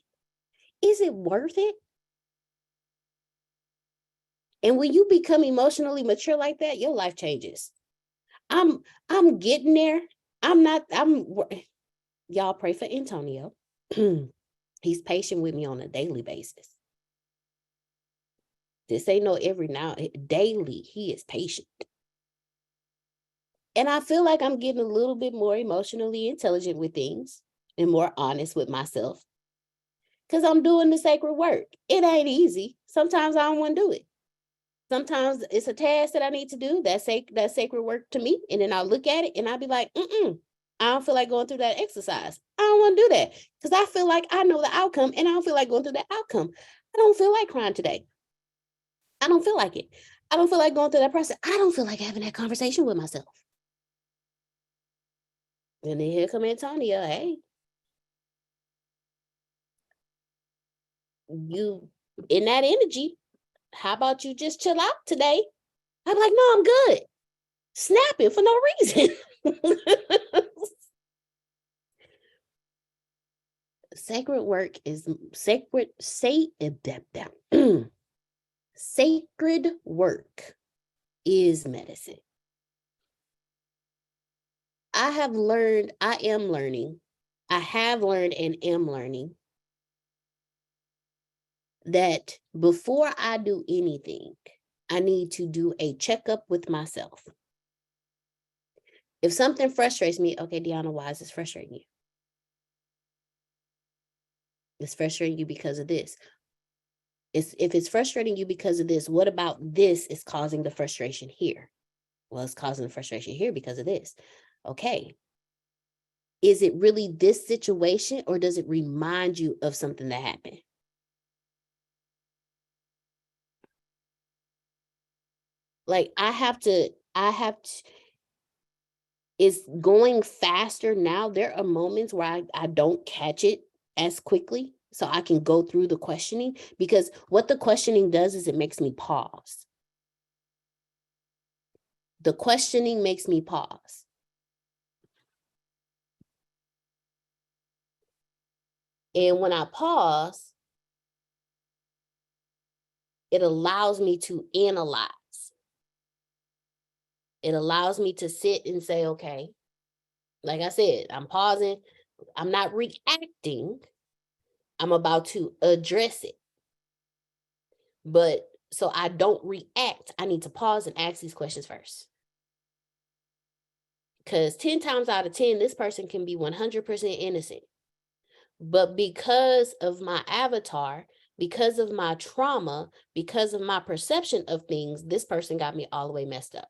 Is it worth it? And when you become emotionally mature like that, your life changes. I'm getting there. Y'all pray for Antonio. He's patient with me on a daily basis. This ain't no daily, he is patient. And I feel like I'm getting a little bit more emotionally intelligent with things and more honest with myself, because I'm doing the sacred work. It ain't easy. Sometimes I don't want to do it. Sometimes it's a task that I need to do, that's sacred work to me. And then I'll look at it and I'll be like, I don't feel like going through that exercise. I don't want to do that because I feel like I know the outcome and I don't feel like going through that outcome. I don't feel like crying today. I don't feel like it. I don't feel like going through that process. I don't feel like having that conversation with myself. And then here come Antonio. Hey, you in that energy. How about you just chill out today? I'm like, no, I'm good. Snapping for no reason. Sacred work is sacred. Sacred work is medicine. I have learned and am learning that before I do anything, I need to do a checkup with myself. If something frustrates me, okay, Deanna, why is this frustrating you? It's frustrating you because of this. If it's frustrating you because of this, what about this is causing the frustration here? Well, it's causing the frustration here because of this. Okay. Is it really this situation, or does it remind you of something that happened? Like it's going faster now. There are moments where I don't catch it as quickly, so I can go through the questioning, because what the questioning does is it makes me pause. The questioning makes me pause. And when I pause, it allows me to analyze. It allows me to sit and say, okay, like I said, I'm pausing. I'm not reacting. I'm about to address it. But so I don't react, I need to pause and ask these questions first. Because 10 times out of 10, this person can be 100% innocent. But because of my avatar, because of my trauma, because of my perception of things, this person got me all the way messed up.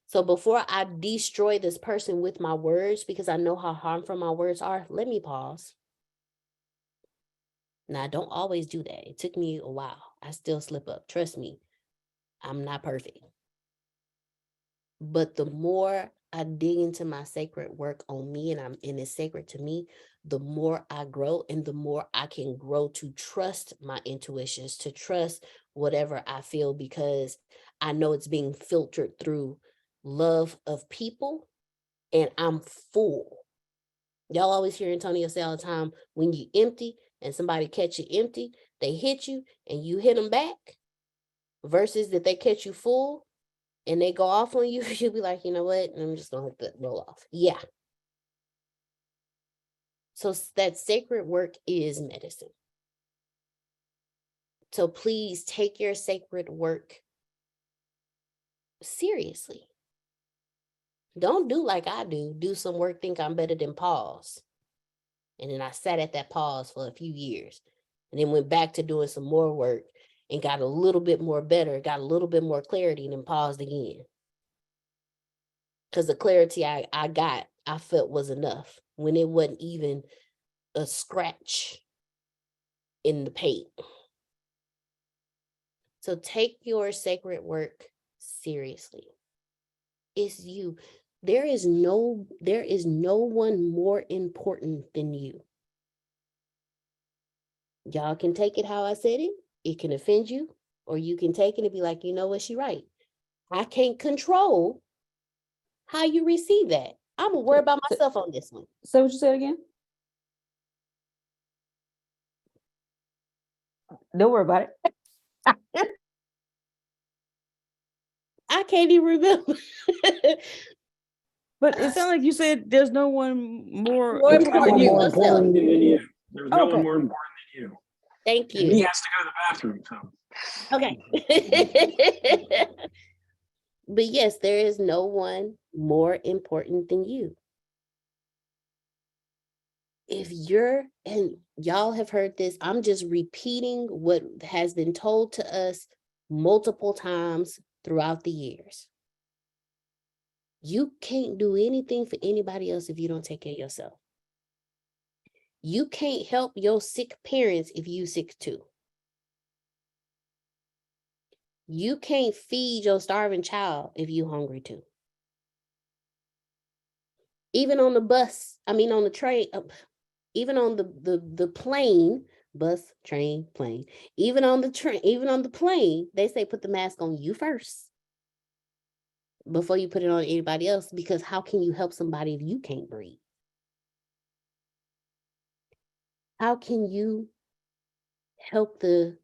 So before I destroy this person with my words, because I know how harmful my words are, let me pause. Now, I don't always do that. It took me a while. I still slip up. Trust me, I'm not perfect. But the more I dig into my sacred work on me, and it's sacred to me, the more I grow, and the more I can grow to trust my intuitions, to trust whatever I feel, because I know it's being filtered through love of people, and I'm full. Y'all always hear Antonio say all the time, when you empty and somebody catch you empty, they hit you and you hit them back, versus that they catch you full and they go off on you, you'll be like, you know what? I'm just gonna let that roll off. Yeah. So that sacred work is medicine. So please take your sacred work seriously. Don't do like I do. Do some work, think I'm better than pause. And then I sat at that pause for a few years and then went back to doing some more work and got a little bit more better, got a little bit more clarity, and then paused again. Because the clarity I got, I felt was enough when it wasn't even a scratch in the paint. So take your sacred work seriously. It's you. There is no one more important than you. Y'all can take it how I said it. It can offend you, or you can take it and be like, you know what, she right. I can't control how you receive that. I'm gonna worry about myself on this one. Say what you said again. Don't worry about it. I can't even remember. But it sounds like you said there's no one more More important important than than you. yourself. There's no one more important than you. Thank And he you. has to go to the bathroom. So. Okay. But yes, there is no one more important than you. If you're, and y'all have heard this, I'm just repeating what has been told to us multiple times throughout the years. You can't do anything for anybody else if you don't take care of yourself. You can't help your sick parents if you sick too. You can't feed your starving child if you hungry too. Even on the bus, I mean, on the train, even on the plane, bus, train, plane, even on the train, even on the plane, they say put the mask on you first before you put it on anybody else, because how can you help somebody if you can't breathe? How can you help the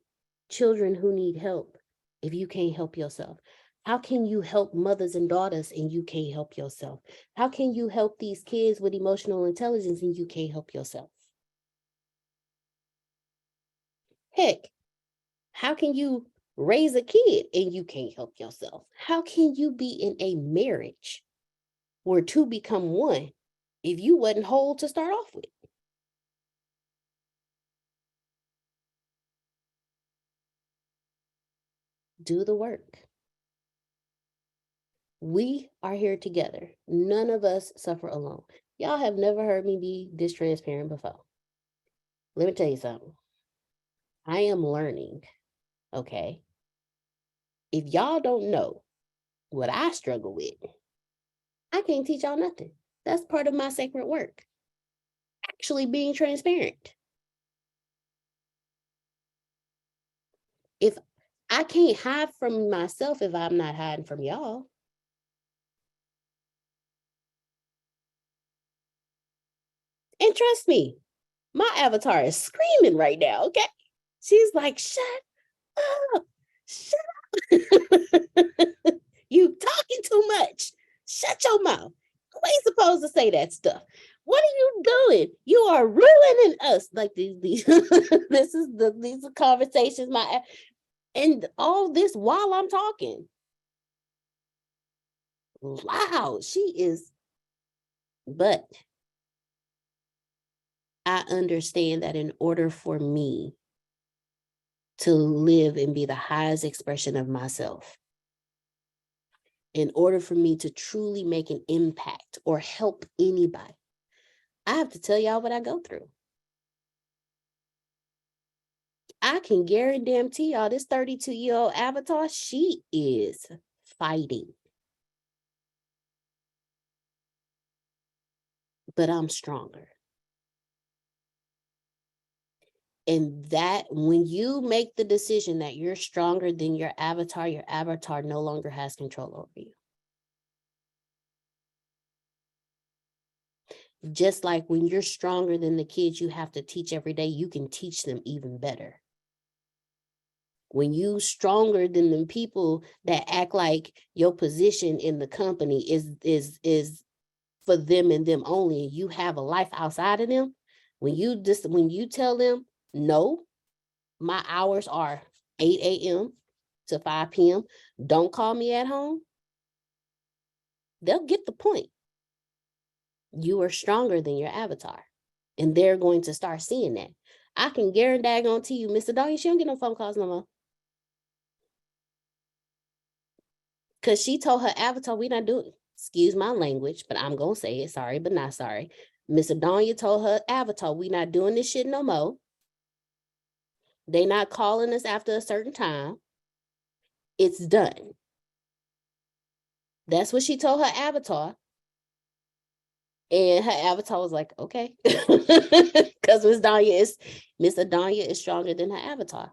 children who need help if you can't help yourself? How can you help mothers and daughters and you can't help yourself? How can you help these kids with emotional intelligence and you can't help yourself? Heck, how can you raise a kid and you can't help yourself? How can you be in a marriage where two become one if you wasn't whole to start off with? Do the work. We are here together. None of us suffer alone. Y'all have never heard me be this transparent before. Let me tell you something. I am learning, okay? If y'all don't know what I struggle with, I can't teach y'all nothing. That's part of my sacred work. Actually being transparent. If I can't hide from myself if I'm not hiding from y'all. And trust me, my avatar is screaming right now, okay? She's like, shut up, shut up. You talking too much. Shut your mouth. You ain't supposed to say that stuff. What are you doing? You are ruining us. Like these these are conversations, and all this while I'm talking. Wow, she is, but I understand that in order for me to live and be the highest expression of myself, in order for me to truly make an impact or help anybody, I have to tell y'all what I go through. I can guarantee y'all this 32-year-old avatar, she is fighting. But I'm stronger. And that when you make the decision that you're stronger than your avatar no longer has control over you. Just like when you're stronger than the kids you have to teach every day, you can teach them even better. When you stronger than the people that act like your position in the company is for them and them only, and you have a life outside of them, when you tell them, no, my hours are 8 a.m. to 5 p.m. Don't call me at home. They'll get the point. You are stronger than your avatar. And they're going to start seeing that. I can guarantee you, Mr. Doggy, she don't get no phone calls no more. Because she told her avatar, we not doing, excuse my language, but I'm going to say it, sorry, but not sorry. Miss Adonia told her avatar, we not doing this shit no more. They not calling us after a certain time. It's done. That's what she told her avatar. And her avatar was like, okay. Because Miss Adonia is stronger than her avatar.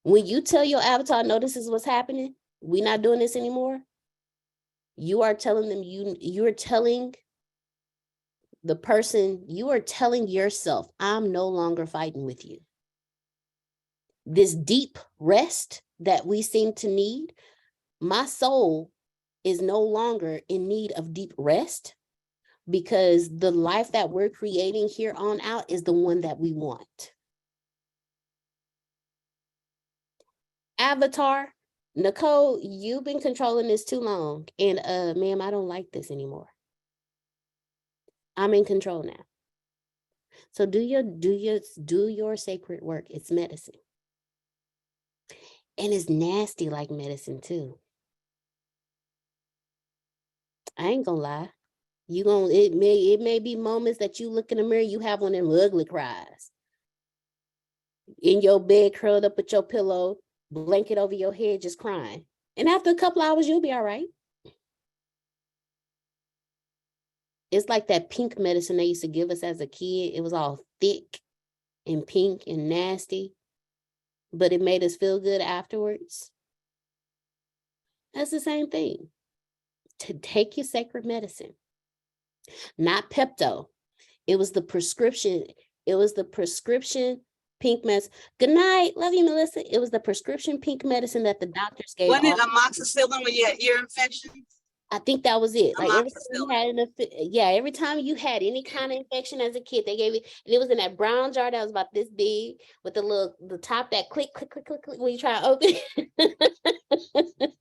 When you tell your avatar, no, this is what's happening, we not doing this anymore, you are telling them, you are telling the person, you are telling yourself, I'm no longer fighting with you. This deep rest that we seem to need, my soul is no longer in need of deep rest, because the life that we're creating here on out is the one that we want. Avatar, Nicole, you've been controlling this too long. And ma'am, I don't like this anymore. I'm in control now. So do your sacred work. It's medicine. And it's nasty like medicine too. I ain't gonna lie. It may be moments that you look in the mirror, you have one of them ugly cries. In your bed, curled up with your pillow, blanket over your head, just crying. And after a couple hours, you'll be all right. It's like that pink medicine they used to give us as a kid. It was all thick and pink and nasty, but it made us feel good afterwards. That's the same thing. To take your sacred medicine, not Pepto. It was the prescription. It was the prescription pink medicine. Good night. Love you, Melissa. It was the prescription pink medicine that the doctors gave. Wasn't it amoxicillin when you had ear infections? I think that was it. Like every time you had every time you had any kind of infection as a kid, they gave it, and it was in that brown jar that was about this big with the top that click when you try to open it.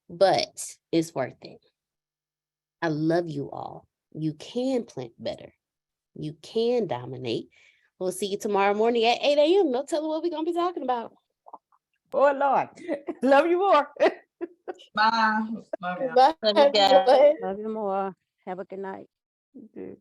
But it's worth it. I love you all. You can plant better. You can dominate. We'll see you tomorrow morning at 8 a.m. No telling what we're gonna be talking about. Oh Lord, love you more. Bye. Bye. Love you guys. Love you more. Have a good night. You too.